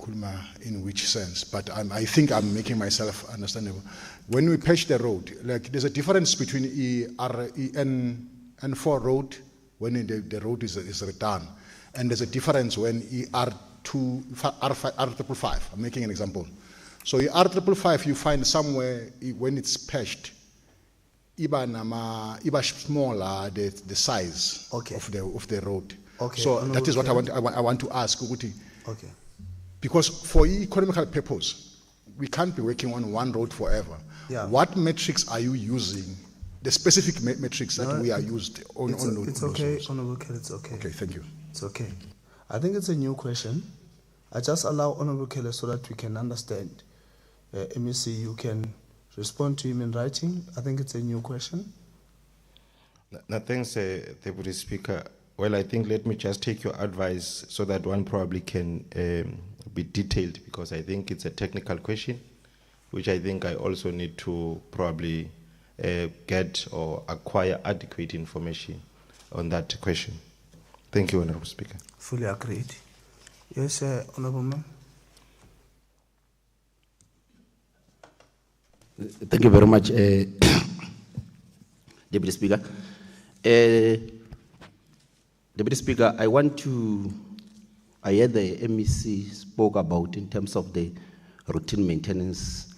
which sense, but I think I'm making myself understandable. When we patch the road, like there's a difference between N4 road when the road is redone, and there's a difference when R555, I'm making an example. So R555 you find somewhere when it's patched, iba smaller the size of the road. Okay. So that is what I want to ask. Okay. Because for economical purpose, we can't be working on one road forever. Yeah. What metrics are you using? The specific metrics that we are used on It's okay, Honorable Kelly, it's okay. Okay, thank you. It's okay. I think it's a new question. I just allow Honorable Keller so that we can understand. MEC, you can respond to him in writing. I think it's a new question. No, thanks, Deputy Speaker. Well, I think let me just take your advice so that one probably can be detailed, because I think it's a technical question, which I think I also need to probably get or acquire adequate information on that question. Thank you, Honorable Speaker. Fully agreed. Yes, Honorable Member. Thank you very much, Deputy Speaker. Deputy Speaker, I heard the MEC spoke about in terms of the routine maintenance.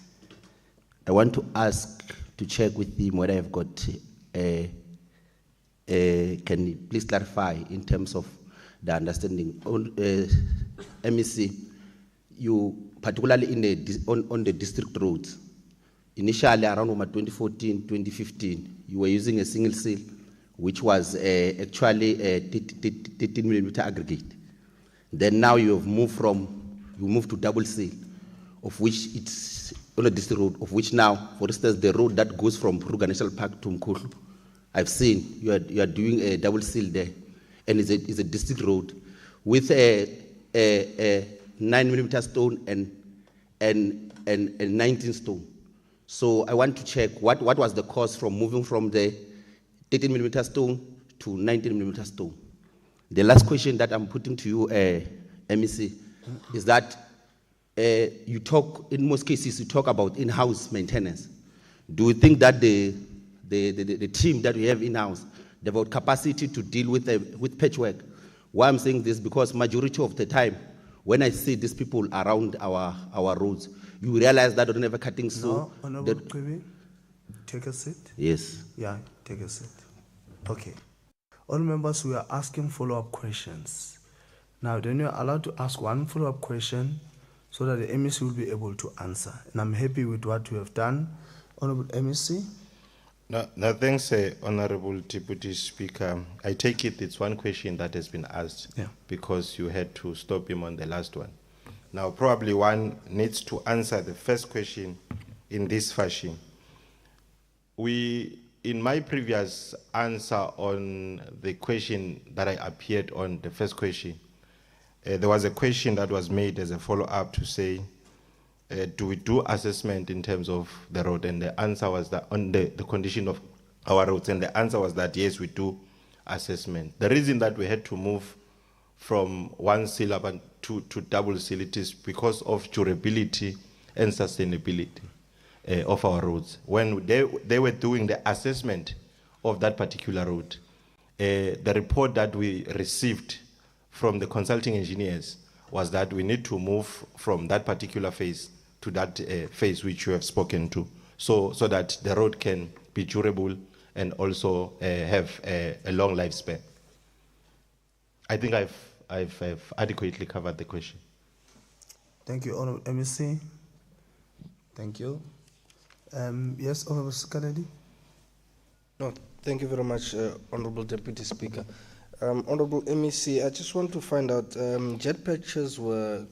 I want to ask to check with him whether I've got, can you please clarify in terms of the understanding? MEC, you, particularly on the district roads, initially around 2014, 2015, you were using a single seal, which was actually a 13 millimeter aggregate. Then now you have moved to double seal, of which it's on a district road, of which now, for instance, the road that goes from Kruger National Park to Mkhulu, I've seen you are doing a double seal there, and it's a district road with a 9 millimeter stone and 19 stone. So I want to check what was the cost from moving from the 13 millimeter stone to 19 millimeter stone. The last question that I'm putting to you, MEC, is that you talk, in most cases, you talk about in-house maintenance. Do you think that the team that we have in-house, they've got capacity to deal with patchwork? Why I'm saying this, because majority of the time, when I see these people around our roads, you realize that they don't have a cutting saw. No, Honorable Quibi, take a seat. Yes. Yeah, take a seat. Okay. All members, we are asking follow-up questions. Now, then you're allowed to ask one follow-up question so that the MEC will be able to answer. And I'm happy with what you have done. Honorable MEC. No, thanks, Honorable Deputy Speaker. I take it's one question that has been asked, yeah, because you had to stop him on the last one. Now, probably one needs to answer the first question in this fashion. In my previous answer on the question that I appeared on, the first question, there was a question that was made as a follow-up to say, do we do assessment in terms of the road? And the answer was that on the condition of our roads, and the answer was that yes, we do assessment. The reason that we had to move from one seal up to double seal it is because of durability and sustainability of our roads. When they were doing the assessment of that particular road, the report that we received from the consulting engineers was that we need to move from that particular phase to that phase which you have spoken to, so that the road can be durable and also have a long lifespan. I think I've adequately covered the question. Thank you, Honorable MEC. Thank you. Yes, Honorable Kennedy. No, thank you very much, Honorable Deputy Speaker. Honorable MEC, I just want to find out, jet patches were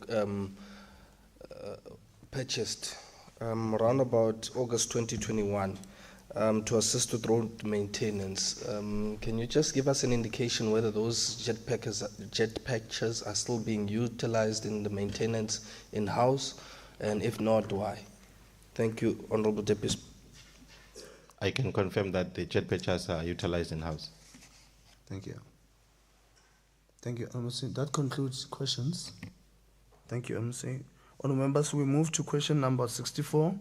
purchased around about August 2021 to assist with road maintenance. Can you just give us an indication whether those jet patches are still being utilized in the maintenance in-house, and if not, why? Thank you, Honorable Deputy. I can confirm that the jet patches are utilized in-house. Thank you. Thank you, MC. That concludes questions. Thank you, MC. Honourable members, we move to question number 64.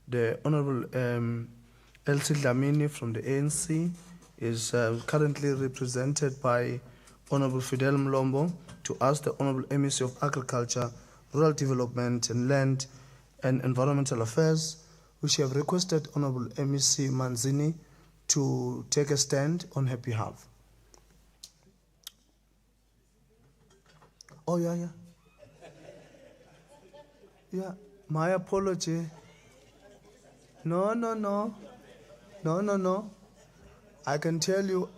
The Honourable Elsie Dlamini from the ANC is currently represented by Honourable Fidel Mlombo to ask the Honourable MEC of Agriculture, Rural Development and Land and Environmental Affairs, which have requested Honourable MEC Manzini to take a stand on her behalf. Oh, yeah. Yeah, my apology. No. I can tell you,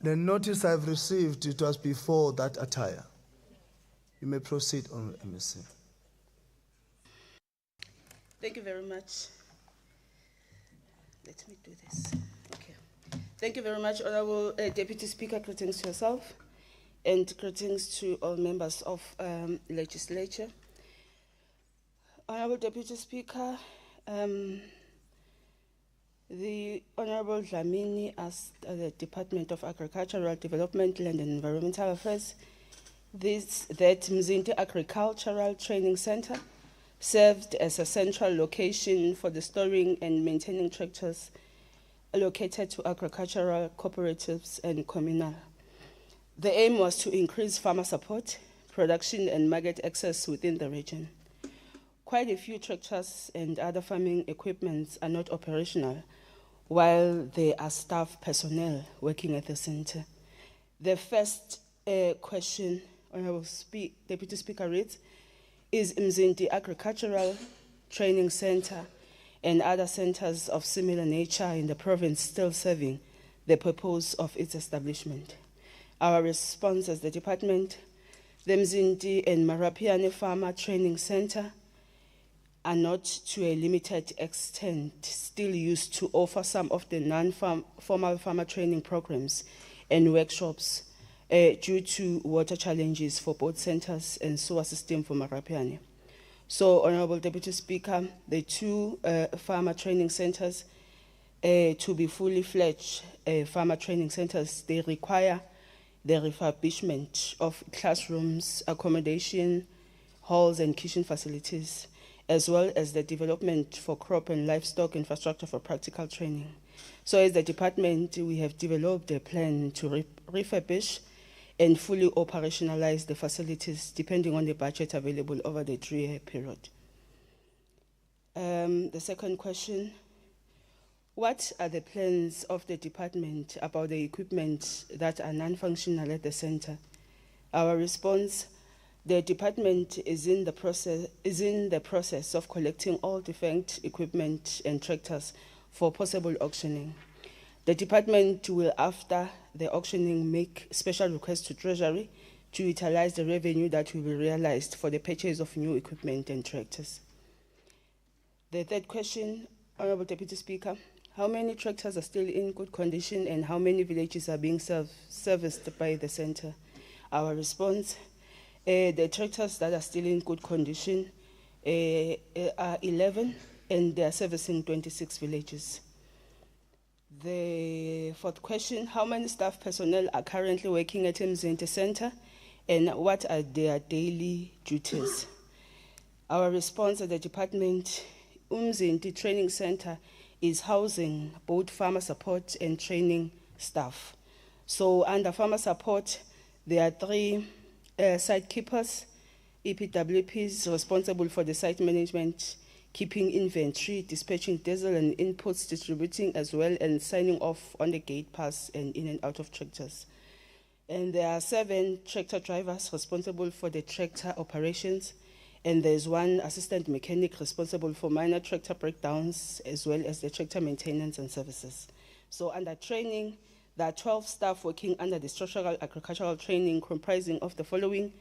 the notice I've received, it was before that attire. You may proceed, Honorable MEC. Thank you very much. Let me do this. Okay. Thank you very much, Honorable Deputy Speaker. Greetings to yourself and greetings to all members of legislature. Honorable Deputy Speaker, the Honorable Dlamini asked the Department of Agricultural Development, Land and Environmental Affairs that Mzinti Agricultural Training Center served as a central location for the storing and maintaining tractors allocated to agricultural cooperatives and communal. The aim was to increase farmer support, production and market access within the region. Quite a few tractors and other farming equipment are not operational, while there are staff personnel working at the center. The first question, Honorable Deputy Speaker reads, is Mzinti Agricultural Training Center and other centers of similar nature in the province still serving the purpose of its establishment? Our response as the department, the Mzinti and Marapiane Farmer Training Center are not to a limited extent still used to offer some of the non-formal farmer training programs and workshops due to water challenges for both centers and sewer system for Marapiane. So, Honorable Deputy Speaker, the two farmer training centers, to be fully fledged farmer training centers, they require the refurbishment of classrooms, accommodation, halls and kitchen facilities, as well as the development for crop and livestock infrastructure for practical training. So as the department, we have developed a plan to refurbish and fully operationalize the facilities depending on the budget available over the 3-year period. The second question, what are the plans of the department about the equipment that are non-functional at the center? Our response, the department is in the process of collecting all defunct equipment and tractors for possible auctioning. The department will, after the auctioning, make special requests to Treasury to utilize the revenue that will be realized for the purchase of new equipment and tractors. The third question, Honorable Deputy Speaker, how many tractors are still in good condition and how many villages are being serviced by the center? Our response, the tractors that are still in good condition are 11 and they are servicing 26 villages. The fourth question, how many staff personnel are currently working at Mzinti Center and what are their daily duties? Our response at the department, Mzinti Training Center is housing both farmer support and training staff. So under farmer support, there are 3 site keepers, EPWPs responsible for the site management, keeping inventory, dispatching diesel and inputs, distributing as well, and signing off on the gate pass and in and out of tractors. And there are 7 tractor drivers responsible for the tractor operations, and there's 1 assistant mechanic responsible for minor tractor breakdowns as well as the tractor maintenance and services. So under training, there are 12 staff working under the structural agricultural training comprising of the following: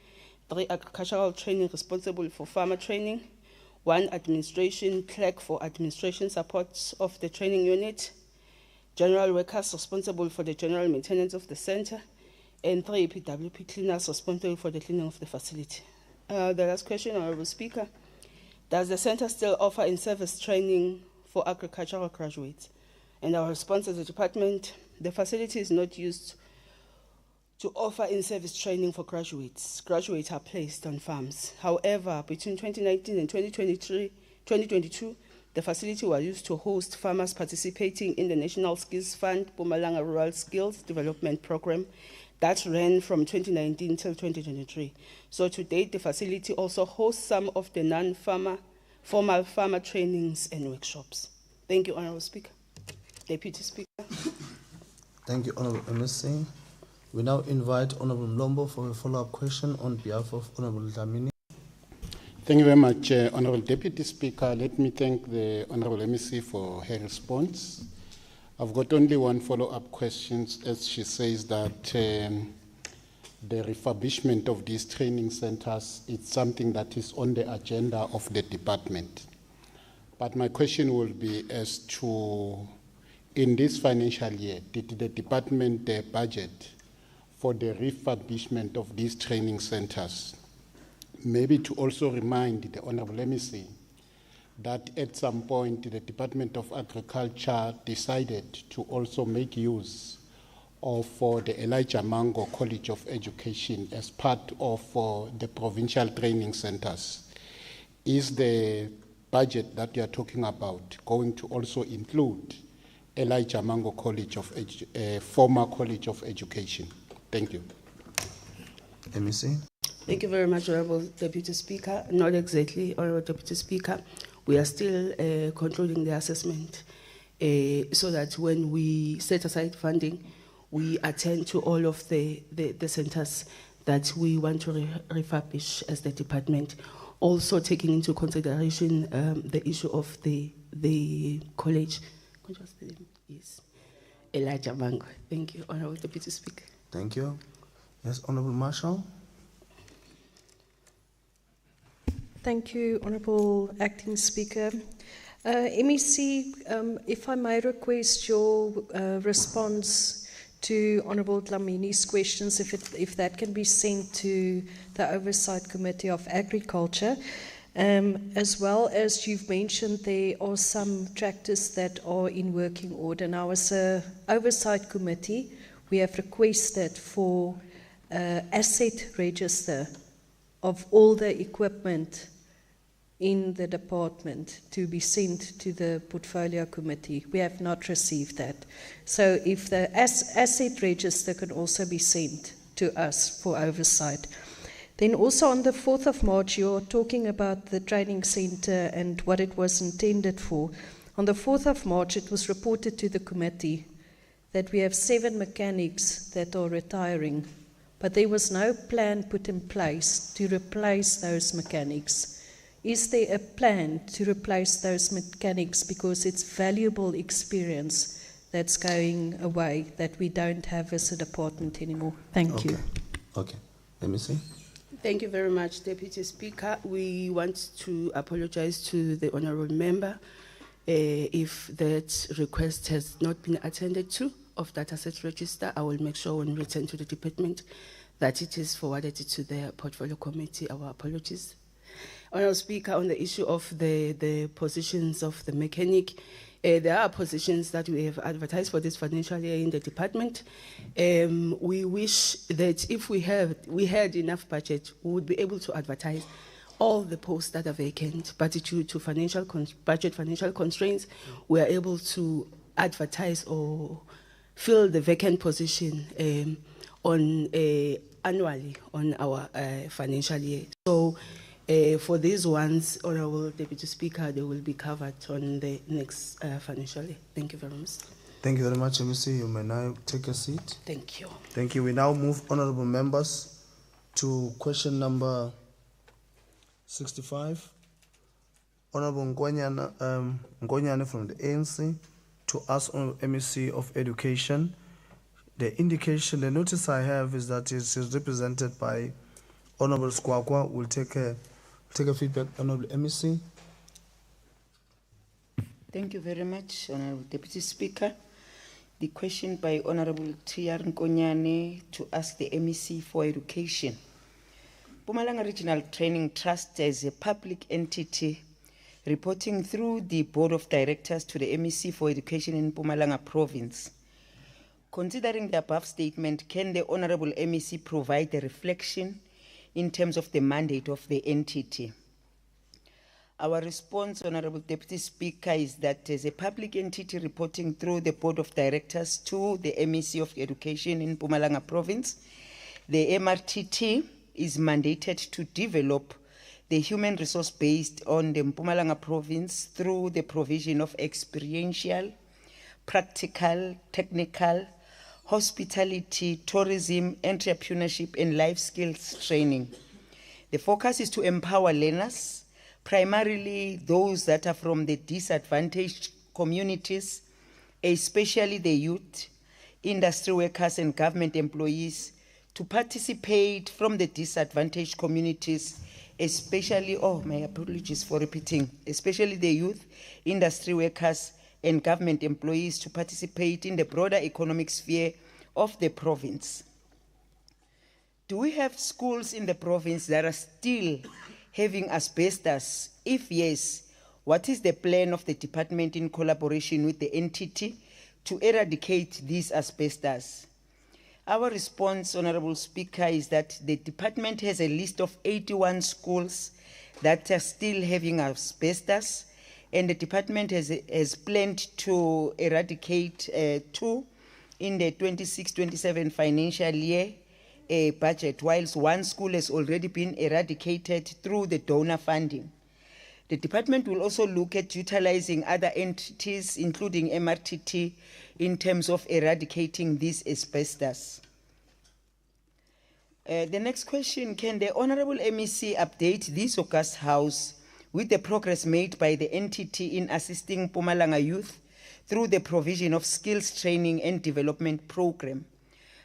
3 agricultural training responsible for farmer training, 1 administration clerk for administration support of the training unit, general workers responsible for the general maintenance of the center, and 3 PWP cleaners responsible for the cleaning of the facility. The last question, Honorable Speaker, does the center still offer in-service training for agricultural graduates? And our response as a department, the facility is not used to offer in-service training for graduates. Graduates are placed on farms. However, between 2019 and 2022, the facility was used to host farmers participating in the National Skills Fund Mpumalanga Rural Skills Development Program that ran from 2019 till 2023. So to date, the facility also hosts some of the non-formal farmer trainings and workshops. Thank you, Honorable Speaker. Deputy Speaker. Thank you, Honorable MSC. We now invite Honorable Mlombo for a follow-up question on behalf of Honorable Dlamini. Thank you very much, Honorable Deputy Speaker. Let me thank the Honorable MEC for her response. I've got only one follow-up question, as she says that the refurbishment of these training centers, it's something that is on the agenda of the department. But my question will be as to, in this financial year, did the department budget for the refurbishment of these training centers? Maybe to also remind the Honorable MEC that at some point the Department of Agriculture decided to also make use of the Elijah Mango College of Education as part of the provincial training centers. Is the budget that you are talking about going to also include Elijah Mango College of former College of Education? Thank you. MEC. Thank you very much, Honorable Deputy Speaker. Not exactly, Honorable Deputy Speaker. We are still concluding the assessment so that when we set aside funding, we attend to all of the centers that we want to refurbish as the department. Also taking into consideration the issue of the college. Yes, Elijah Mango. Thank you, Honorable Deputy Speaker. Thank you. Yes, Honorable Marshall. Thank you, Honourable Acting Speaker. MEC, if I may request your response to Honourable Dlamini's questions, if that can be sent to the Oversight Committee of Agriculture. As well as you've mentioned, there are some tractors that are in working order. Now, as an Oversight Committee, we have requested for asset register of all the equipment in the department to be sent to the portfolio committee. We have not received that. So if the asset register can also be sent to us for oversight. Then also on the 4th of March, you're talking about the training center and what it was intended for. On the 4th of March, it was reported to the committee that we have 7 mechanics that are retiring, but there was no plan put in place to replace those mechanics. Is there a plan to replace those mechanics because it's valuable experience that's going away that we don't have as a department anymore? Thank you. Okay. Let me see. Thank you very much, Deputy Speaker. We want to apologize to the Honourable Member if that request has not been attended to of that asset register. I will make sure when we return to the department that it is forwarded to the portfolio committee. Our apologies. Honourable Speaker, on the issue of the positions of the mechanic, there are positions that we have advertised for this financial year in the department. We wish that if we had enough budget, we would be able to advertise all the posts that are vacant, but due to financial constraints, we are able to advertise or fill the vacant position annually on our financial year. So for these ones, Honourable Deputy Speaker, they will be covered on the next financial year. Thank you very much. Thank you very much, MEC. You may now take a seat. Thank you. Thank you. We now move, honourable members, to question number 65. Honourable Ngonyane from the ANC to ask Honourable MEC of Education. The notice I have is that it is represented by Honourable Squaqua. Will take a feedback, Honourable MEC. Thank you very much, Honourable Deputy Speaker. The question by Honourable T.R. Nkonyane to ask the MEC for Education. Mpumalanga Regional Training Trust is a public entity reporting through the Board of Directors to the MEC for Education in Mpumalanga Province. Considering the above statement, can the Honourable MEC provide a reflection in terms of the mandate of the entity? Our response, Honourable Deputy Speaker, is that as a public entity reporting through the Board of Directors to the MEC of Education in Mpumalanga Province, the MRTT is mandated to develop the human resource based on the Mpumalanga Province through the provision of experiential, practical, technical, hospitality, tourism, entrepreneurship, and life skills training. The focus is to empower learners, primarily those that are from the disadvantaged communities, especially the youth, industry workers, and government employees, to participate from the disadvantaged communities, especially, oh, my apologies for repeating, especially the youth, industry workers, and government employees to participate in the broader economic sphere of the province. Do we have schools in the province that are still having asbestos? If yes, what is the plan of the department in collaboration with the entity to eradicate these asbestos? Our response, Honorable Speaker, is that the department has a list of 81 schools that are still having asbestos, and the department has planned to eradicate 2 in the 26-27 financial year budget, whilst 1 school has already been eradicated through the donor funding. The department will also look at utilizing other entities, including MRTT, in terms of eradicating these asbestos. The next question, can the Honorable MEC update this August House with the progress made by the entity in assisting Mpumalanga youth through the provision of skills training and development program?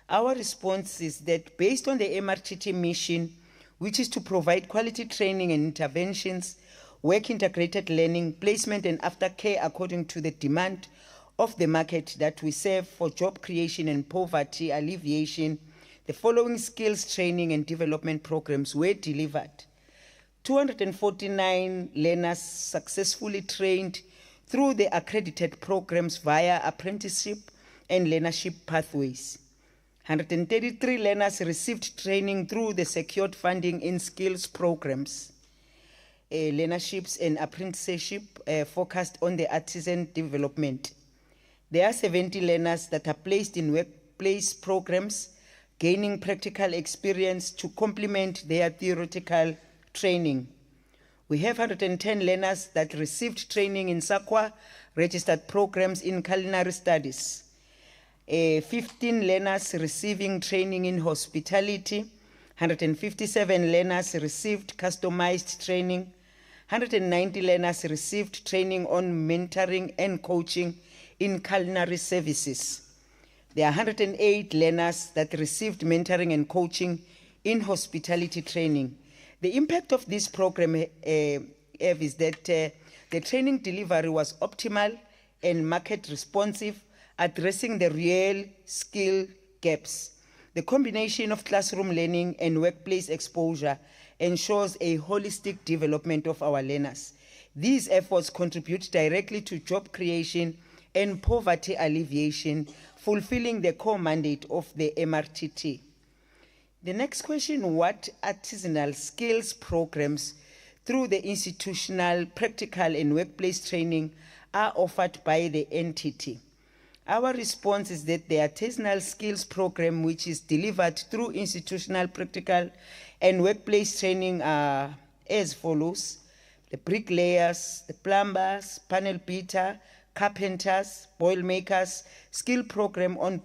Our response is that based on the MRTT mission, which is to provide quality training and interventions, work integrated learning, placement and aftercare according to the demand of the market that we serve for job creation and poverty alleviation, the following skills training and development programs were delivered. 249 learners successfully trained through the accredited programs via apprenticeship and learnership pathways. 133 learners received training through the secured funding in skills programs, learnerships and apprenticeship focused on the artisan development. There are 70 learners that are placed in workplace programs, gaining practical experience to complement their theoretical training. We have 110 learners that received training in SAQA registered programs in culinary studies. 15 learners receiving training in hospitality. 157 learners received customized training. 190 learners received training on mentoring and coaching in culinary services. There are 108 learners that received mentoring and coaching in hospitality training. The impact of this program is that the training delivery was optimal and market responsive, addressing the real skill gaps. The combination of classroom learning and workplace exposure ensures a holistic development of our learners. These efforts contribute directly to job creation and poverty alleviation, fulfilling the core mandate of the MRTT. The next question, what artisanal skills programs through the institutional, practical and workplace training are offered by the entity? Our response is that the artisanal skills program, which is delivered through institutional, practical and workplace training, are as follows: the bricklayers, the plumbers, panel beater, carpenters, boil makers, skill program on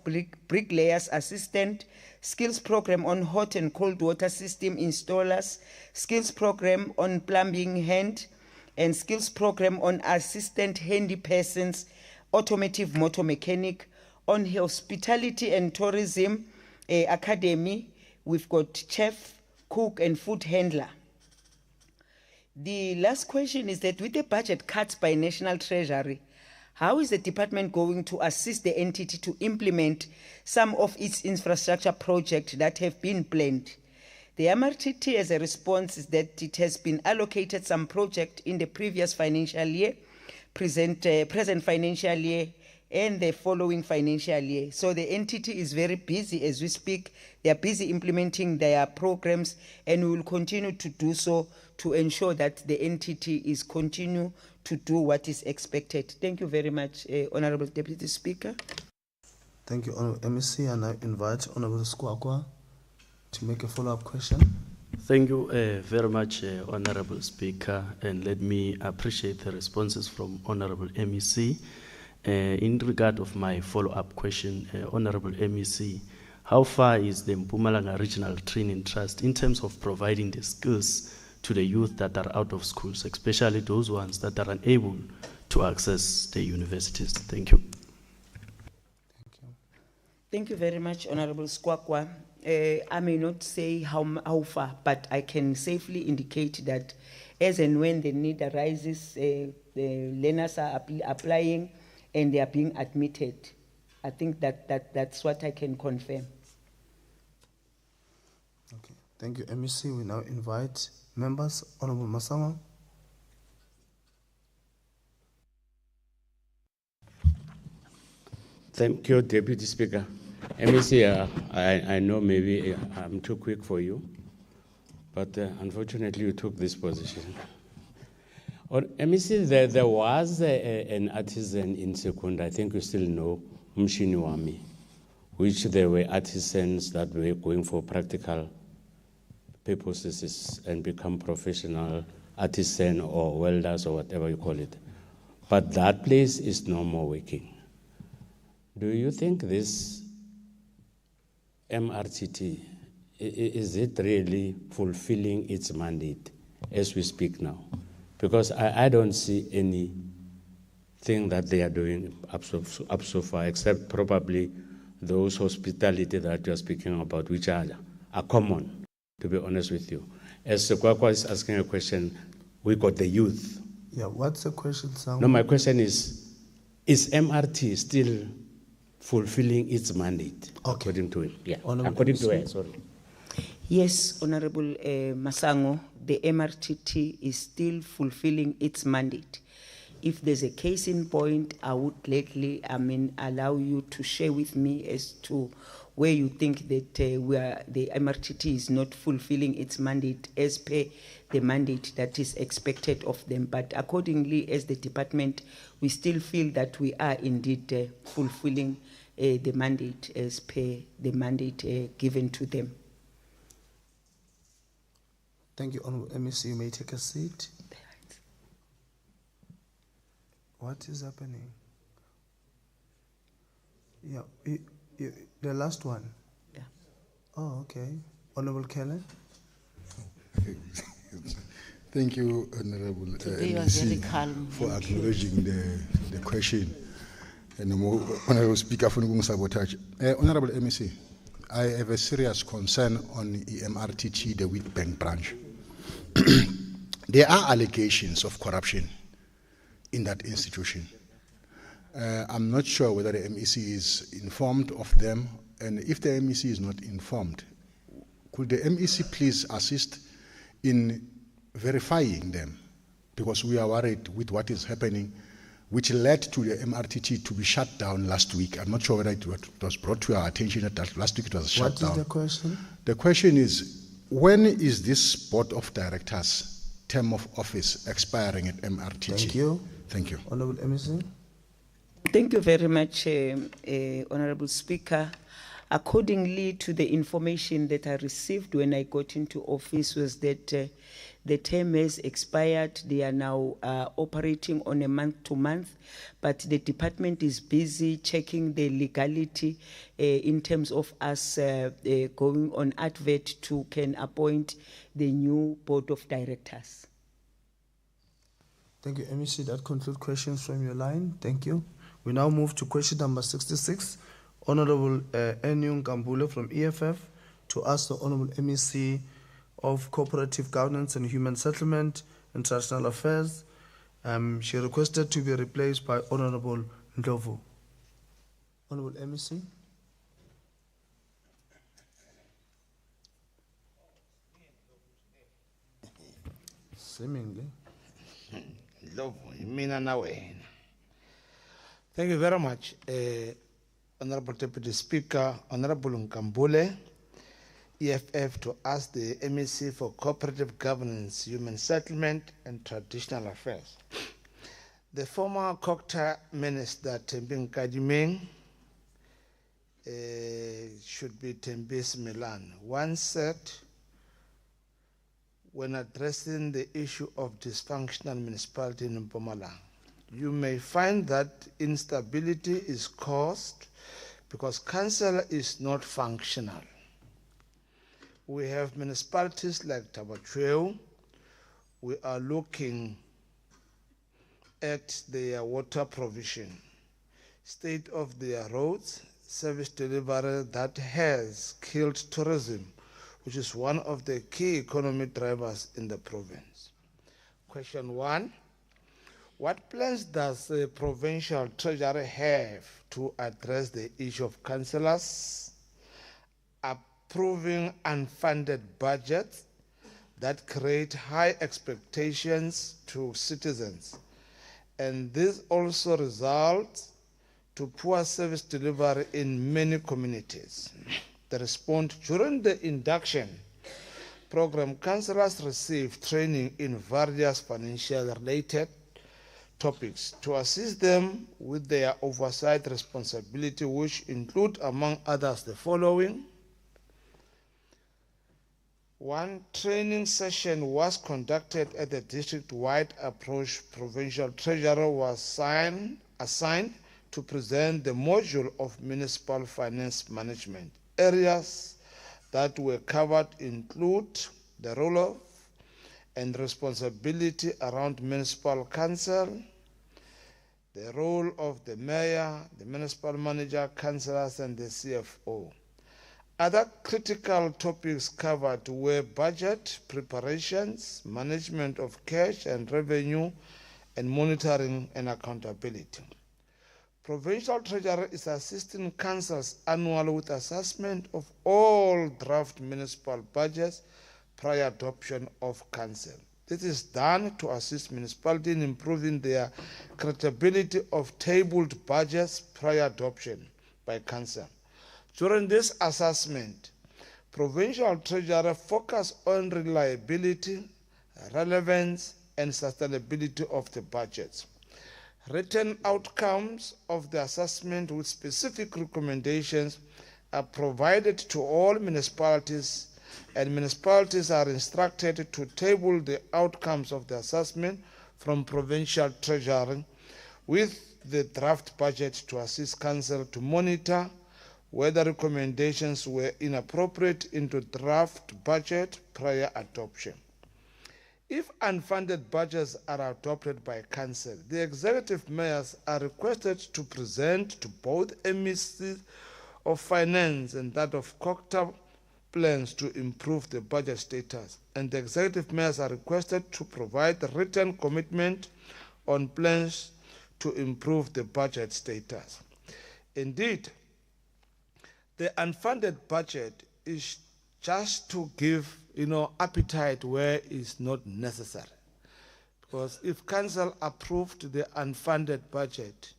bricklayers assistant, skills program on hot and cold water system installers, skills program on plumbing hand, and skills program on assistant handy persons, automotive motor mechanic. On hospitality and tourism academy, we've got chef, cook and food handler. The last question is that with the budget cuts by National Treasury, how is the department going to assist the entity to implement some of its infrastructure projects that have been planned? The MRTT, as a response, is that it has been allocated some project in the previous financial year, present financial year, and the following financial year. So the entity is very busy as we speak. They are busy implementing their programs, and we will continue to do so to ensure that the entity is continue to do what is expected. Thank you very much, Honorable Deputy Speaker. Thank you, Honorable MEC, and I invite Honorable Squaqua to make a follow-up question. Thank you very much, Honorable Speaker, and let me appreciate the responses from Honorable MEC. In regard of my follow-up question, Honorable MEC, how far is the Mpumalanga Regional Training Trust in terms of providing the skills to the youth that are out of schools, especially those ones that are unable to access the universities? Thank you. Thank you very much, Honorable Squaqua. I may not say how far, but I can safely indicate that as and when the need arises, the learners are applying and they are being admitted. I think that's what I can confirm. Thank you, MEC. We now invite members. Honorable Masango. Thank you, Deputy Speaker. MEC, I know maybe I'm too quick for you, but unfortunately you took this position. On MEC, there was an artisan in Sekunda, I think you still know, Mshiniwami, which there were artisans that were going for practical purposes and become professional artisan or welders or whatever you call it. But that place is no more working. Do you think this MRTT, is it really fulfilling its mandate as we speak now? Because I don't see anything that they are doing up so far, except probably those hospitality that you're speaking about, which are common, to be honest with you. As Kwakwa is asking a question, we got the youth. Yeah, what's the question, Sam? No, my question is MRT still fulfilling its mandate, according to it? Yeah, according to her, sorry. Yes, Honorable Masango, the MRTT is still fulfilling its mandate. If there's a case in point, I would gladly, allow you to share with me as to where you think that the MRTT is not fulfilling its mandate as per the mandate that is expected of them. But accordingly, as the department, we still feel that we are indeed fulfilling the mandate as per the mandate given to them. Thank you, Honorable MEC. You may take a seat. What is happening? Yeah, the last one. Yeah. Oh, okay. Honorable Keller. Thank you, Honorable Today you are very MEC, calm. for Thank you. acknowledging the question. And Honorable Speaker, for sabotage. Honorable MEC, I have a serious concern on the MRTT, the Wheat Bank branch. There are allegations of corruption in that institution. I'm not sure whether the MEC is informed of them, and if the MEC is not informed, could the MEC please assist in verifying them? Because we are worried with what is happening, which led to the MRTT to be shut down last week. I'm not sure whether it was brought to our attention that last week it was shut down. What is the question? The question is, when is this board of directors term of office expiring at MRTT? Thank you. Thank you. Honorable MEC. Thank you very much, Honorable Speaker. Accordingly to the information that I received when I got into office was that the term has expired. They are now operating on a month-to-month, but the department is busy checking the legality in terms of us going on advert to can appoint the new board of directors. Thank you, MEC. That concludes questions from your line. Thank you. We now move to question number 66. Honorable Enyung Kambule from EFF to ask the Honorable MEC of Cooperative Governance and Human Settlement, International Affairs. She requested to be replaced by Honorable Ndlovu. Honorable MEC. Seemingly. Thank you very much, Honorable Deputy Speaker, Honorable Nkambule, EFF, to ask the MEC for Cooperative Governance, Human Settlement and Traditional Affairs. The former Kokta Minister, Tembing Kadiming, should be Tembis Milan, once said, when addressing the issue of dysfunctional municipality in Mpumalanga, you may find that instability is caused because council is not functional. We have municipalities like Tabatweu. We are looking at their water provision, state of their roads, service delivery that has killed tourism, which is one of the key economic drivers in the province. Question 1. What plans does the provincial treasury have to address the issue of councillors approving unfunded budgets that create high expectations to citizens? And this also results to poor service delivery in many communities. The response: during the induction program, councillors received training in various financial related topics to assist them with their oversight responsibility, which include, among others, the following. 1. Training session was conducted at the district-wide approach. Provincial treasurer was assigned to present the module of municipal finance management. Areas that were covered include the role of and responsibility around municipal council, the role of the mayor, the municipal manager, councillors, and the CFO. Other critical topics covered were budget preparations, management of cash and revenue, and monitoring and accountability. Provincial Treasury is assisting councils annually with assessment of all draft municipal budgets prior adoption of council. This is done to assist municipalities in improving their credibility of tabled budgets prior adoption by council. During this assessment, Provincial Treasury focus on reliability, relevance, and sustainability of the budgets. Written outcomes of the assessment with specific recommendations are provided to all municipalities, and municipalities are instructed to table the outcomes of the assessment from Provincial Treasury with the draft budget to assist council to monitor whether recommendations were inappropriate into draft budget prior adoption. If unfunded budgets are adopted by council, the executive mayors are requested to present to both MECs of Finance and that of COCTA plans to improve the budget status, and the executive mayors are requested to provide a written commitment on plans to improve the budget status. Indeed, the unfunded budget is just to give appetite where it's not necessary. Because if council approved the unfunded budget,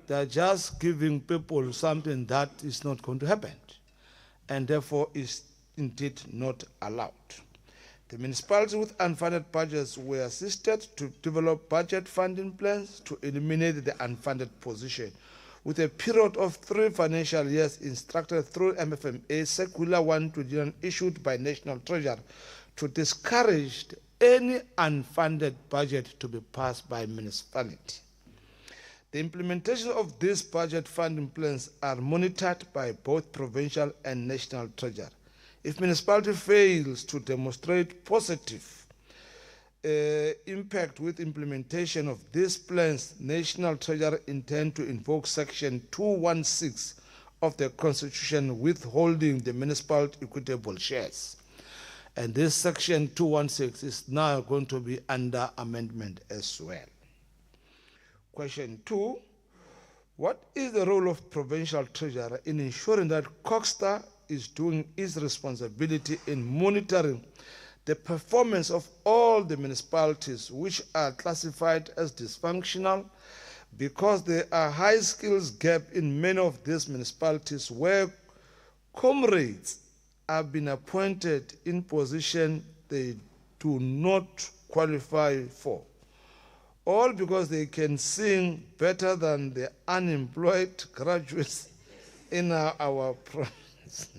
they're just giving people something that is not going to happen, and therefore is indeed not allowed. The municipalities with unfunded budgets were assisted to develop budget funding plans to eliminate the unfunded position, with a period of 3 financial years instructed through MFMA Circular 129 issued by National Treasury to discourage any unfunded budget to be passed by municipality. The implementation of these budget funding plans are monitored by both provincial and national treasury. If municipality fails to demonstrate positive impact with implementation of these plans, National Treasury intend to invoke Section 216 of the Constitution, withholding the municipal equitable shares. And this Section 216 is now going to be under amendment as well. Question 2. What is the role of Provincial Treasury in ensuring that COCTA is doing its responsibility in monitoring the performance of all the municipalities which are classified as dysfunctional, because there are high skills gap in many of these municipalities where comrades have been appointed in position they do not qualify for, all because they can sing better than the unemployed graduates in our province.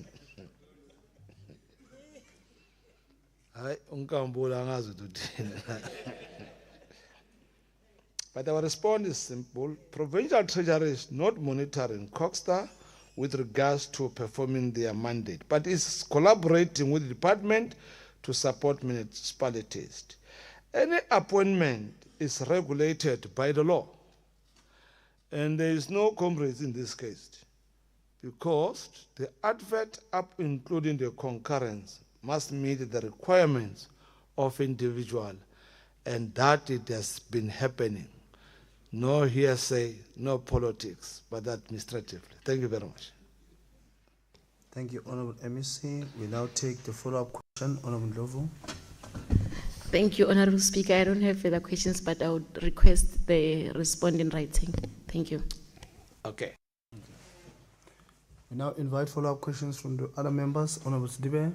But our response is simple. Provincial Treasury is not monitoring COCTA with regards to performing their mandate, but is collaborating with the department to support municipalities. Any appointment is regulated by the law, and there is no comrades in this case. because the advert up including the concurrence must meet the requirements of individual, and that it has been happening. No hearsay, no politics, but administratively. Thank you very much. Thank you, Honorable MEC. We now take the follow-up question, Honorable Ndlovu. Thank you, Honorable Speaker. I don't have further questions, but I would request the respond in writing. Thank you. Okay. We now invite follow-up questions from the other members. Honorable Sidibe.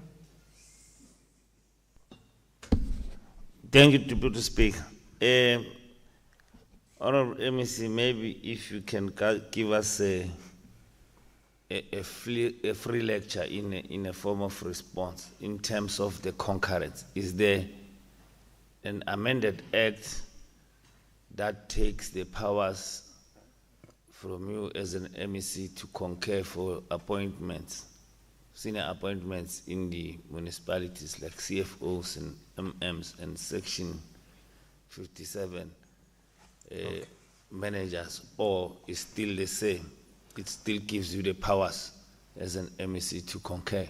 Thank you, Deputy Speaker. Honorable MEC, maybe if you can give us a free lecture in a form of response in terms of the concurrence. Is there an amended act that takes the powers from you as an MEC to concur for appointments, senior appointments in the municipalities like CFOs and MMs and Section 57 managers, or is still the same? It still gives you the powers as an MEC to concur.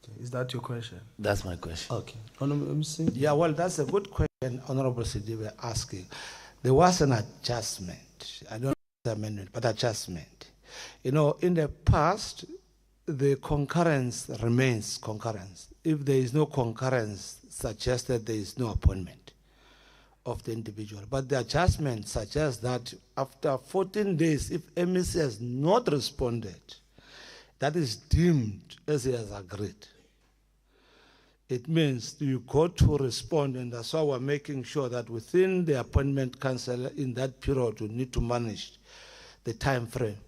Okay, is that your question? That's my question. Okay. Honorable MEC. Yeah, well, that's a good question, Honorable Sidibe asking. There was an adjustment. I don't know amendment, but adjustment. You know, in the past, the concurrence remains concurrence. If there is no concurrence, suggests that there is no appointment of the individual. But the adjustment suggests that after 14 days, if MEC has not responded, that is deemed as he has agreed. It means you got to respond, and that's why we're making sure that within the appointment council in that period, you need to manage the time frame.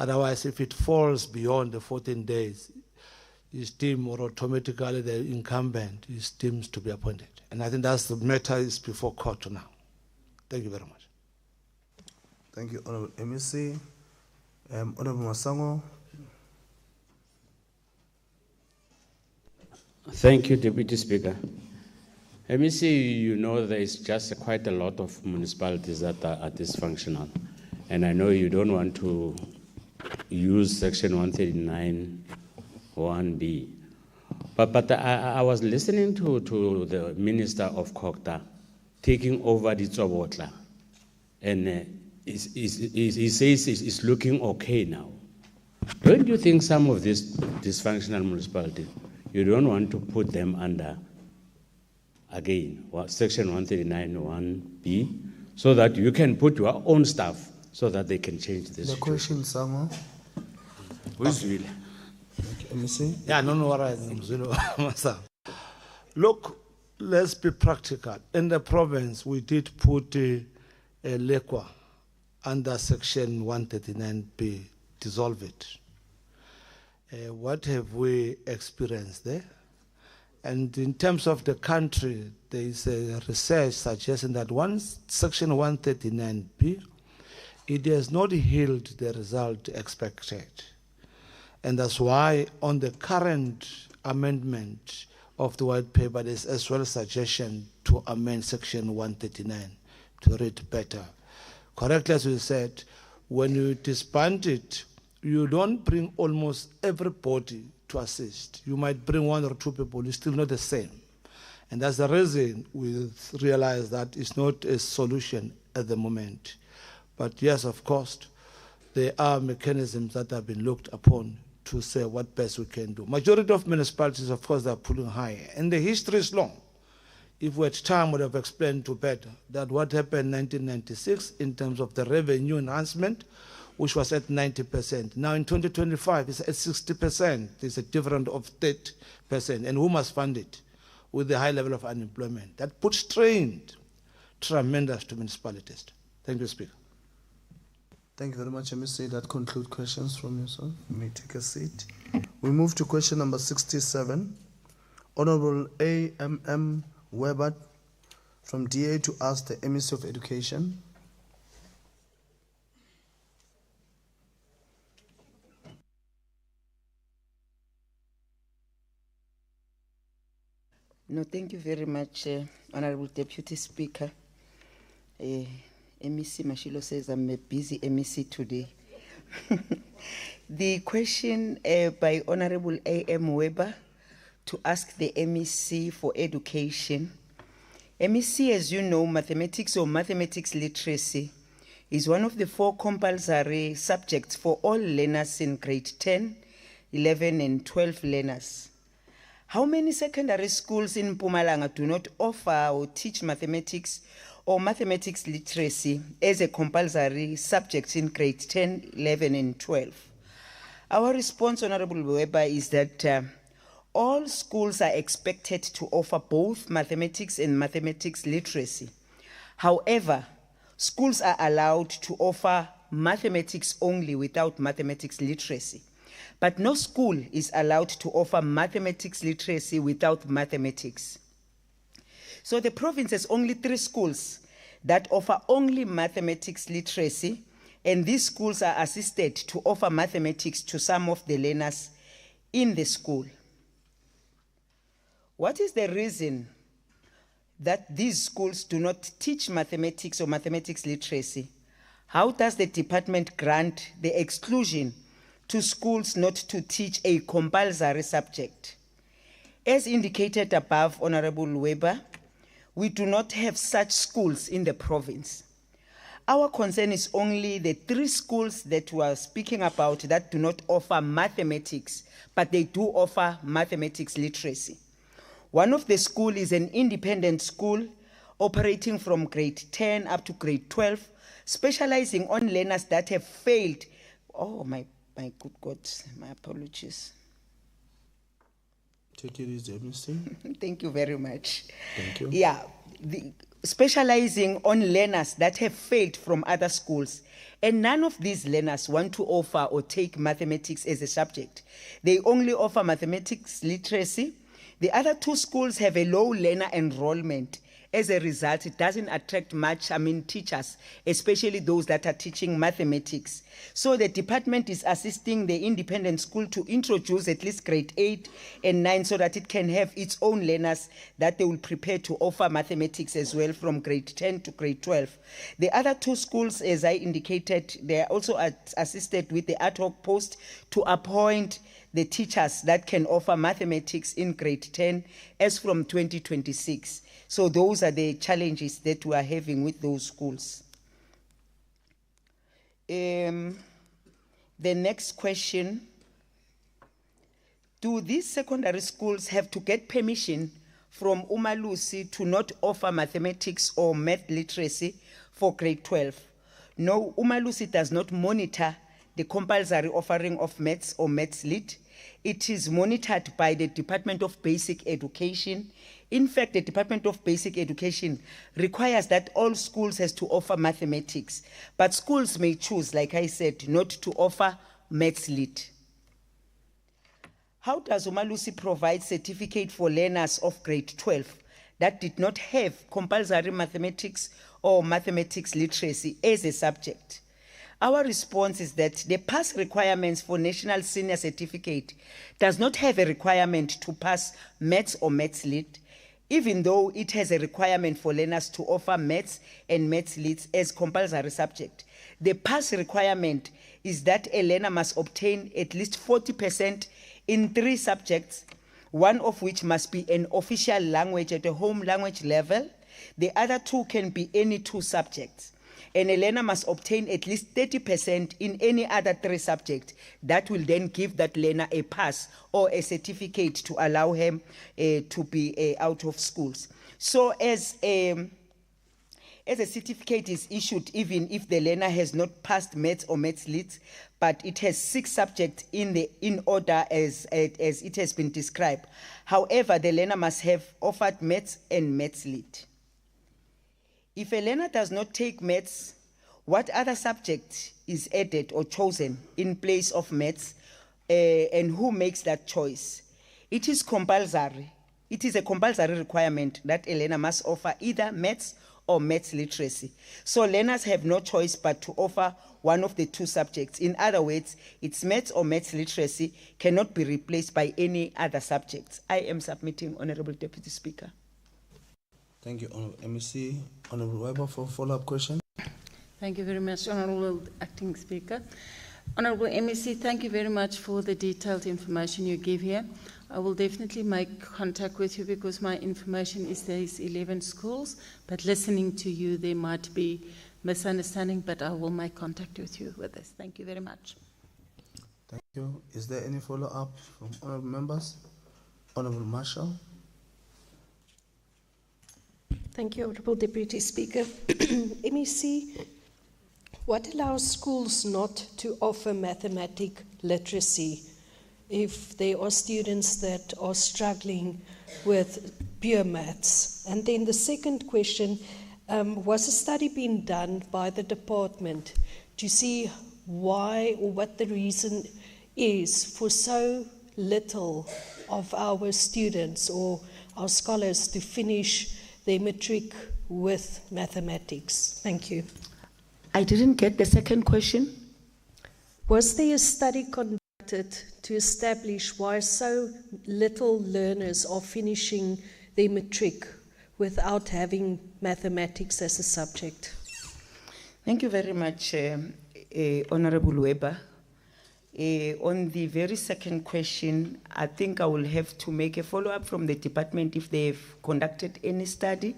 Otherwise, if it falls beyond the 14 days, is deemed, or automatically the incumbent is deemed to be appointed. And I think that's the matter is before court now. Thank you very much. Thank you, Honorable MEC. Honorable Masango. Thank you, Deputy Speaker. MEC, you know there is just quite a lot of municipalities that are dysfunctional. And I know you don't want to use Section 139 1B. But I was listening to the Minister of Kokta taking over the Tsobotla. And he says it's looking okay now. Don't you think some of these dysfunctional municipalities, you don't want to put them under, again, Section 139 1B, so that you can put your own staff so that they can change this? The question, Sango. Who's really? Yeah, look, let's be practical. In the province, we did put Lekwa under Section 139B, dissolve it. What have we experienced there? And in terms of the country, there is a research suggesting that once Section 139B, it has not yielded the result expected. And that's why on the current amendment of the white paper, there's as well a suggestion to amend Section 139 to read better. Correctly, as we said, when you disband it, you don't bring almost everybody to assist. You might bring one or two people, it's still not the same. And that's the reason we realize that it's not a solution at the moment. But yes, of course, there are mechanisms that have been looked upon to say what best we can do. Majority of municipalities, of course, are pulling higher. And the history is long. If we had time, we would have explained to better that what happened in 1996 in terms of the revenue enhancement, which was at 90%. Now in 2025, it's at 60%. There's a difference of 30%. And who must fund it? With the high level of unemployment. That puts strain tremendous to municipalities. Thank you, Speaker. Thank you very much, MEC. That concludes questions from you, sir. You may take a seat. We move to question number 67. Honorable A.M.M. Weber from DA to ask the MEC of Education. No, thank you very much, Honorable Deputy Speaker. MEC Mashilo says I'm a busy MEC today. The question by Honorable A.M. Weber to ask the MEC for education. MEC, as you know, mathematics or mathematics literacy is one of the 4 compulsory subjects for all learners in grade 10, 11, and 12 learners. How many secondary schools in Mpumalanga do not offer or teach mathematics or mathematics literacy as a compulsory subject in grade 10, 11, and 12? Our response, Honorable Weber, is that all schools are expected to offer both mathematics and mathematics literacy. However, schools are allowed to offer mathematics only without mathematics literacy. But no school is allowed to offer mathematics literacy without mathematics. So the province has only 3 schools that offer only mathematics literacy, and these schools are assisted to offer mathematics to some of the learners in the school. What is the reason that these schools do not teach mathematics or mathematics literacy? How does the department grant the exclusion to schools not to teach a compulsory subject? As indicated above, Honorable Weber, we do not have such schools in the province. Our concern is only the 3 schools that we are speaking about that do not offer mathematics, but they do offer mathematics literacy. One of the schools is an independent school operating from grade 10 up to grade 12, specializing on learners that have failed. Oh, my good God, my apologies. Take it easy, MEC. Thank you very much. Thank you. Yeah, specializing on learners that have failed from other schools. And none of these learners want to offer or take mathematics as a subject. They only offer mathematics literacy. The other 2 schools have a low learner enrollment. As a result, it doesn't attract much, teachers, especially those that are teaching mathematics. So the department is assisting the independent school to introduce at least grade 8 and 9 so that it can have its own learners that they will prepare to offer mathematics as well from grade 10 to grade 12. The other 2 schools, as I indicated, they are also assisted with the ad hoc post to appoint the teachers that can offer mathematics in grade 10 as from 2026. So those are the challenges that we are having with those schools. The next question, do these secondary schools have to get permission from Umalusi to not offer mathematics or math literacy for grade 12? No, Umalusi does not monitor the compulsory offering of maths or maths lit. It is monitored by the Department of Basic Education. In fact, the Department of Basic Education requires that all schools has to offer mathematics, but schools may choose, like I said, not to offer maths lit. How does Umalusi provide certificate for learners of grade 12 that did not have compulsory mathematics or mathematics literacy as a subject? Our response is that the pass requirements for National Senior Certificate does not have a requirement to pass maths or maths lit, even though it has a requirement for learners to offer maths and maths lit as compulsory subject. The pass requirement is that a learner must obtain at least 40% in 3 subjects, one of which must be an official language at a home language level. The other 2 can be any 2 subjects. And a learner must obtain at least 30% in any other 3 subjects. That will then give that learner a pass or a certificate to allow him to be out of schools. So as a certificate is issued, even if the learner has not passed maths or maths lit, but it has 6 subjects in order as it has been described. However, the learner must have offered maths and maths lit. If a learner does not take maths, what other subject is added or chosen in place of maths, and who makes that choice? It is compulsory. It is a compulsory requirement that a learner must offer either maths or maths literacy. So learners have no choice but to offer one of the 2 subjects. In other words, it's maths or maths literacy cannot be replaced by any other subjects. I am submitting, Honorable Deputy Speaker. Thank you, Honorable MEC. Honorable Weber for follow-up question. Thank you very much, Honorable Acting Speaker. Honourable MEC, thank you very much for the detailed information you give here. I will definitely make contact with you because my information is there's 11 schools, but listening to you, there might be misunderstanding, but I will make contact with you with this. Thank you very much. Thank you. Is there any follow-up from honourable members? Honourable Marshall. Thank you, Honourable Deputy Speaker. MEC, what allows schools not to offer mathematic literacy if there are students that are struggling with pure maths? And then the second question, was a study being done by the department to see why or what the reason is for so little of our students or our scholars to finish their matric with mathematics? Thank you. I didn't get the second question. Was there a study conducted to establish why so little learners are finishing their matric without having mathematics as a subject? Thank you very much, Honourable Weber. On the very second question, I think I will have to make a follow-up from the department if they've conducted any study,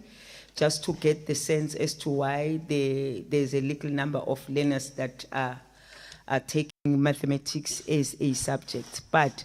just to get the sense as to why there's a little number of learners that are taking mathematics as a subject. But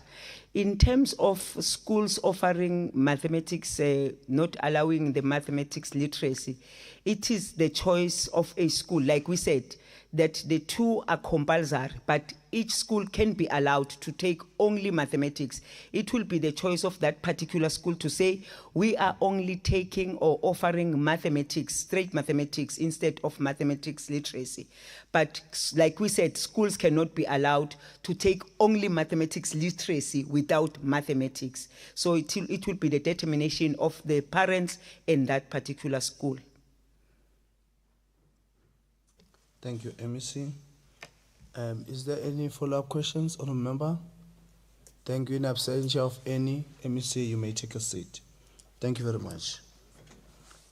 in terms of schools offering mathematics, not allowing the mathematics literacy, it is the choice of a school. Like we said, that the two are compulsory, but each school can be allowed to take only mathematics. It will be the choice of that particular school to say, we are only taking or offering mathematics, straight mathematics, instead of mathematics literacy. But like we said, schools cannot be allowed to take only mathematics literacy without mathematics. So it will be the determination of the parents in that particular school. Thank you, MEC. Is there any follow-up questions on a member? Thank you. In absentia of any, MEC, you may take a seat. Thank you very much.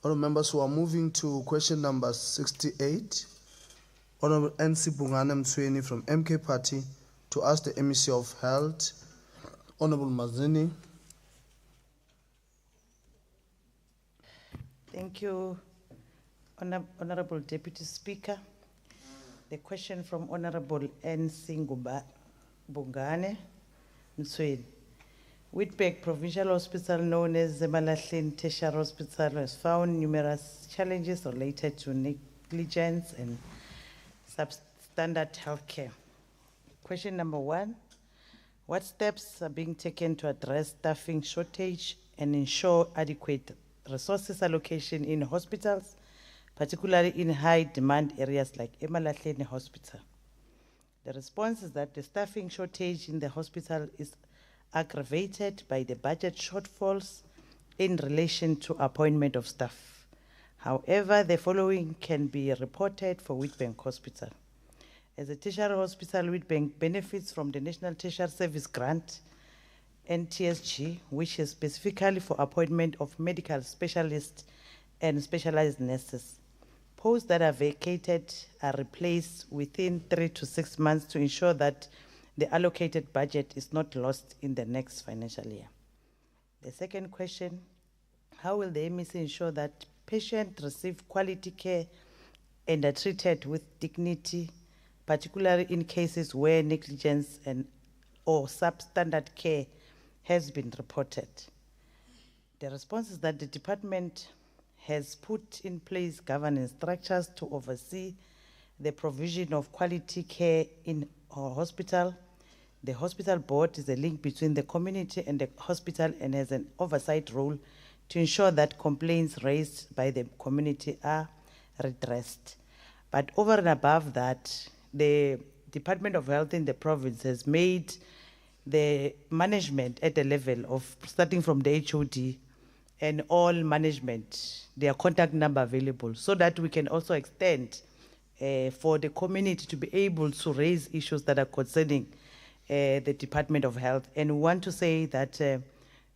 All members who are moving to question number 68, Honorable NC Bungane Mtsweni from MK Party to ask the MEC of Health, Honorable Mazini. Thank you, Honorable Deputy Speaker. The question from Honorable NC Bungane Mtsweni. Witbek Provincial Hospital, known as the Malahleni Tertiary Hospital, has found numerous challenges related to negligence and substandard healthcare. Question number 1, what steps are being taken to address staffing shortage and ensure adequate resources allocation in hospitals, particularly in high-demand areas like Mpumalanga Hospital? The response is that the staffing shortage in the hospital is aggravated by the budget shortfalls in relation to appointment of staff. However, the following can be reported for Witbank Hospital. As a tertiary hospital, Witbank benefits from the National Tertiary Service Grant, NTSG, which is specifically for appointment of medical specialists and specialized nurses. Posts that are vacated are replaced within 3 to 6 months to ensure that the allocated budget is not lost in the next financial year. The second question, how will the MEC ensure that patients receive quality care and are treated with dignity, particularly in cases where negligence or substandard care has been reported? The response is that the department has put in place governance structures to oversee the provision of quality care in our hospital. The hospital board is a link between the community and the hospital and has an oversight role to ensure that complaints raised by the community are redressed. But over and above that, the Department of Health in the province has made the management at the level of, starting from the HOD and all management, their contact number available, so that we can also extend for the community to be able to raise issues that are concerning the Department of Health. And we want to say that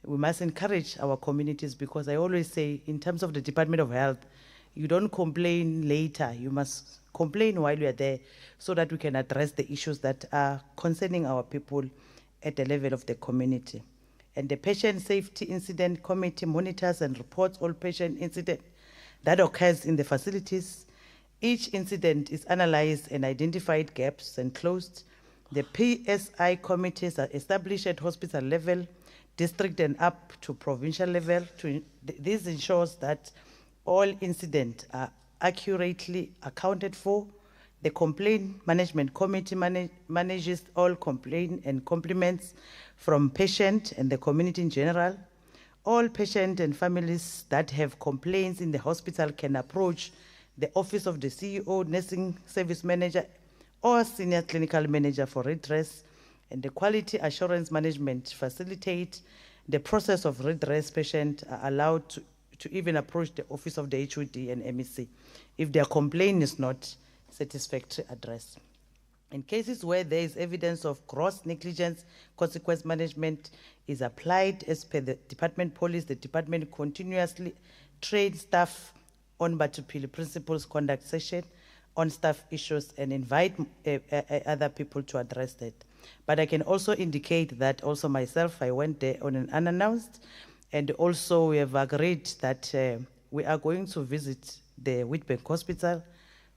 we must encourage our communities, because I always say, in terms of the Department of Health, You don't complain later. You must complain while you are there so that we can address the issues that are concerning our people at the level of the community. And the Patient Safety Incident Committee monitors and reports all patient incidents that occurs in the facilities. Each incident is analyzed and identified gaps and closed. The PSI committees are established at hospital level, district and up to provincial level. This ensures that all incidents are accurately accounted for. The Complaint Management Committee manages all complaints and compliments from patient and the community in general. All patients and families that have complaints in the hospital can approach the office of the CEO, nursing service manager, or senior clinical manager for redress. And the quality assurance management facilitates the process of redress. Patients are allowed to even approach the office of the HOD and MEC if their complaint is not satisfactory address. In cases where there is evidence of gross negligence, consequence management is applied as per the department policy. The department continuously trains staff on Batupili principles, conduct session on staff issues, and invite other people to address that. But I can also indicate that also myself, I went there on an unannounced, and also we have agreed that we are going to visit the Witbank Hospital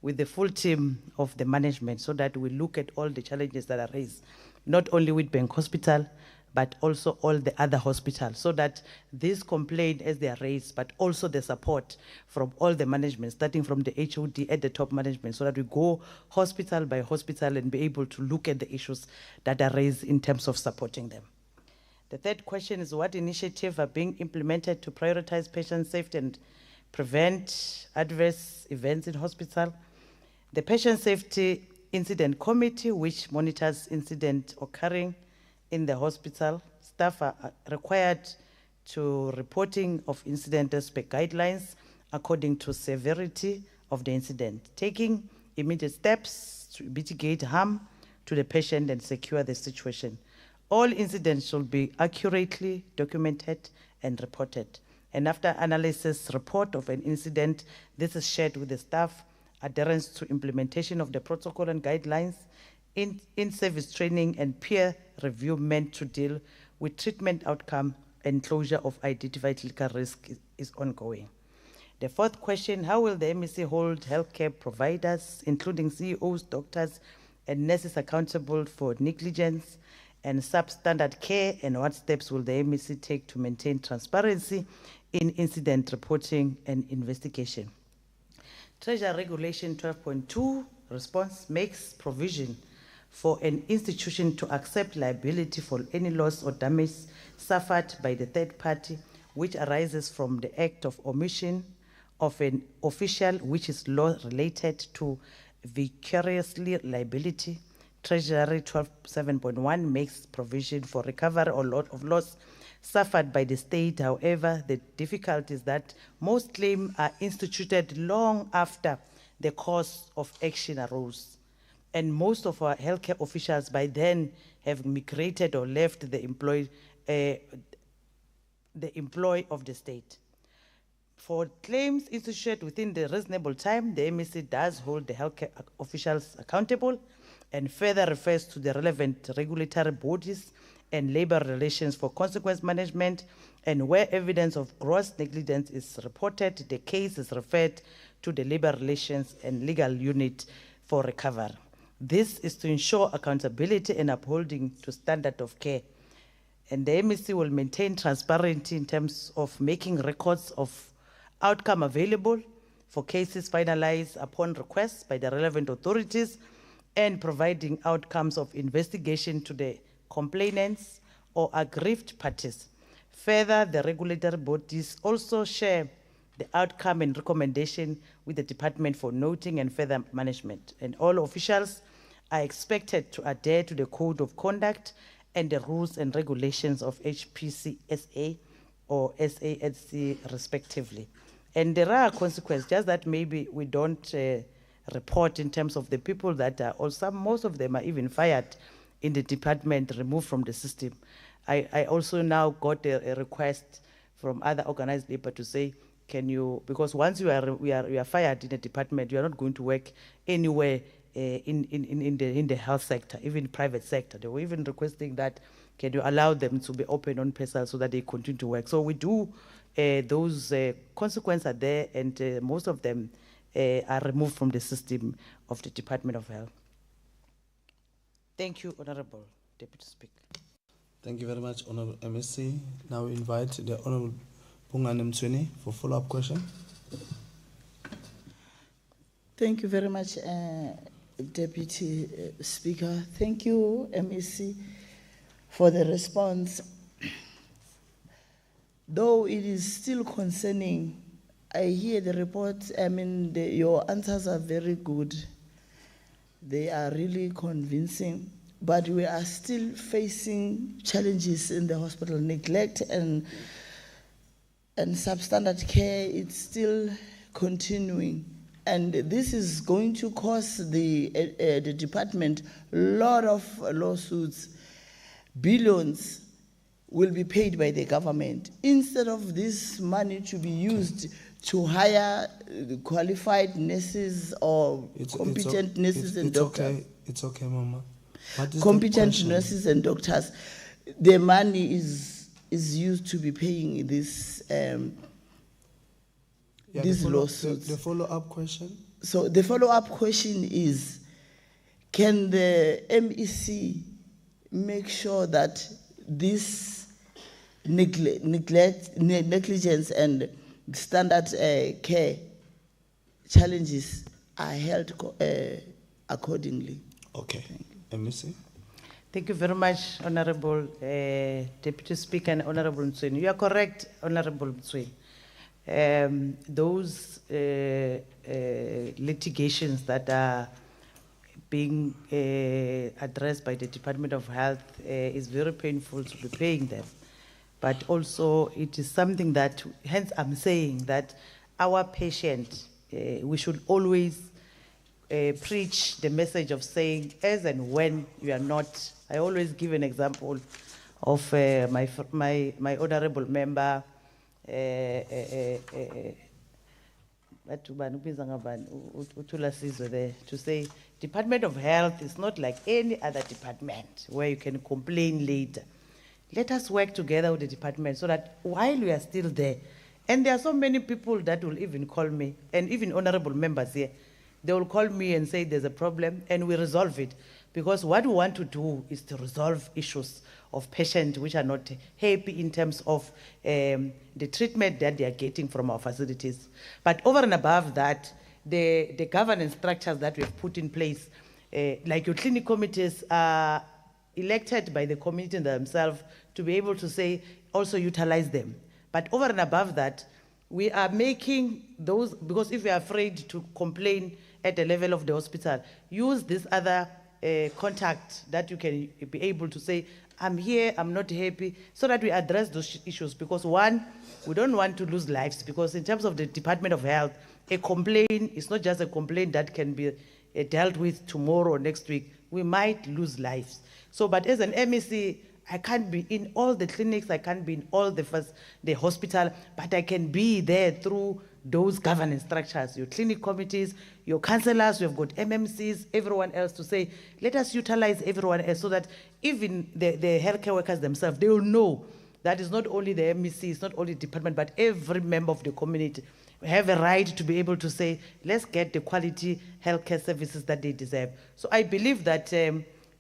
with the full team of the management so that we look at all the challenges that are raised, not only Witbank Hospital, but also all the other hospitals, so that these complaints as they are raised, but also the support from all the management, starting from the HOD at the top management, so that we go hospital by hospital and be able to look at the issues that are raised in terms of supporting them. The third question is, what initiatives are being implemented to prioritize patient safety and prevent adverse events in hospital? The Patient Safety Incident Committee, which monitors incidents occurring in the hospital, staff are required to reporting of incidents as per guidelines according to severity of the incident, taking immediate steps to mitigate harm to the patient and secure the situation. All incidents should be accurately documented and reported. And after analysis report of an incident, this is shared with the staff, adherence to implementation of the protocol and guidelines, in-service training and peer review meant to deal with treatment outcome and closure of identified clinical risk is ongoing. The fourth question, how will the MEC hold healthcare providers, including CEOs, doctors, and nurses accountable for negligence and substandard care, and what steps will the MEC take to maintain transparency in incident reporting and investigation? Treasury Regulation 12.2 response makes provision for an institution to accept liability for any loss or damage suffered by the third party which arises from the act of omission of an official which is law related to vicariously liability. Treasury 12.7.1 makes provision for recovery or lot of loss suffered by the state. However, the difficulty is that most claims are instituted long after the cause of action arose. And most of our healthcare officials by then have migrated or left the employ of the state. For claims instituted within the reasonable time, the MEC does hold the healthcare officials accountable and further refers to the relevant regulatory bodies and labor relations for consequence management, and where evidence of gross negligence is reported, the case is referred to the labor relations and legal unit for recovery. This is to ensure accountability and upholding to standard of care. And the MEC will maintain transparency in terms of making records of outcome available for cases finalized upon request by the relevant authorities and providing outcomes of investigation to the complainants or aggrieved parties. Further, the regulatory bodies also share the outcome and recommendation with the department for noting and further management. And all officials are expected to adhere to the code of conduct and the rules and regulations of HPCSA or SASC respectively. And there are consequences, just that maybe we don't report in terms of the people that are, or most of them are even fired in the department, removed from the system. I also now got a request from other organized labor to say, can you, because once you are fired in a department, you are not going to work anywhere in the health sector, even private sector. They were even requesting that, can you allow them to be open on PESA so that they continue to work? So we do, those consequences are there, and most of them are removed from the system of the Department of Health. Thank you, Honorable Deputy Speaker. Thank you very much, Honorable MSc. Now we invite the Honorable Bongane Mtsweni for follow-up question. Thank you very much, Deputy Speaker. Thank you, MEC, for the response. Though it is still concerning, I hear the report, your answers are very good. They are really convincing, but we are still facing challenges in the hospital. Neglect and substandard care, it's still continuing. And this is going to cost the department a lot of lawsuits. Billions will be paid by the government. Instead of this money to be used to hire qualified nurses or competent nurses and doctors. It's okay, Mama. Competent nurses and doctors. The money is used to be paying this these lawsuits. The follow-up question? So the follow-up question is, can the MEC make sure that this negligence and standard care challenges are held accordingly? Okay. MEC? Thank you very much, Honorable Deputy Speaker and Honorable Mtsweni. You are correct, Honorable Mtsweni. Those litigations that are being addressed by the Department of Health is very painful to be paying them. But also it is something that, hence I'm saying that our patient, we should always preach the message of saying, as and when you are not. I always give an example of my honorable member, to say Department of Health is not like any other department where you can complain later. Let us work together with the department so that while we are still there, and there are so many people that will even call me, and even honorable members here, they will call me and say there's a problem, and we resolve it. Because what we want to do is to resolve issues of patients which are not happy in terms of the treatment that they are getting from our facilities. But over and above that, the governance structures that we have put in place, like your clinic committees are elected by the community themselves to be able to say, also utilize them. But over and above that, we are making those, because if we are afraid to complain at the level of the hospital, use this other contact that you can be able to say, I'm here, I'm not happy, so that we address those issues. Because one, we don't want to lose lives, because in terms of the Department of Health, a complaint is not just a complaint that can be dealt with tomorrow or next week. We might lose lives. So, but as an MEC, I can't be in all the clinics, I can't be in all the hospital, but I can be there through those governance structures, your clinic committees, your councillors, we've got MMCs, everyone else to say, let us utilize everyone else so that even the healthcare workers themselves, they will know that it's not only the MEC, it's not only the department, but every member of the community have a right to be able to say, let's get the quality healthcare services that they deserve. So I believe that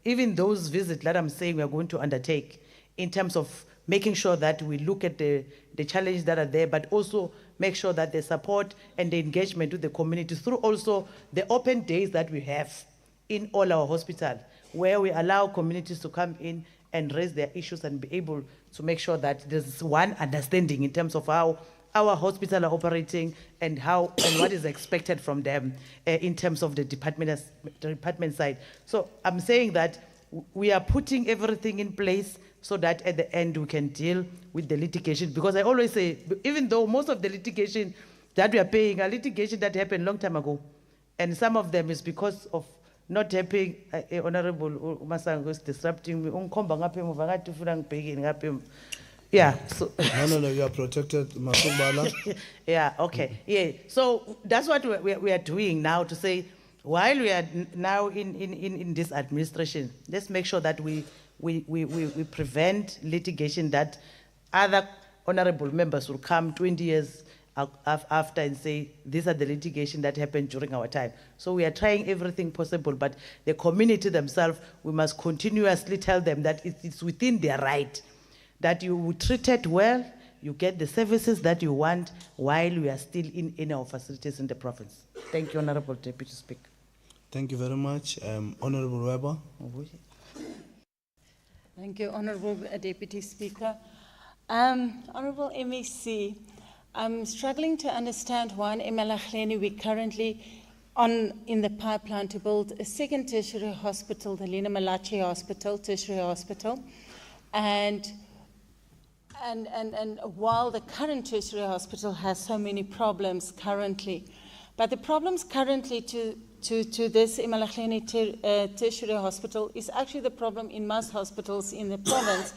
even those visits that I'm saying we are going to undertake in terms of making sure that we look at the challenges that are there, but also make sure that the support and the engagement with the community through also the open days that we have in all our hospitals, where we allow communities to come in and raise their issues and be able to make sure that there's one understanding in terms of how our hospitals are operating and how and what is expected from them in terms of the department side. So I'm saying that we are putting everything in place so that at the end we can deal with the litigation. Because I always say, even though most of the litigation that we are paying are litigation that happened a long time ago, and some of them is because of not helping Honorable Masango is disrupting me. Yeah. So No, you are protected, Mpumalanga. yeah, okay. Yeah. So that's what we are doing now to say, while we are now in this administration, let's make sure that we prevent litigation that other honorable members will come 20 years after and say, these are the litigation that happened during our time. So we are trying everything possible, but the community themselves, we must continuously tell them that it's within their right, that you treated well, you get the services that you want while we are still in our facilities in the province. Thank you, Honorable Deputy Speaker. Thank you very much. Honorable Weber. Thank you, Honorable Deputy Speaker. Honorable MEC, I'm struggling to understand why in Mpumalanga we currently in the pipeline to build a second tertiary hospital, the Lena Malachi Hospital, tertiary hospital, and while the current tertiary hospital has so many problems currently, but the problems currently to this Mpumalanga tertiary hospital is actually the problem in most hospitals in the province.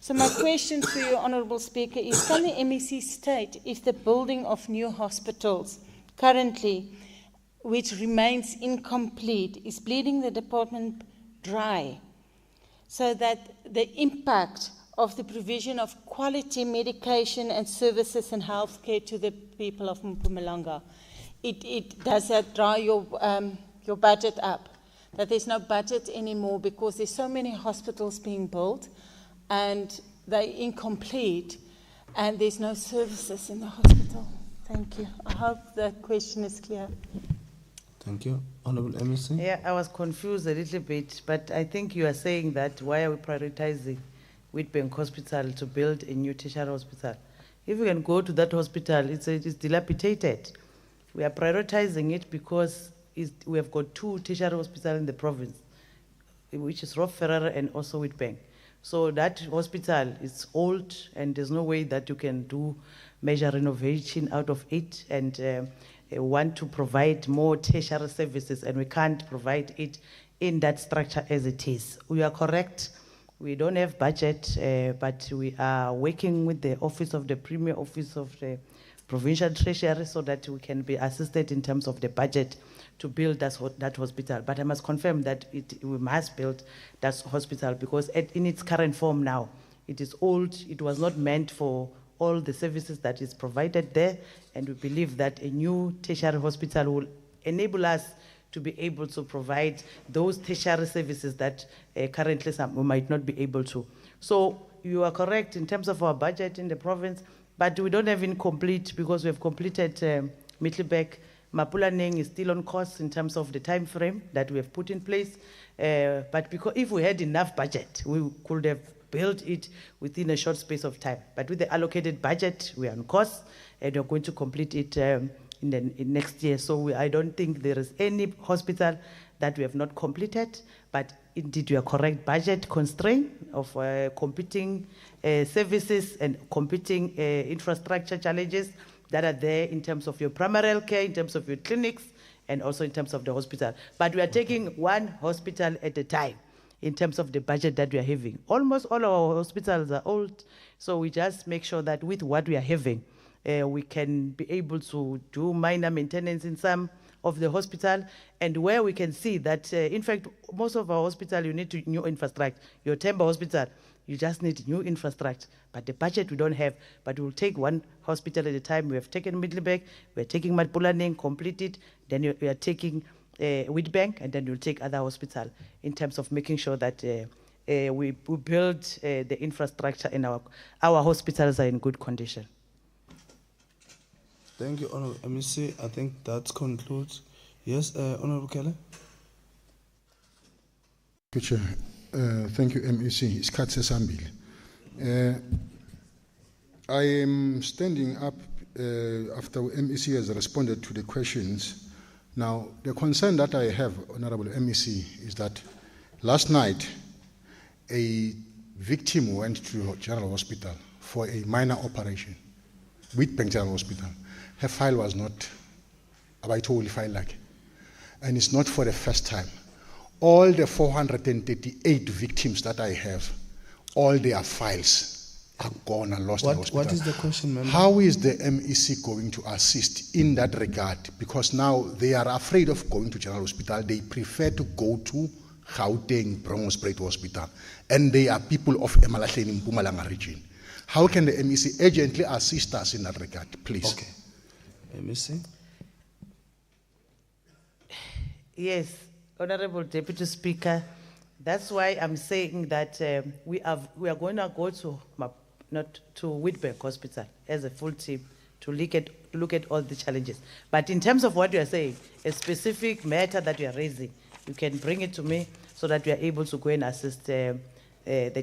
So my question to you, Honourable Speaker, is can the MEC state if the building of new hospitals currently, which remains incomplete, is bleeding the department dry, so that the impact of the provision of quality medication and services and healthcare to the people of Mpumalanga, does that dry your budget up? That there's no budget anymore because there's so many hospitals being built and they're incomplete and there's no services in the hospital. Thank you. I hope the question is clear. Thank you. Honorable MEC. Yeah, I was confused a little bit, but I think you are saying that why are we prioritizing Witbank Hospital to build a new tertiary hospital? If you can go to that hospital, it's dilapidated. We are prioritizing it because we have got 2 tertiary hospitals in the province, which is Rob Ferrer and also Witbank. So that hospital is old and there's no way that you can do major renovation out of it and want to provide more tertiary services and we can't provide it in that structure as it is. We are correct. We don't have budget, but we are working with the Office of the Premier Office of the Provincial Treasury so that we can be assisted in terms of the budget to build that hospital. But I must confirm that we must build that hospital because in its current form now, it is old, it was not meant for all the services that is provided there, and we believe that a new tertiary hospital will enable us to be able to provide those tertiary services that currently we might not be able to. So you are correct in terms of our budget in the province, but we don't have incomplete because we have completed Middleburg. Mpumalanga is still on course in terms of the time frame that we have put in place. But because if we had enough budget, we could have built it within a short space of time. But with the allocated budget, we are on course and we're going to complete it in next year. So I don't think there is any hospital that we have not completed, but indeed you are correct, budget constraint of competing services and competing infrastructure challenges that are there in terms of your primary health care, in terms of your clinics, and also in terms of the hospital. But we are taking one hospital at a time in terms of the budget that we are having. Almost all our hospitals are old, so we just make sure that with what we are having, we can be able to do minor maintenance in some of the hospital, and where we can see that, in fact, most of our hospital, you need new infrastructure. Your Temba hospital, you just need new infrastructure. But the budget we don't have, but we'll take one hospital at a time. We have taken Middleburg, we're taking Mpumalanga, complete it, then we are taking Witbank, and then we'll take other hospital in terms of making sure that we build the infrastructure in our hospitals are in good condition. Thank you, Honorable MEC. I think that concludes. Yes, Honorable Keller. Thank you, MEC. It's Katse Sambile. I am standing up after MEC has responded to the questions. Now, the concern that I have, Honorable MEC, is that last night a victim went to General Hospital for a minor operation with General Hospital. Her file was not a Baitoli file like, and it's not for the first time. All the 438 victims that I have, all their files gone and lost the hospital. What is the question, member? How is the MEC going to assist in that regard? Because now they are afraid of going to General Hospital. They prefer to go to Gauteng Bronkhorstspruit Hospital. And they are people of Emalahleni in Mpumalanga region. How can the MEC urgently assist us in that regard, please? Okay. MEC? Yes, Honorable Deputy Speaker, that's why I'm saying that we are going to go to Witbank Hospital as a full team to look at all the challenges. But in terms of what you are saying, a specific matter that you are raising, you can bring it to me so that we are able to go and assist the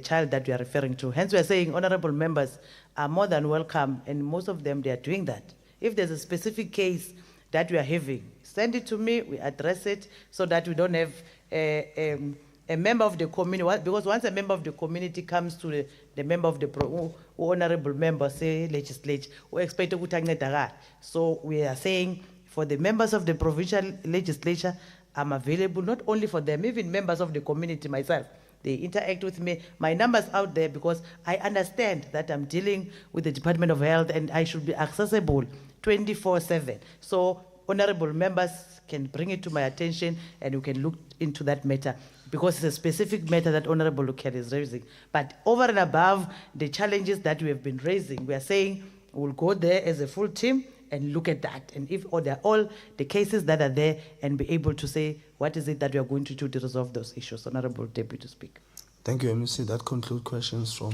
child that you are referring to. Hence, we are saying honorable members are more than welcome, and most of them, they are doing that. If there's a specific case that we are having, send it to me, we address it, so that we don't have a member of the community, because once a member of the community comes to the member of the honorable member, say legislature, we expect to. So we are saying for the members of the provincial legislature, I'm available not only for them, even members of the community myself. They interact with me. My number's out there because I understand that I'm dealing with the Department of Health and I should be accessible 24/7. So honorable members can bring it to my attention and we can look into that matter because it's a specific matter that Honorable Lukhele is raising. But over and above the challenges that we have been raising, we are saying we'll go there as a full team and look at that. And if they're all the cases that are there and be able to say, what is it that we are going to do to resolve those issues? Honorable Deputy Speaker. Thank you, MEC. That concludes questions from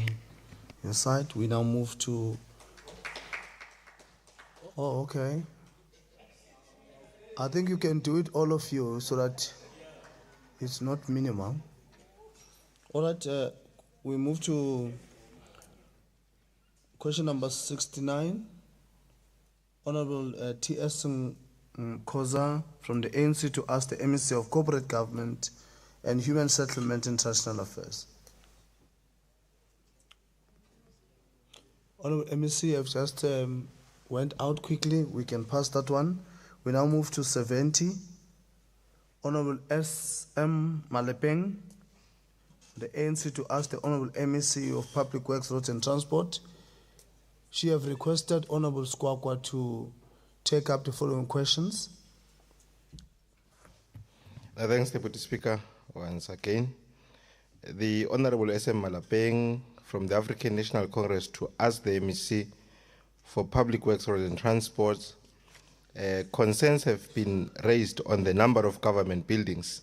your side. We now move to... Oh, okay. I think you can do it, all of you, so that it's not minimal. All right, we move to question number 69. Honorable T.S. Koza from the ANC to ask the MEC of Corporate Government and Human Settlement International Affairs. Honorable MEC, I've just went out quickly. We can pass that one. We now move to 70. Honorable S.M. Malepeng, the ANC to ask the Honorable MEC of Public Works, Roads and Transport. She have requested Honorable Squaqua to take up the following questions. Thanks, Deputy Speaker, once again. The Honorable S.M. Malapeng from the African National Congress to ask the MEC for Public Works, Roads and Transport. Concerns have been raised on the number of government buildings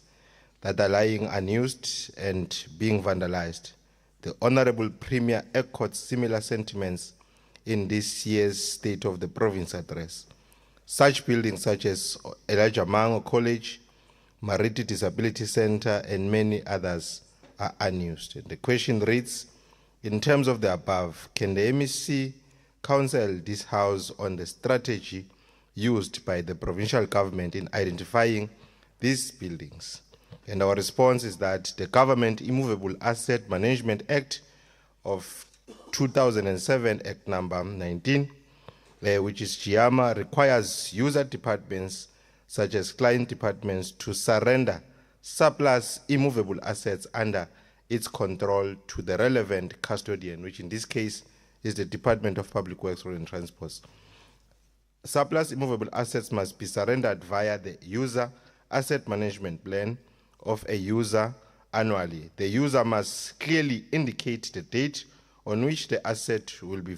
that are lying unused and being vandalized. The Honorable Premier echoed similar sentiments in this year's State of the Province address. Such buildings such as Elijah Mango College, Mariti Disability Center, and many others are unused. The question reads, in terms of the above, can the MEC counsel this House on the strategy used by the provincial government in identifying these buildings? And our response is that the Government Immovable Asset Management Act of 2007, Act number 19, which is GIAMA, requires user departments such as client departments to surrender surplus immovable assets under its control to the relevant custodian, which in this case is the Department of Public Works, Road and Transport. Surplus immovable assets must be surrendered via the user asset management plan of a user annually. The user must clearly indicate the date on which the asset will be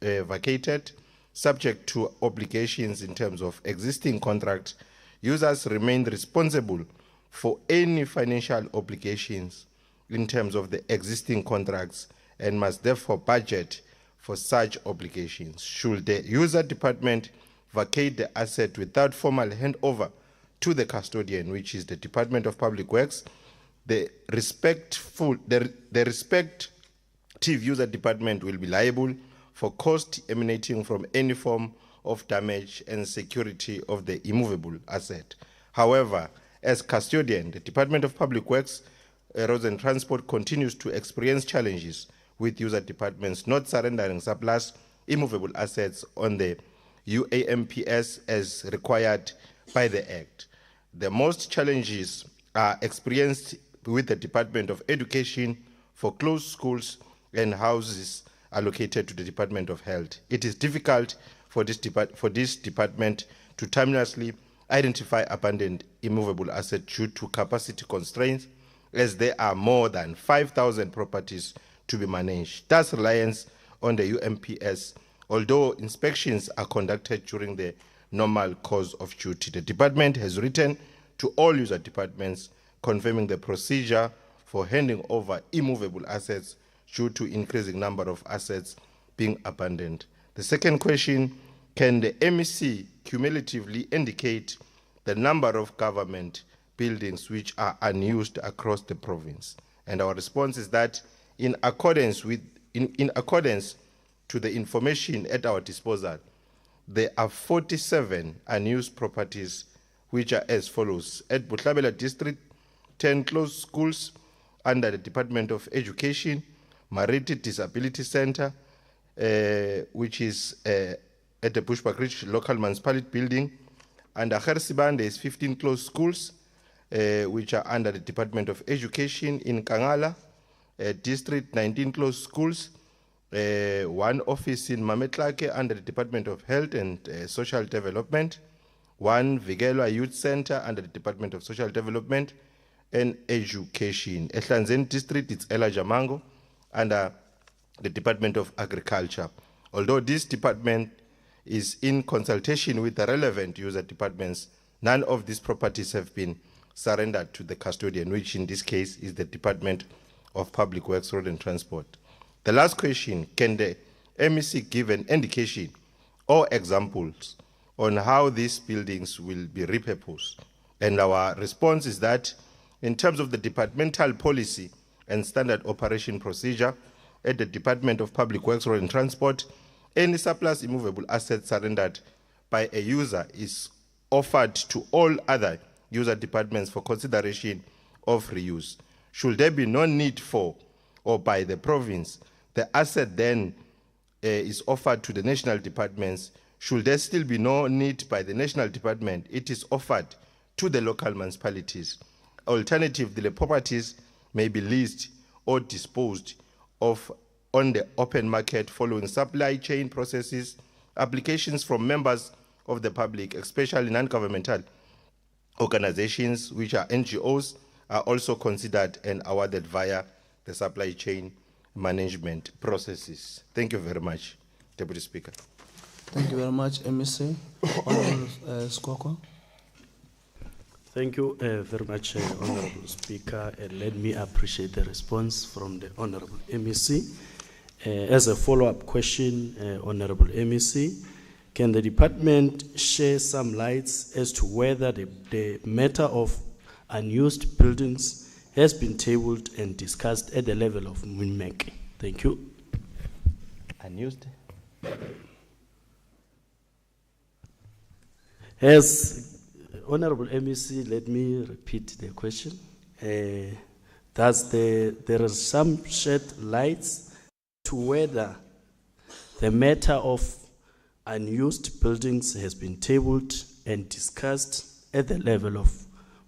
vacated, subject to obligations in terms of existing contract. Users remain responsible for any financial obligations in terms of the existing contracts and must therefore budget for such obligations. Should the user department vacate the asset without formal handover to the custodian, which is the Department of Public Works, the respective user department will be liable for cost emanating from any form of damage and security of the immovable asset. However, as custodian, the Department of Public Works, Roads and Transport continues to experience challenges with user departments not surrendering surplus immovable assets on the UAMPS as required by the Act. The most challenges are experienced with the Department of Education for closed schools and houses allocated to the Department of Health. It is difficult for this department to timelessly identify abandoned immovable assets due to capacity constraints, as there are more than 5,000 properties to be managed. Thus, reliance on the UMPS, although inspections are conducted during the normal course of duty. The department has written to all user departments confirming the procedure for handing over immovable assets due to increasing number of assets being abandoned. The second question, can the MEC cumulatively indicate the number of government buildings which are unused across the province? And our response is that in accordance to the information at our disposal, there are 47 unused properties which are as follows. At Butlabela District, 10 closed schools under the Department of Education, Mariti Disability Center, which is at the Bushbuck Ridge Local Municipality Building. Under Gersiban, there is 15 closed schools, which are under the Department of Education. In Kangala District, 19 closed schools, one office in Mametlake under the Department of Health and Social Development, one Vigelwa Youth Center under the Department of Social Development and Education. Ehlanzeni District, it's Elijah Mango under the Department of Agriculture. Although this department is in consultation with the relevant user departments, none of these properties have been surrendered to the custodian, which in this case is the Department of Public Works, Road and Transport. The last question, can the MEC give an indication or examples on how these buildings will be repurposed? And our response is that in terms of the departmental policy and standard operation procedure at the Department of Public Works, Road and Transport, any surplus immovable assets surrendered by a user is offered to all other user departments for consideration of reuse. Should there be no need for or by the province, the asset then is offered to the national departments. Should there still be no need by the national department, it is offered to the local municipalities. Alternatively, the properties may be leased or disposed of on the open market following supply chain processes. Applications from members of the public, especially non-governmental organizations, which are NGOs, are also considered and awarded via the supply chain management processes. Thank you very much, Deputy Speaker. Thank you very much, MEC. Honorable Skoko. Thank you very much, Honorable Speaker, and let me appreciate the response from the Honorable MEC. As a follow-up question, Honorable MEC, can the department share some lights as to whether the matter of unused buildings has been tabled and discussed at the level of MUNMEC? Thank you. Unused? As Honorable MEC, let me repeat the question. There are some shed lights to whether the matter of unused buildings has been tabled and discussed at the level of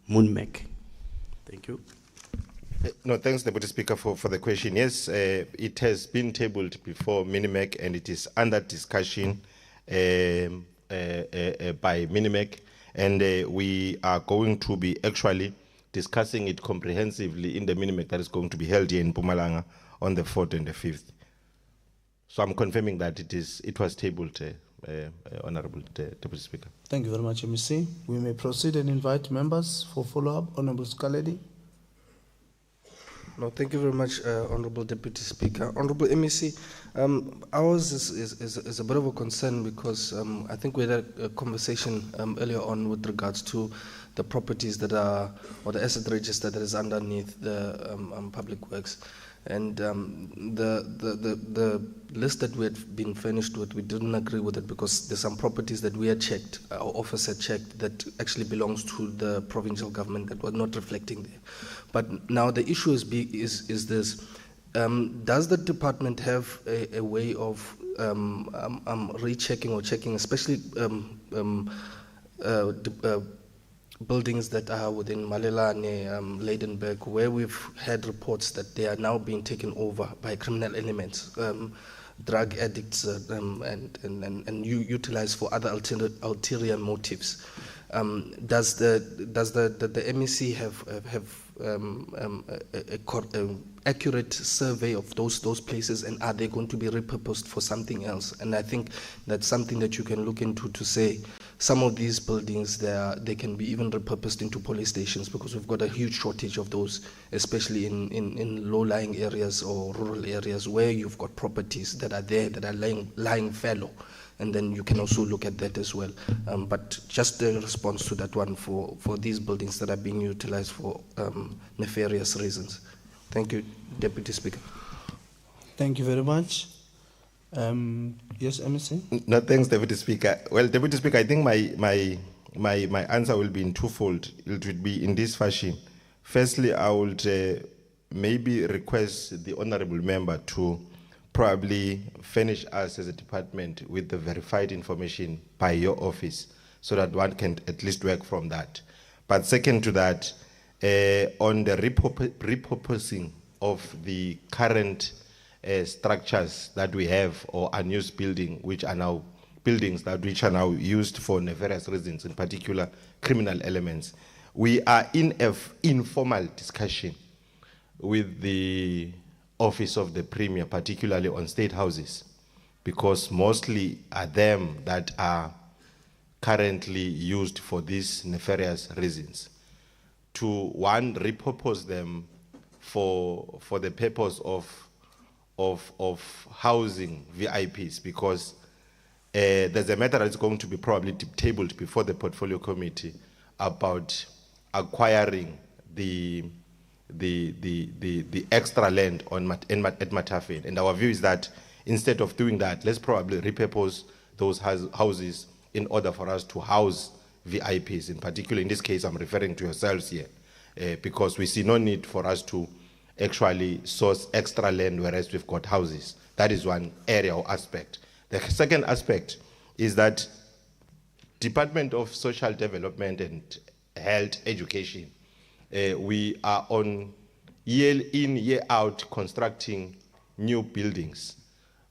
MUNMEC? Thank you. No, thanks, Deputy Speaker, for the question. Yes, it has been tabled before MINIMEC and it is under discussion by MINIMEC, and we are going to be actually discussing it comprehensively in the MINIMEC that is going to be held here in Mpumalanga on the 4th and the 5th. So I'm confirming that it was tabled, Honorable Deputy Speaker. Thank you very much, MEC. We may proceed and invite members for follow-up. Honorable Skaledi. No, thank you very much, Honorable Deputy Speaker. Honorable MEC, ours is a bit of a concern because I think we had a conversation earlier on with regards to the properties that are, or the asset register that is underneath the public works. And the list that we had been furnished with, we didn't agree with it because there's some properties that we had checked, our office had checked, that actually belongs to the provincial government that were not reflecting there. But now the issue is this: does the department have a way of rechecking or checking, especially buildings that are within Malelane, Leidenburg, where we've had reports that they are now being taken over by criminal elements. drug addicts and utilized for other ulterior motives. Does the MEC have an accurate survey of those places, and are they going to be repurposed for something else? And I think that's something that you can look into, to say some of these buildings they can be even repurposed into police stations, because we've got a huge shortage of those, especially in low-lying areas or rural areas where you've got properties that are there that are lying fallow. And then you can also look at that as well. But just a response to that one for these buildings that are being utilized for nefarious reasons. Thank you, Deputy Speaker. Thank you very much. Yes, MEC? No, thanks, Deputy Speaker. Well, Deputy Speaker, I think my answer will be in twofold. It would be in this fashion. Firstly, I would maybe request the honorable member to probably furnish us as a department with the verified information by your office, so that one can at least work from that. But second to that, on the repurposing of the current structures that we have, or unused buildings, which are now used for nefarious reasons, in particular criminal elements, we are in an informal discussion with the Office of the Premier, particularly on state houses, because mostly are them that are currently used for these nefarious reasons, to one, repurpose them for the purpose of housing VIPs, because there's a matter that's going to be probably tabled before the portfolio committee about acquiring the extra land at Matafin. And our view is that instead of doing that, let's probably repurpose those houses in order for us to house VIPs. In particular, in this case, I'm referring to yourselves here, because we see no need for us to actually source extra land whereas we've got houses. That is one area or aspect. The second aspect is that Department of Social Development and Health Education, we are on year in, year out constructing new buildings,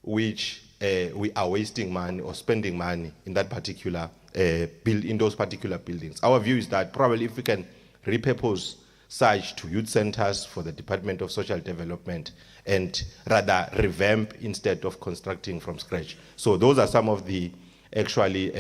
which we are wasting money or spending money in that particular in those particular buildings. Our view is that probably if we can repurpose such to youth centers for the Department of Social Development, and rather revamp instead of constructing from scratch. So those are some of the actually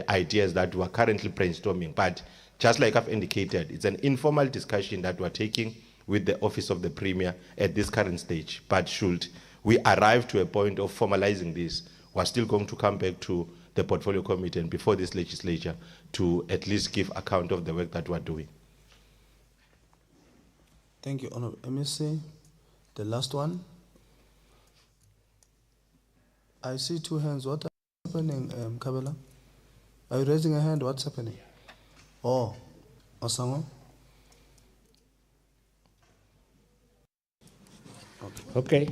ideas that we are currently brainstorming. But just like I've indicated, it's an informal discussion that we're taking with the Office of the Premier at this current stage. But should we arrive to a point of formalizing this, we're still going to come back to the Portfolio Committee and before this legislature to at least give account of the work that we're doing. Thank you, Honorable MEC. The last one. I see two hands. What is happening, Kabela? Are you raising a hand? What's happening? Oh, Osango. Okay.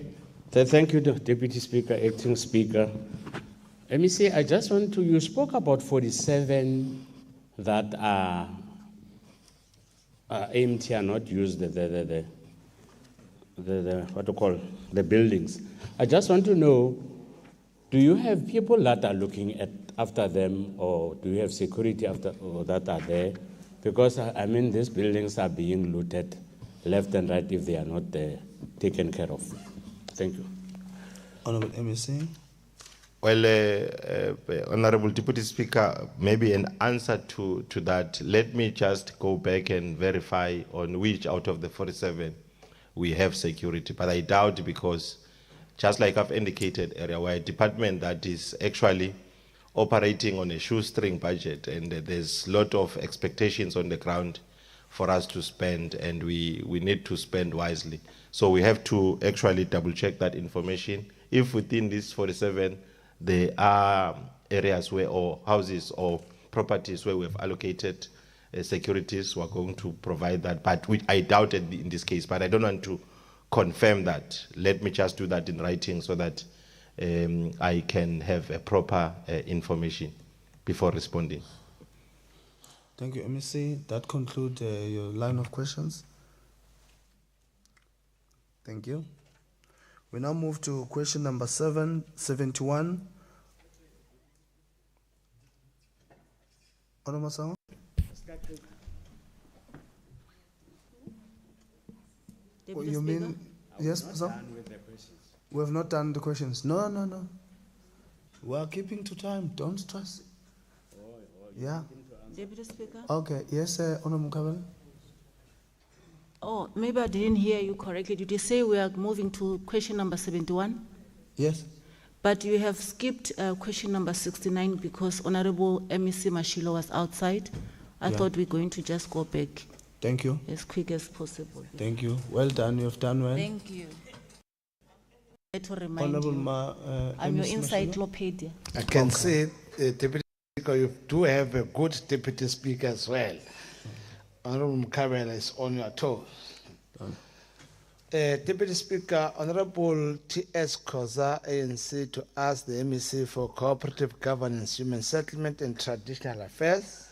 Thank you, Deputy Speaker, Acting Speaker. MEC, I just want to, you spoke about 47 that are empty, are not used, the what to call, the buildings. I just want to know, do you have people that are looking after them, or do you have security or that are there? Because, I mean, these buildings are being looted left and right if they are not taken care of. Thank you. Honorable MEC. Well, Honorable Deputy Speaker, maybe an answer to that. Let me just go back and verify on which out of the 47 we have security. But I doubt, because just like I've indicated earlier, we're a department that is actually operating on a shoestring budget, and there's a lot of expectations on the ground for us to spend, and we need to spend wisely. So we have to actually double check that information. If within these 47 there are areas where, or houses or properties where we have allocated securities, we're going to provide that. But I doubt it in this case, but I don't want to confirm that. Let me just do that in writing so that I can have a proper information before responding. Thank you, MEC. That concludes your line of questions. Thank you. We now move to question number 771. Honorable Masango? Deputy You Speaker? mean, yes, Masango? We have not done the questions. No. We are keeping to time. Don't stress. Yeah. Deputy Speaker? Okay. Yes, Honorable Mukabela? Oh, maybe I didn't hear you correctly. Did you say we are moving to question number 71? Yes. But you have skipped question number 69 because Honorable MEC Mashilo was outside. I Yeah. thought we're going to just go back Thank you. as quick as possible. Thank you. Well done. You have done well. Thank you. To remind Honorable you, I'm your MEC Mashilo? encyclopedia. I can say, Deputy Speaker, you do have a good Deputy Speaker as well. Honorable Mukabela is on your toes. Deputy Speaker, Honorable T.S. Koza, ANC, to ask the MEC for Cooperative Governance, Human Settlement and Traditional Affairs.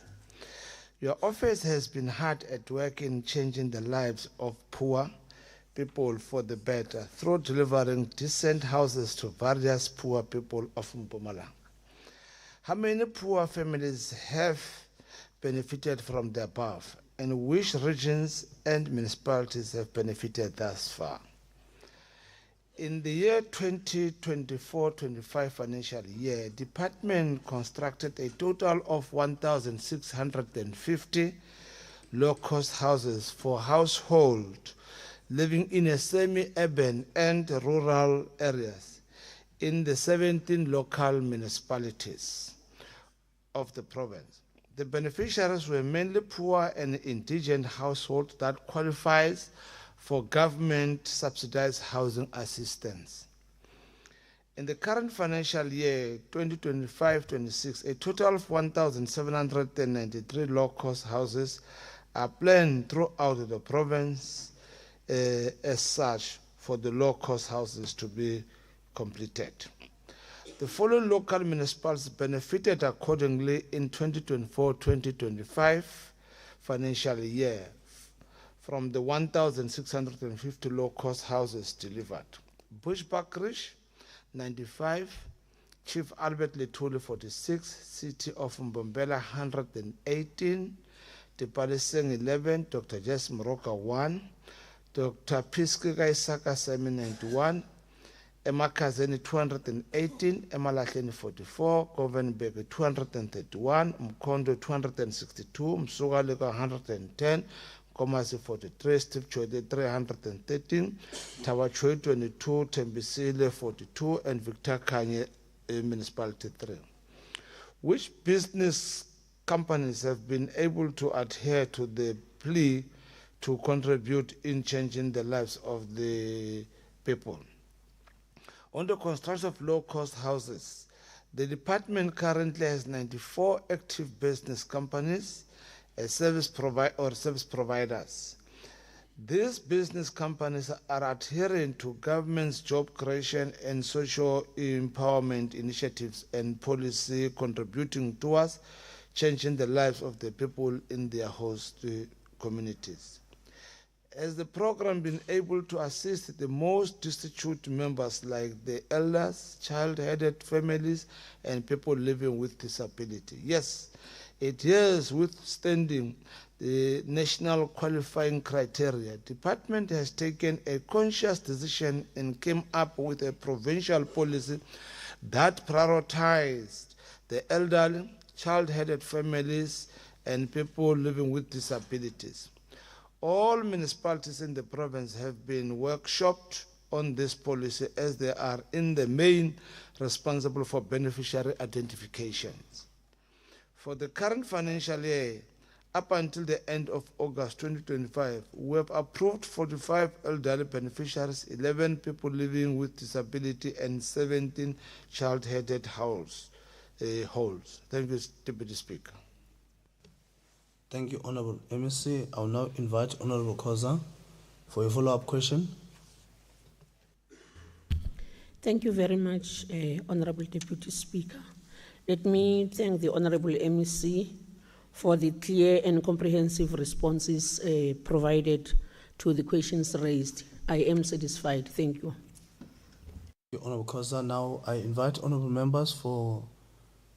Your office has been hard at work in changing the lives of poor people for the better through delivering decent houses to various poor people of Mpumalanga. How many poor families have benefited from the above, and which regions and municipalities have benefited thus far? In the year 2024-25 financial year, department constructed a total of 1,650 low-cost houses for households living in a semi-urban and rural areas in the 17 local municipalities of the province. The beneficiaries were mainly poor and indigent households that qualifies for government subsidized housing assistance. In the current financial year 2025-26, a total of 1,793 low-cost houses are planned throughout the province as such for the low-cost houses to be completed. The following local municipalities benefited accordingly in 2024-2025 financial year from the 1,650 low-cost houses delivered. Bushbuckridge, 95, Chief Albert Letuli, 46, City of Mbombela, 118, Dipaliseng, 11, Dr. Jess Moroka, 1, Dr. Piskika Isaka, 91, Emakazeni 218, Emalahleni 44, Govenberg 231, Mkondo 262, Msugaleka 110, Komasi 43, Steve Chode 313, Tawachoi 22, Tembisile 42, and Victor Kanye Municipality 3. Which business companies have been able to adhere to the plea to contribute in changing the lives of the people? On the construction of low-cost houses, the department currently has 94 active business companies as service providers. These business companies are adhering to government's job creation and social empowerment initiatives and policy contributing towards changing the lives of the people in their host communities. Has the program been able to assist the most destitute members like the elders, child-headed families, and people living with disability? Yes, it is, withstanding the national qualifying criteria. Department has taken a conscious decision and came up with a provincial policy that prioritized the elderly, child-headed families, and people living with disabilities. All municipalities in the province have been workshopped on this policy as they are in the main responsible for beneficiary identifications. For the current financial year, up until the end of August 2025, we have approved 45 elderly beneficiaries, 11 people living with disability, and 17 child-headed households. Thank you, Deputy Speaker. Thank you, Honorable MEC. I will now invite Honorable Koza for a follow-up question. Thank you very much, Honorable Deputy Speaker. Let me thank the Honorable MEC for the clear and comprehensive responses provided to the questions raised. I am satisfied. Thank you. Honorable Koza. Now I invite honorable members for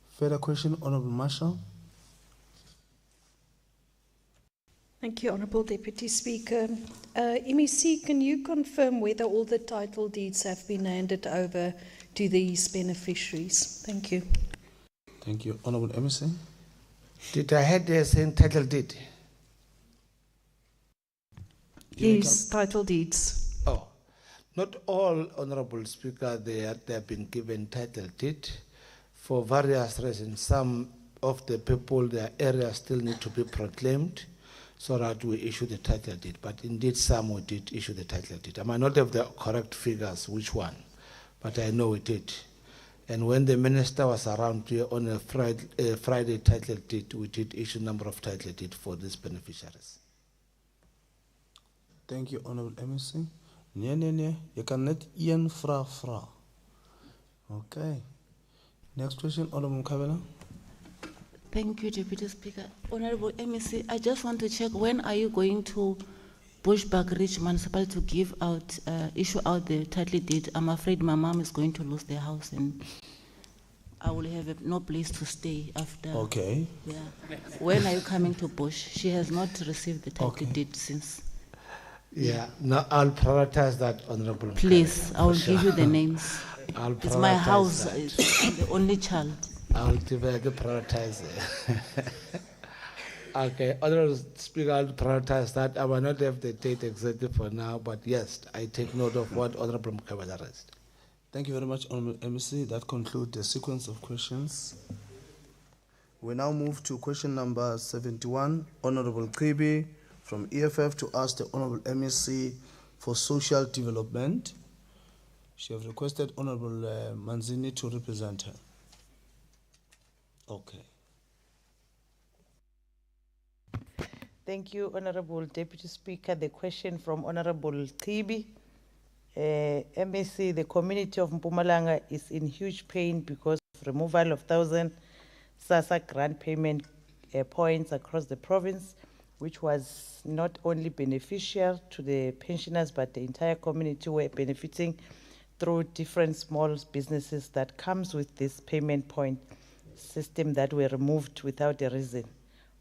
further question. Honorable Marshall. Thank you, Honourable Deputy Speaker. MEC, can you confirm whether all the title deeds have been handed over to these beneficiaries? Thank you. Thank you. Honorable MEC. Did I hear the same title deed? Yes, title deeds. Oh, not all, Honourable Speaker, they have been given title deed for various reasons. Some of the people, their areas still need to be proclaimed so that we issue the title deed. But indeed, some we did issue the title deed. I might not have the correct figures, which one, but I know we did. And when the minister was around here on a Friday title deed, we did issue a number of title deeds for these beneficiaries. Thank you, Honorable MEC. Nee. Je kan net één vraag vragen. Okay. Next question, Honorable Mkabela. Thank you, Deputy Speaker. Honorable MEC, I just want to check, when are you going to Bushbuck Ridge Municipality to give out, issue out the title deed? I'm afraid my mom is going to lose their house and I will have no place to stay after. Okay. Yeah. When are you coming to Bush? She has not received the title deed since. Yeah, no, I'll prioritize that, Honorable. Please, I will give you the names. It's my house. That. I'm the only child. I'll prioritize it. Okay, Honorable Speaker, I'll prioritize that. I will not have the date exactly for now, but yes, I take note of what Honorable Mkabala raised. Thank you very much, Honorable MEC. That concludes the sequence of questions. We now move to question number 71, Honorable Kibi from EFF to ask the Honorable MEC for social development. She has requested Honorable Manzini to represent her. Okay. Thank you, Honorable Deputy Speaker. The question from Honorable Kibi. MEC, the community of Mpumalanga is in huge pain because of removal of 1,000 SASSA grant payment points across the province, which was not only beneficial to the pensioners, but the entire community were benefiting through different small businesses that comes with this payment point system that were removed without a reason.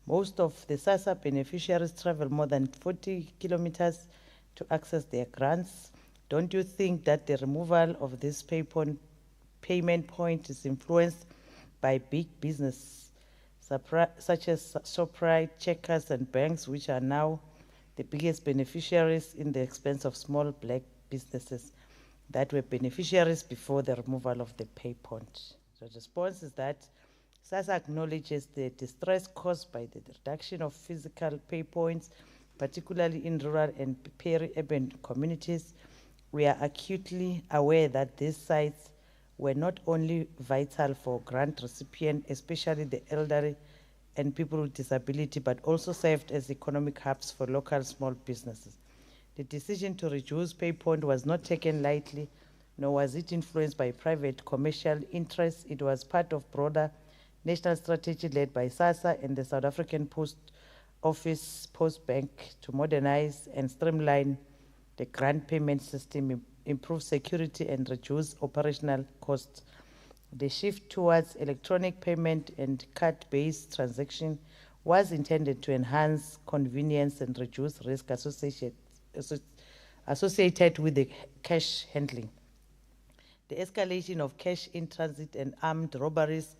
Most of the SASSA beneficiaries travel more than 40 kilometers to access their grants. Don't you think that the removal of this payment point is influenced by big business such as Shoprite, Checkers, and banks, which are now the biggest beneficiaries in the expense of small black businesses that were beneficiaries before the removal of the pay point? The response is that SASSA acknowledges the distress caused by the reduction of physical pay points, particularly in rural and peri-urban communities. We are acutely aware that these sites were not only vital for grant recipients, especially the elderly and people with disability, but also served as economic hubs for local small businesses. The decision to reduce pay point was not taken lightly, nor was it influenced by private commercial interests. It was part of broader national strategy led by SASSA and the South African Post Office Post Bank to modernize and streamline the grant payment system, improve security, and reduce operational costs. The shift towards electronic payment and card-based transaction was intended to enhance convenience and reduce risk associated with the cash handling. The escalation of cash in transit and armed robberies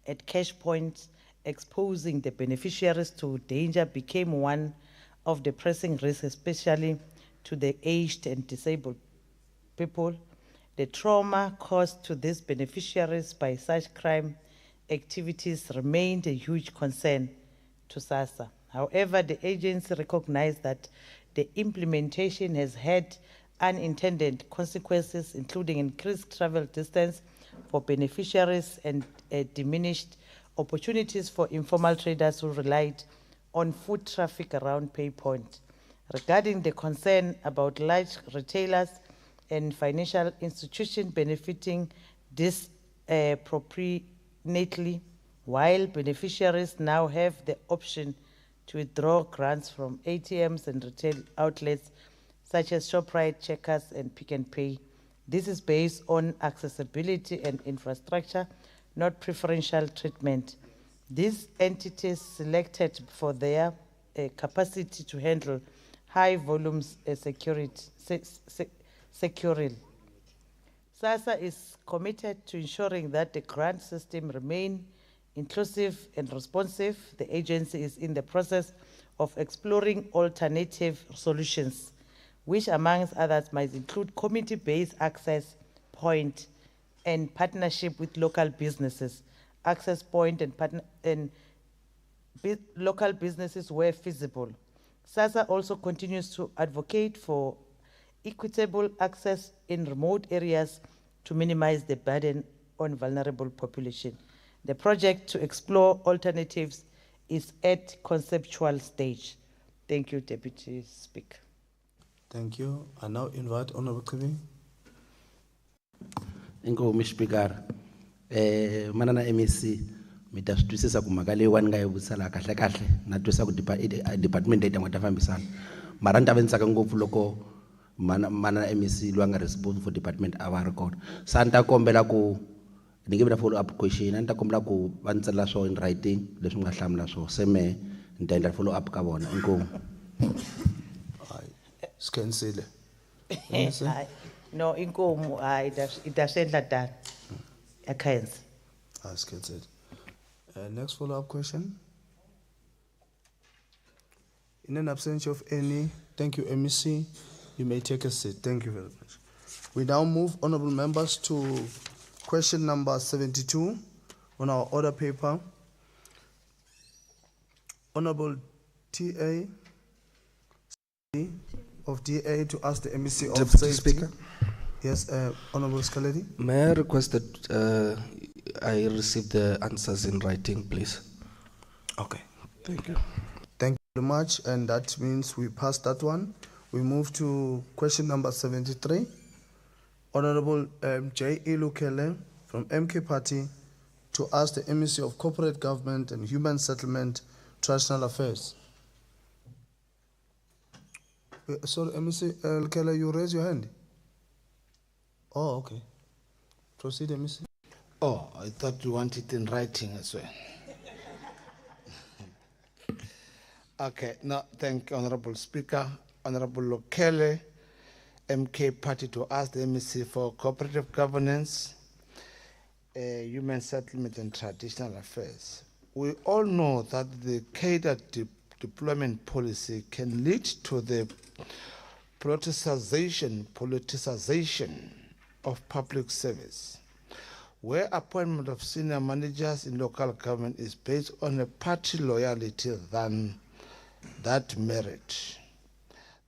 at cash points exposing the beneficiaries to danger became one of the pressing risks, especially to the aged and disabled people. The trauma caused to these beneficiaries by such crime activities remained a huge concern to SASSA. However, the agency recognized that the implementation has had unintended consequences, including increased travel distance for beneficiaries and diminished opportunities for informal traders who relied on foot traffic around pay point. Regarding the concern about large retailers and financial institutions benefiting disproportionately, while beneficiaries now have the option to withdraw grants from ATMs and retail outlets such as Shoprite, Checkers, and Pick and Pay, This is based on accessibility and infrastructure, not preferential treatment. These entities selected for their capacity to handle high volumes securely. SASSA is committed to ensuring that the grant system remain inclusive and responsive. The agency is in the process of exploring alternative solutions, which amongst others might include community-based access point and partnership with local businesses. Access point and local businesses where feasible. SASSA also continues to advocate for equitable access in remote areas to minimize the burden on vulnerable population. The project to explore alternatives is at conceptual stage. Thank you, Deputy Speaker. Thank you. I now invite Honorable Kibi. Inkomi Speaker, manana MEC, mita swi twisisa ku mhaka leyiwani nga yi vutisela kahle kahle na twisisa ku department leyi nga ta fambisana mara ni ta ventsaka ngopfu loko manana MEC loyi a nga responsible for department a va ri kona sa ni ta kombela ku ni nge vi na follow up question a ni ta kombela ku va ni tsalela swo in writing leswi mi nga hlamula swona se mehe ni ta endla follow up ka vona inkomu. Scansile. No, inkomu idashedla dala. Akhenze. Scansile. Next follow-up question. In an absence of any, thank you, MEC. You may take a seat. Thank you very much. We now move, honorable members, to question number 72 on our order paper. Honorable TA of DA to ask the MEC of Deputy Safety. Speaker. Yes, Honorable Skaledi. May I request that I receive the answers in writing, please? Okay. Thank you. Thank you very much, and that means we pass that one. We move to question number 73. Honorable J. Ilukele from MK Party to ask the MEC of Corporate Government and Human Settlement, Traditional Affairs. Sorry, MEC Ilukele, you raise your hand. Oh, okay. Proceed, MEC. Oh, I thought you wanted it in writing as well. Okay, no, thank you, Honorable Speaker. Honorable Lokele, MK Party to ask the MEC for cooperative governance, human settlement and traditional affairs. We all know that the cadre deployment policy can lead to the politicization of public service, where appointment of senior managers in local government is based on a party loyalty than that merit.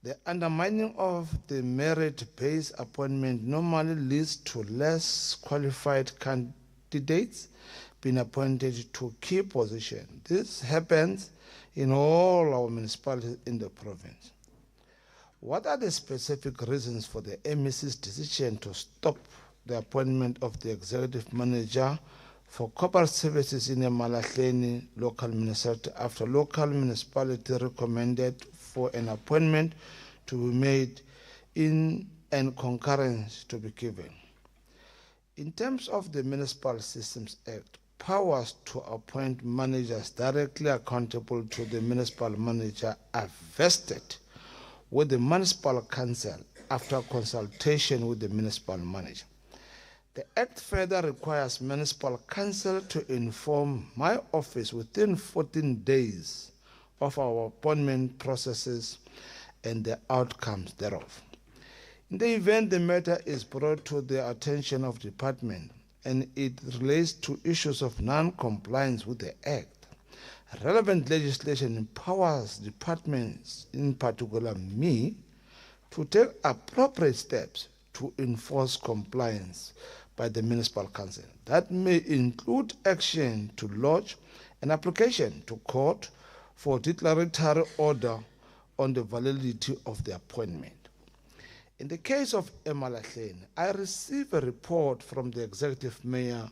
The undermining of the merit-based appointment normally leads to less qualified candidates being appointed to key positions. This happens in all our municipalities in the province. What are the specific reasons for the MEC's decision to stop the appointment of the executive manager for corporate services in the Malahleni local municipality after local municipality recommended for an appointment to be made in and concurrence to be given? In terms of the Municipal Systems Act, powers to appoint managers directly accountable to the municipal manager are vested with the municipal council after consultation with the municipal manager. The Act further requires municipal council to inform my office within 14 days of our appointment processes and the outcomes thereof. In the event the matter is brought to the attention of the department and it relates to issues of non-compliance with the Act, relevant legislation empowers departments, in particular me, to take appropriate steps to enforce compliance by the municipal council. That may include action to lodge an application to court for declaratory order on the validity of the appointment. In the case of Malahleni, I received a report from the executive mayor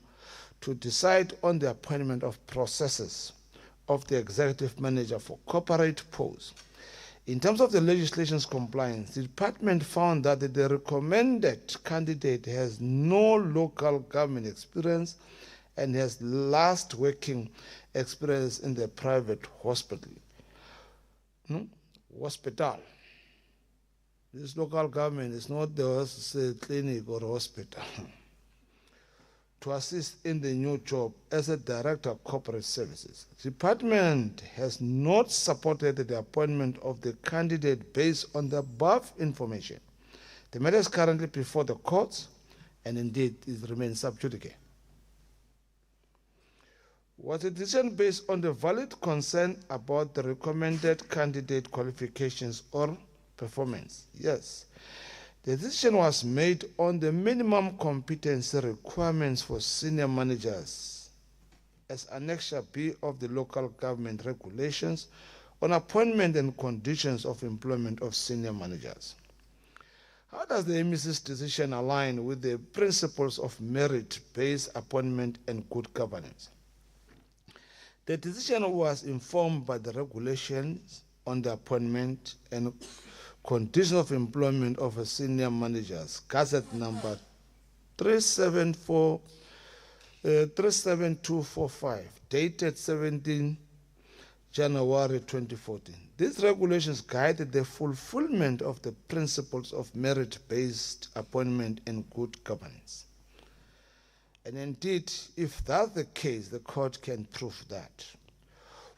to decide on the appointment of processes of the executive manager for corporate posts. In terms of the legislation's compliance, the department found that the recommended candidate has no local government experience and has last working experience in the private hospital. Hospital. This local government is not the clinic or hospital. To assist in the new job as a director of corporate services. The department has not supported the appointment of the candidate based on the above information. The matter is currently before the courts and indeed it remains sub judice. Was a decision based on the valid concern about the recommended candidate qualifications or performance? Yes. The decision was made on the minimum competency requirements for senior managers as Annexure B of the local government regulations on appointment and conditions of employment of senior managers. How does the MEC's decision align with the principles of merit-based appointment and good governance? The decision was informed by the regulations on the appointment and conditions of employment of a senior managers, Gazette number 37245, dated 17 January 2014. These regulations guided the fulfillment of the principles of merit-based appointment and good governance. And indeed, if that's the case, the court can prove that.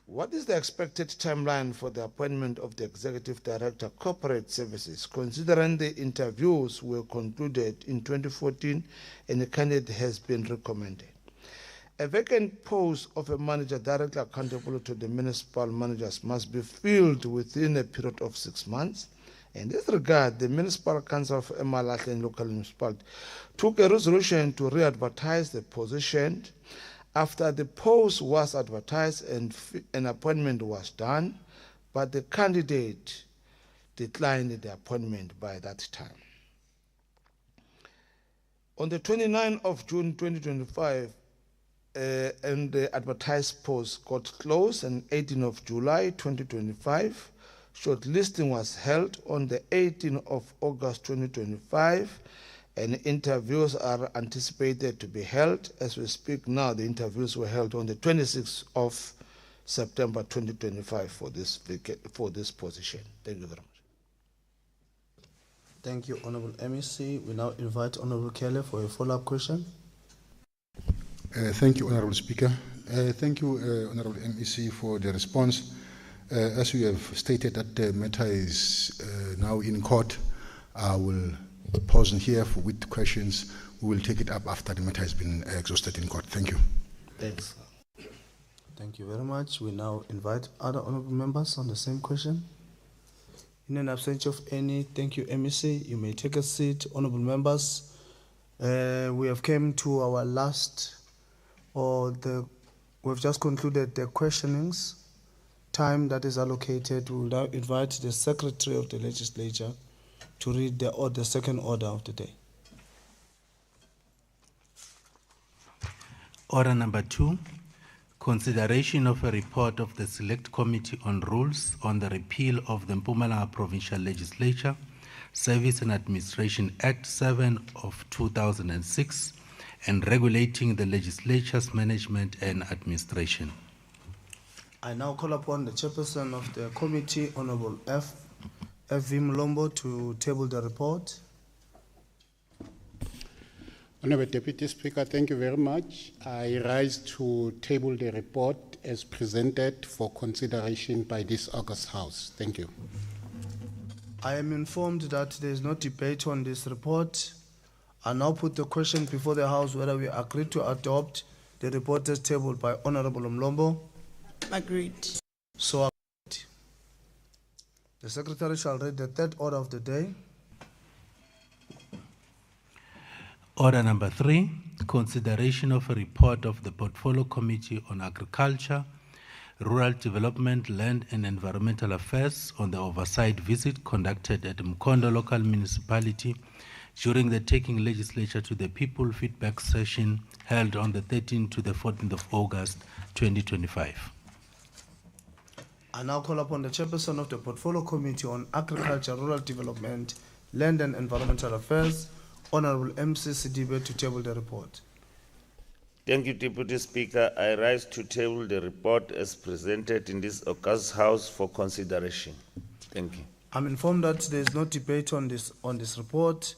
What is the expected timeline for the appointment of the Executive Director Corporate Services, considering the interviews were concluded in 2014 and the candidate has been recommended? A vacant post of a manager directly accountable to the municipal managers must be filled within a period of 6 months. In this regard, the Municipal Council of Mpumalanga and local municipality took a resolution to re-advertise the position. After the post was advertised and an appointment was done, but the candidate declined the appointment by that time. On the 29th of June 2025, and the advertised post got closed, and 18th of July 2025, shortlisting was held on the 18th of August 2025, and interviews are anticipated to be held. As we speak now, the interviews were held on the 26th of September 2025 for this position. Thank you very much. Thank you, Honorable MEC. We now invite Honorable Kelly for a follow-up question. Thank you, Honorable Speaker. Thank you, Honorable MEC, for the response. As you have stated that the matter is now in court, I will pause here with questions. We will take it up after the matter has been exhausted in court. Thank you. Thanks. Thank you very much. We now invite other honorable members on the same question. In an absence of any, thank you, MEC. You may take a seat, honorable members. We have come to our last, we've just concluded the questionings. Time that is allocated, we will now invite the Secretary of the Legislature to read the second order of the day. Order number 2, consideration of a report of the Select Committee on Rules on the repeal of the Mpumalanga Provincial Legislature Service and Administration Act 7 of 2006 and regulating the legislature's management and administration. I now call upon the chairperson of the committee, Honorable F.V. Mlombo, to table the report. Honorable Deputy Speaker, thank you very much. I rise to table the report as presented for consideration by this August House. Thank you. I am informed that there is no debate on this report. I now put the question before the House whether we agree to adopt the report as tabled by Honorable Mlombo. Agreed. So agreed. The Secretary shall read the third order of the day. Order number 3, consideration of a report of the Portfolio Committee on Agriculture, Rural Development, Land and Environmental Affairs on the oversight visit conducted at Mkondo Local Municipality during the taking legislature to the People Feedback Session held on the 13th to the 14th of August 2025. I now call upon the chairperson of the Portfolio Committee on Agriculture, Rural Development, Land and Environmental Affairs, Honorable MC Sidibe, to table the report. Thank you, Deputy Speaker. I rise to table the report as presented in this august House for consideration. Thank you. I'm informed that there is no debate on this report,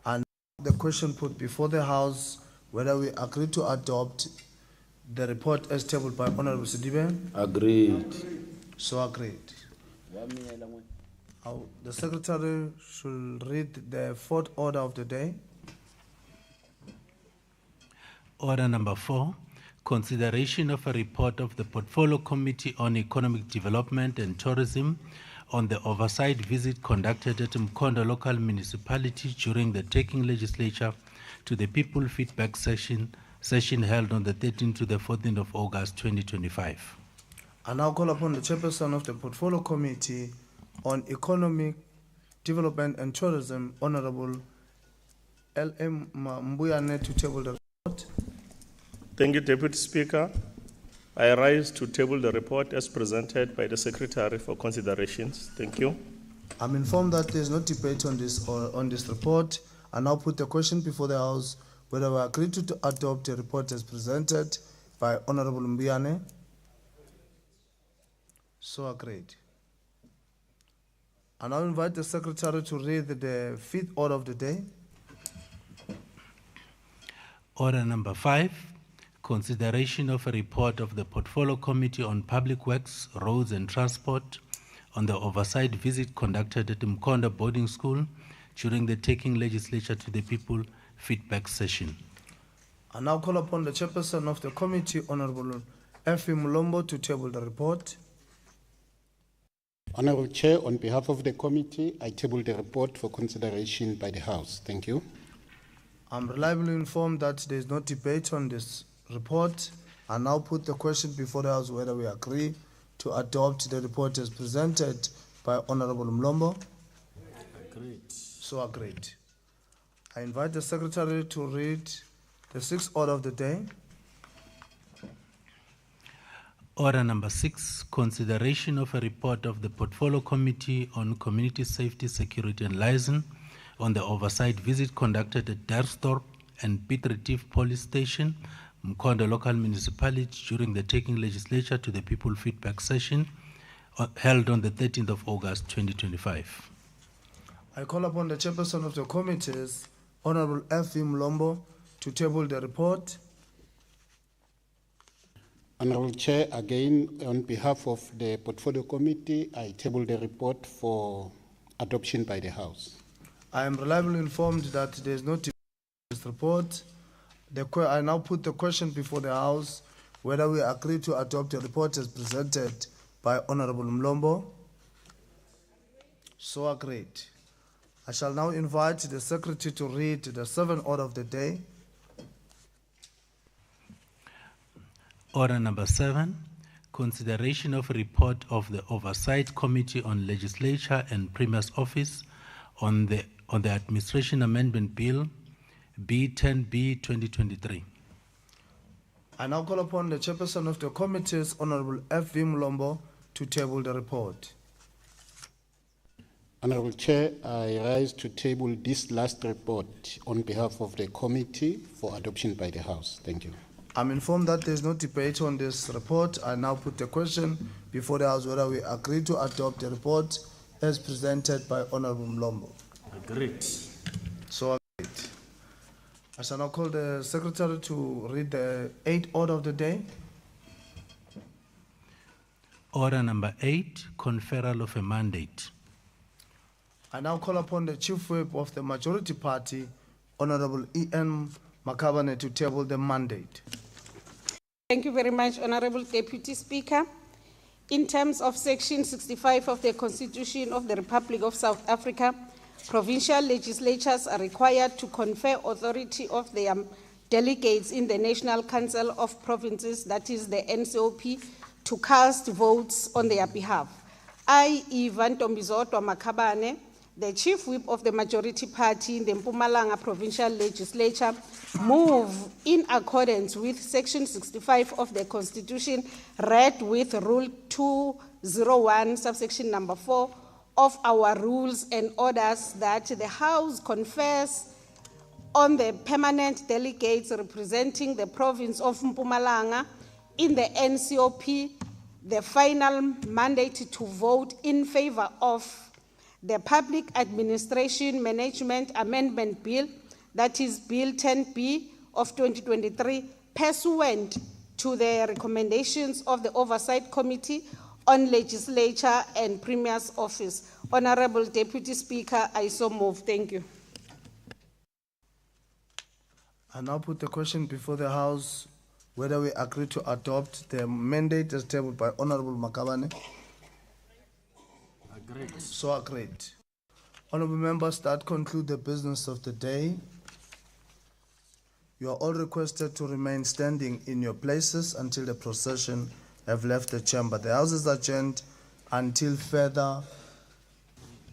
and the question put before the House whether we agree to adopt the report as tabled by Honorable Sidibe. Agreed. So agreed. The Secretary should read the fourth order of the day. Order number 4, consideration of a report of the Portfolio Committee on Economic Development and Tourism on the oversight visit conducted at Mkondo local municipality during the taking legislature to the people feedback session held on the 13th to the 14th of August 2025. I now call upon the chairperson of the Portfolio Committee on Economic Development and Tourism, Honorable L.M. Mbuyane, to table the report. Thank you, Deputy Speaker. I rise to table the report as presented by the Secretary for considerations. Thank you. I'm informed that there is no debate on this report. I now put the question before the House whether we agree to adopt the report as presented by Honorable Mbuyane. So agreed. I now invite the Secretary to read the fifth order of the day. Order number 5, consideration of a report of the Portfolio Committee on Public Works, Roads and Transport on the oversight visit conducted at Mkondo Boarding School during the taking legislature to the people feedback session. I now call upon the chairperson of the committee, Honorable F.E. Mulombo, to table the report. Honorable Chair, on behalf of the committee, I table the report for consideration by the House. Thank you. I'm reliably informed that there is no debate on this report. I now put the question before the House whether we agree to adopt the report as presented by Honorable Mulombo. Agreed. So agreed. I invite the Secretary to read the sixth order of the day. Order number 6, consideration of a report of the Portfolio Committee on Community Safety, Security and Liaison on the oversight visit conducted at Derstorp and Piet Retief Police Station, Mkondo local municipality during the taking legislature to the people feedback session held on the 13th of August 2025. I call upon the chairperson of the committees, Honorable F.E. Mulombo, to table the report. Honorable Chair, again, on behalf of the Portfolio Committee, I table the report for adoption by the House. I am reliably informed that there is no debate on this report. I now put the question before the House whether we agree to adopt the report as presented by Honorable Mulombo. So agreed. I shall now invite the Secretary to read the seventh order of the day. Order number 7, consideration of a report of the Oversight Committee on Legislature and Premier's Office on the Administration Amendment Bill B10B 2023. I now call upon the chairperson of the committees, Honorable F.V. Mulombo, to table the report. Honorable Chair, I rise to table this last report on behalf of the committee for adoption by the House. Thank you. I'm informed that there is no debate on this report. I now put the question before the House whether we agree to adopt the report as presented by Honorable Mulombo. Agreed. So agreed. I shall now call the Secretary to read the eighth order of the day. Order number 8, conferral of a mandate. I now call upon the Chief Whip of the Majority Party, Honorable E.N. Makabane, to table the mandate. Thank you very much, Honorable Deputy Speaker. In terms of Section 65 of the Constitution of the Republic of South Africa, provincial legislatures are required to confer authority of their delegates in the National Council of Provinces, that is the NCOP, to cast votes on their behalf. I, Ivan Tombizotwa Makabane, the Chief Whip of the Majority Party in the Mpumalanga Provincial Legislature, move in accordance with Section 65 of the Constitution, read with Rule 01, subsection number 4 of our rules and orders that the House confers on the permanent delegates representing the province of Mpumalanga in the NCOP the final mandate to vote in favor of the Public Administration Management Amendment Bill, that is Bill 10B of 2023, pursuant to the recommendations of the Oversight Committee on Legislature and Premier's Office. Honorable Deputy Speaker, I so move. Thank you. I now put the question before the House whether we agree to adopt the mandate as tabled by Honorable Makabane. Agreed. So agreed. Honorable members, that conclude the business of the day. You are all requested to remain standing in your places until the procession have left the chamber. The House is adjourned until further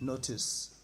notice.